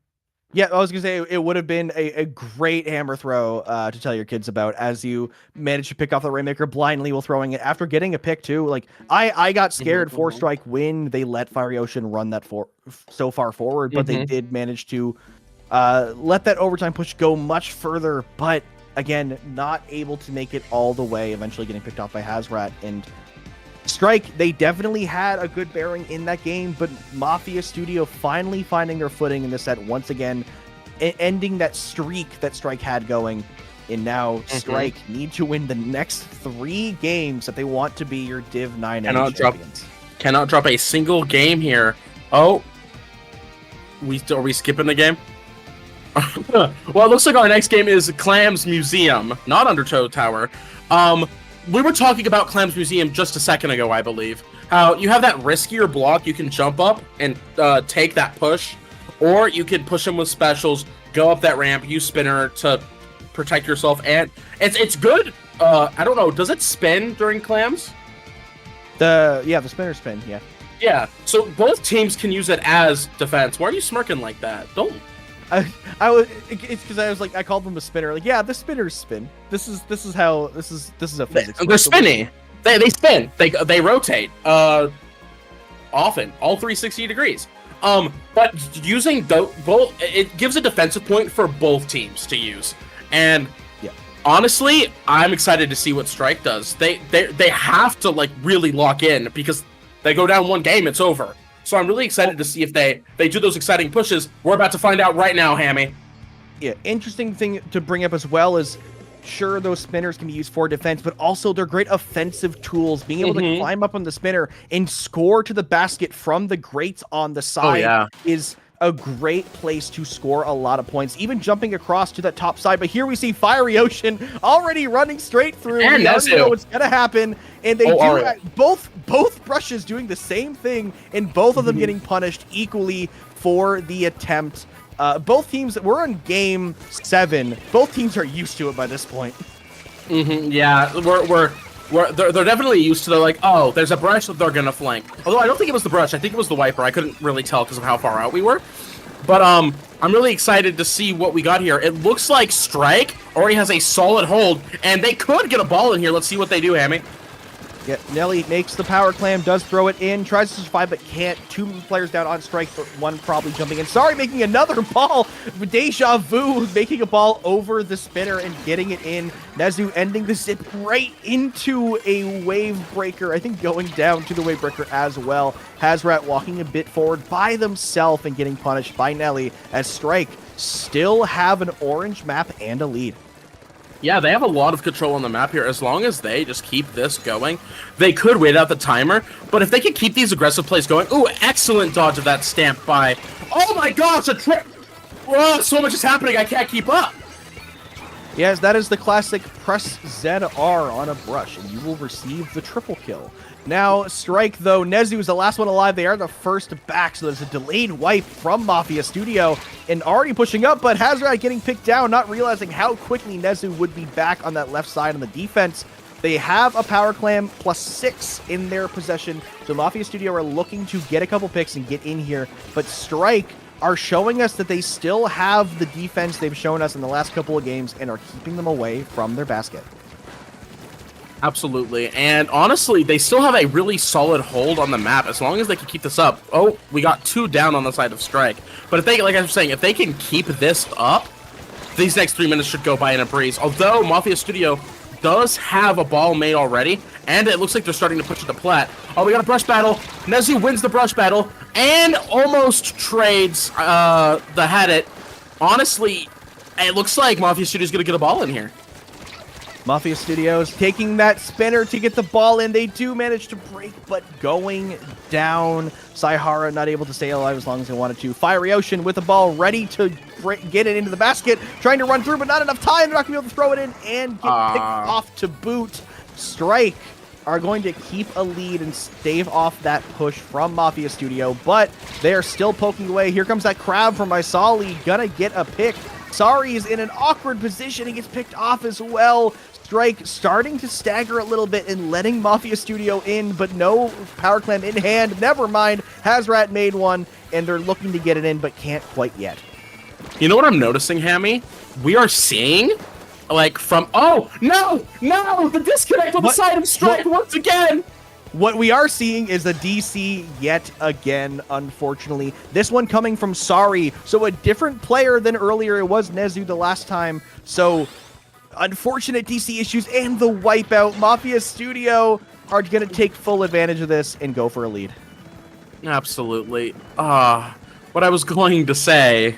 C: Yeah, I was gonna say it would have been a great hammer throw to tell your kids about, as you managed to pick off the Rainmaker blindly while throwing it after getting a pick too. Like I got scared 4-strike when they let Fiery Ocean run that so far forward, but they did manage to let that overtime push go much further. But again, not able to make it all the way. Eventually getting picked off by Hazrat. And Strike, they definitely had a good bearing in that game, but Mafia Studio finally finding their footing in this set once again, ending that streak that Strike had going. And now Strike need to win the next 3 games that they want to be your Div 9 champions.
D: Cannot drop a single game here. Oh, are we skipping the game? Well, it looks like our next game is Clam's Museum, not Undertow Tower. We were talking about Clam's Museum just a second ago, I believe. How you have that riskier block, you can jump up and take that push, or you can push them with specials, go up that ramp, use spinner to protect yourself, and it's good. I don't know, does it spin during Clams?
C: The spinner spin, yeah.
D: Yeah, so both teams can use it as defense. Why are you smirking like that? Don't.
C: It's because I was like, I called them a spinner. Like, yeah, the spinners spin. This is a physics.
D: They're spinny. They spin. They rotate. Often, all 360 degrees. But using both, it gives a defensive point for both teams to use. And
C: yeah, honestly,
D: I'm excited to see what Strike does. They have to like really lock in, because they go down 1 game, it's over. So I'm really excited to see if they do those exciting pushes. We're about to find out right now, Hammy.
C: Yeah, interesting thing to bring up as well is sure, those spinners can be used for defense, but also they're great offensive tools. Being able to climb up on the spinner and score to the basket from the grates on the side is a great place to score a lot of points, even jumping across to that top side. But here we see Fiery Ocean already running straight through.
D: And
C: we already know what's gonna happen, and they both brushes doing the same thing, and both of them getting punished equally for the attempt. Both teams, we're in game 7. Both teams are used to it by this point.
D: Yeah, they're definitely used to the, like, oh, there's a brush that they're gonna flank. Although I don't think it was the brush, I think it was the wiper. I couldn't really tell because of how far out we were. But I'm really excited to see what we got here. It looks like Strike already has a solid hold, and they could get a ball in here. Let's see what they do, Hammy.
C: Yeah, Nelly makes the power clam, does throw it in, tries to survive but can't. 2 players down on Strike, but 1 probably jumping in. Sorry, making another ball. Deja Vu making a ball over the spinner and getting it in. Nezu ending the zip right into a wave breaker. I think going down to the wave breaker as well. Hazrat walking a bit forward by themselves and getting punished by Nelly as Strike still have an orange map and a lead.
D: Yeah, they have a lot of control on the map here. As long as they just keep this going, they could wait out the timer. But if they can keep these aggressive plays going... Ooh, excellent dodge of that stamp by... Oh my gosh, a trip! Oh, so much is happening, I can't keep up!
C: Yes, that is the classic press ZR on a brush, and you will receive the triple kill. Now, Strike, though, Nezu is the last one alive. They are the first back, so there's a delayed wipe from Mafia Studio, and already pushing up, but Hazrat getting picked down, not realizing how quickly Nezu would be back on that left side on the defense. They have a power clam +6 in their possession, so Mafia Studio are looking to get a couple picks and get in here, but Strike are showing us that they still have the defense they've shown us in the last couple of games and are keeping them away from their basket.
D: Absolutely, and honestly, they still have a really solid hold on the map as long as they can keep this up. Oh, we got 2 down on the side of Strike. But if they, like I was saying, if they can keep this up, these next 3 minutes should go by in a breeze. Although Mafia Studio does have a ball made already, and it looks like they're starting to push it to plat. Oh, we got a brush battle. Nezu wins the brush battle and almost trades the Hadit. Honestly, it looks like Mafia Studio is going to get a ball in here.
C: Mafia Studios taking that spinner to get the ball in. They do manage to break, but going down. Saihara not able to stay alive as long as they wanted to. Fiery Ocean with the ball ready to get it into the basket. Trying to run through, but not enough time. They're not going to be able to throw it in and get picked off to boot. Strike are going to keep a lead and stave off that push from Mafia Studio, but they are still poking away. Here comes that crab from Isali. Gonna get a pick. Sari is in an awkward position. He gets picked off as well. Strike starting to stagger a little bit and letting Mafia Studio in, but no power clam in hand. Never mind. Hazrat made one, and they're looking to get it in, but can't quite yet.
D: You know what I'm noticing, Hammy? We are seeing, like, from... Oh, no! No! The disconnect on the side of Strike once again!
C: What we are seeing is a DC yet again, unfortunately. This one coming from Sari, so a different player than earlier. It was Nezu the last time, so... Unfortunate DC issues and the wipeout. Mafia Studio are going to take full advantage of this and go for a lead.
D: Absolutely. What I was going to say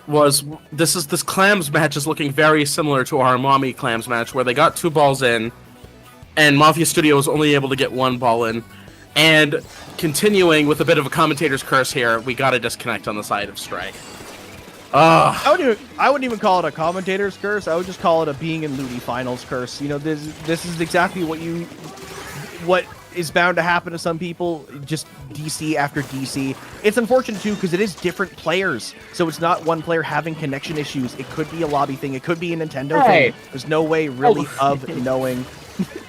D: was this Clams match is looking very similar to our Mommy Clams match, where they got 2 balls in, and Mafia Studio was only able to get 1 ball in. And continuing with a bit of a commentator's curse here, we got a disconnect on the side of Strike.
C: I wouldn't even call it a commentator's curse. I would just call it a being in LUTI finals curse. You know, this is exactly what is bound to happen to some people. Just DC after DC. It's unfortunate too because it is different players, so it's not one player having connection issues. It could be a lobby thing. It could be a Nintendo thing. There's no way really of knowing.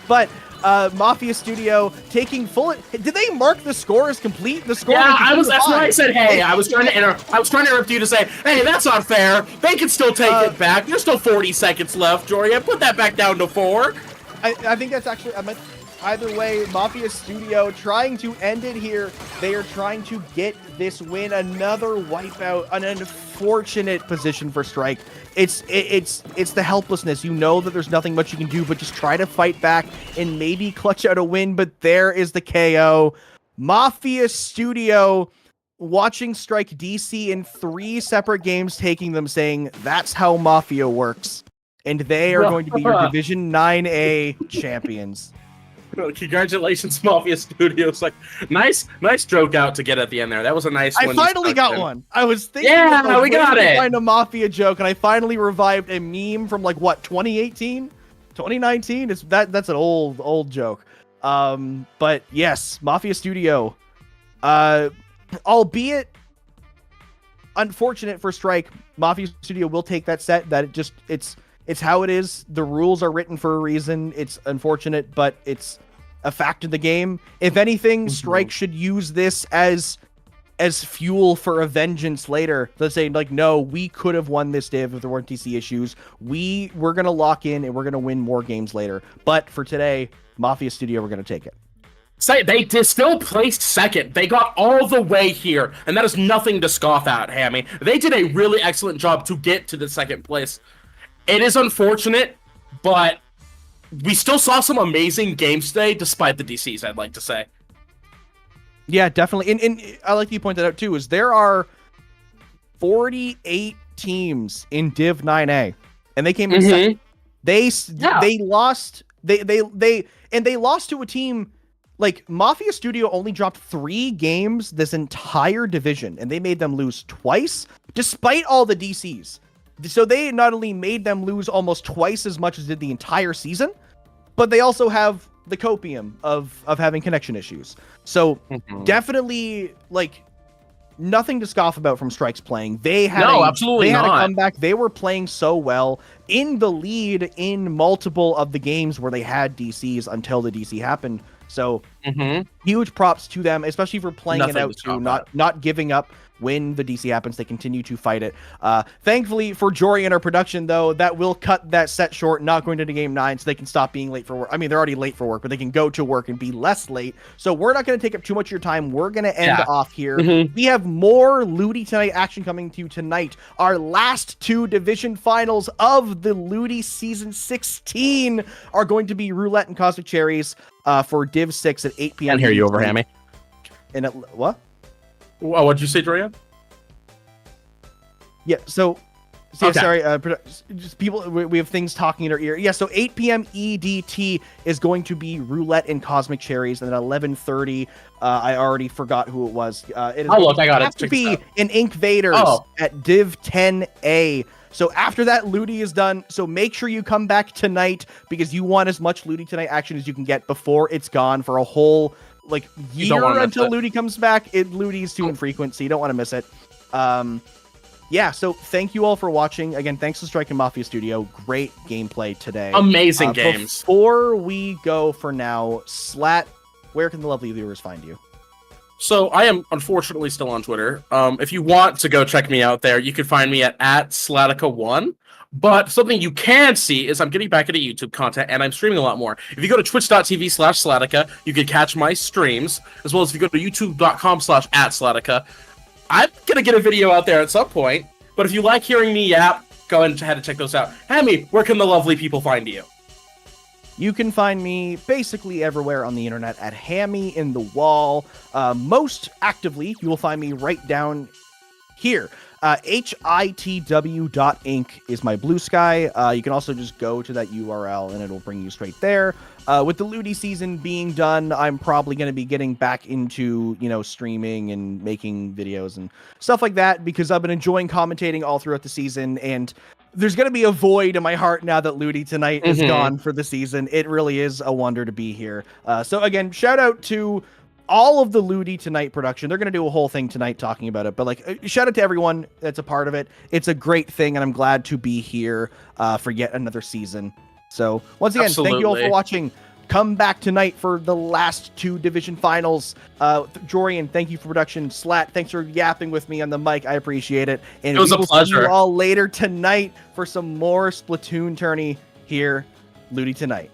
C: But Mafia Studio taking full... Did they mark the score as complete? The score...
D: Yeah, that's why I said, hey, I was trying to interrupt you to say, hey, that's not fair. They can still take it back. There's still 40 seconds left, Jordan. Put that back down to 4.
C: I think that's actually... Either way, Mafia Studio trying to end it here. They are trying to get this win. Another wipeout. An unfortunate position for Strike. It's the helplessness. You know that there's nothing much you can do, but just try to fight back and maybe clutch out a win. But there is the KO. Mafia Studio watching Strike DC in 3 separate games, taking them, saying, that's how Mafia works. and they are going to be your Division 9A champions.
D: Congratulations, Mafia Studios. Like, nice joke out to get at the end there. That was a nice one.
C: I finally got one. I was thinking,
D: yeah, we got it.
C: Find a Mafia joke, and I finally revived a meme from like what 2018, 2019. That's an old joke. But yes, Mafia Studio, albeit unfortunate for Strike, Mafia Studio will take that set. It's how it is. The rules are written for a reason. It's unfortunate, but it's a fact of the game. If anything, Strike should use this as fuel for a vengeance later. Let's say, like, no, we could have won this div if there weren't TC issues. We're going to lock in and we're going to win more games later. But for today, Mafia Studio, we're going to take it.
D: Say they still placed second. They got all the way here, and that is nothing to scoff at, Hammy. They did a really excellent job to get to the second place. It is unfortunate, but we still saw some amazing games today, despite the DCs, I'd like to say.
C: Yeah, definitely. And I like you pointed out, too, is there are 48 teams in Div 9A, and they came in second. They lost. They lost to a team, like, Mafia Studio only dropped 3 games this entire division, and they made them lose twice, despite all the DCs. So they not only made them lose almost twice as much as did the entire season, but they also have the copium of having connection issues. So definitely, like, nothing to scoff about from Strike's playing. They had
D: absolutely
C: had
D: not.
C: A comeback. They were playing so well, in the lead in multiple of the games where they had DCs until the DC happened. So huge props to them, especially for playing it out too, not giving up when the DC happens. They continue to fight it. Thankfully for Jory and our production, though, that will cut that set short, not going into game 9, so they can stop being late for work. I mean, they're already late for work, but they can go to work and be less late. So we're not going to take up too much of your time. We're going to end off here. We have more LUTI Tonight action coming to you tonight. Our last 2 division finals of the LUTI Season 16 are going to be Roulette and Cosmic Cherries for Div 6 at 8 p.m.
D: Can't hear you over, Hammy.
C: And what?
D: What'd you say, Dorian?
C: Yeah, so sorry, just people, we have things talking in our ear. Yeah, so 8 p.m. EDT is going to be Roulette and Cosmic Cherries, and then 11:30, I already forgot who it was. It is
D: I got it.
C: To be an Invaders at Div 10A. So after that, LUTI is done. So make sure you come back tonight, because you want as much LUTI Tonight action as you can get before it's gone for a whole year until LUTI comes back. LUTI is too infrequent, so you don't want to miss it. Yeah, so thank you all for watching. Again, thanks to Strike and Mafia Studio. Great gameplay today.
D: Amazing games.
C: Before we go for now, Slat, where can the lovely viewers find you?
D: So I am unfortunately still on Twitter. If you want to go check me out there, you can find me at Slatica1. But something you can see is I'm getting back into YouTube content, and I'm streaming a lot more. If you go to twitch.tv/Slatica, you can catch my streams, as well as if you go to youtube.com/@Slatica. I'm going to get a video out there at some point, but if you like hearing me yap, go ahead and check those out. Hammy, where can the lovely people find you?
C: You can find me basically everywhere on the internet at Hammy in the Wall. Most actively, you will find me right down here. hitw.inc is my blue sky. You can also just go to that URL and it'll bring you straight there. With the LUTI season being done, I'm probably going to be getting back into, streaming and making videos and stuff like that, because I've been enjoying commentating all throughout the season, and there's going to be a void in my heart now that LUTI Tonight is gone for the season. It really is a wonder to be here. So again, shout out to all of the LUTI Tonight production. They're going to do a whole thing tonight talking about it, but shout out to everyone that's a part of it. It's a great thing, and I'm glad to be here for yet another season. So once again, Thank you all for watching. Come back tonight for the last 2 division finals. Jorian, thank you for production. Slat, thanks for yapping with me on the mic. I appreciate it. And
D: it was a pleasure.
C: See you all later tonight for some more Splatoon tourney here, LUTI Tonight.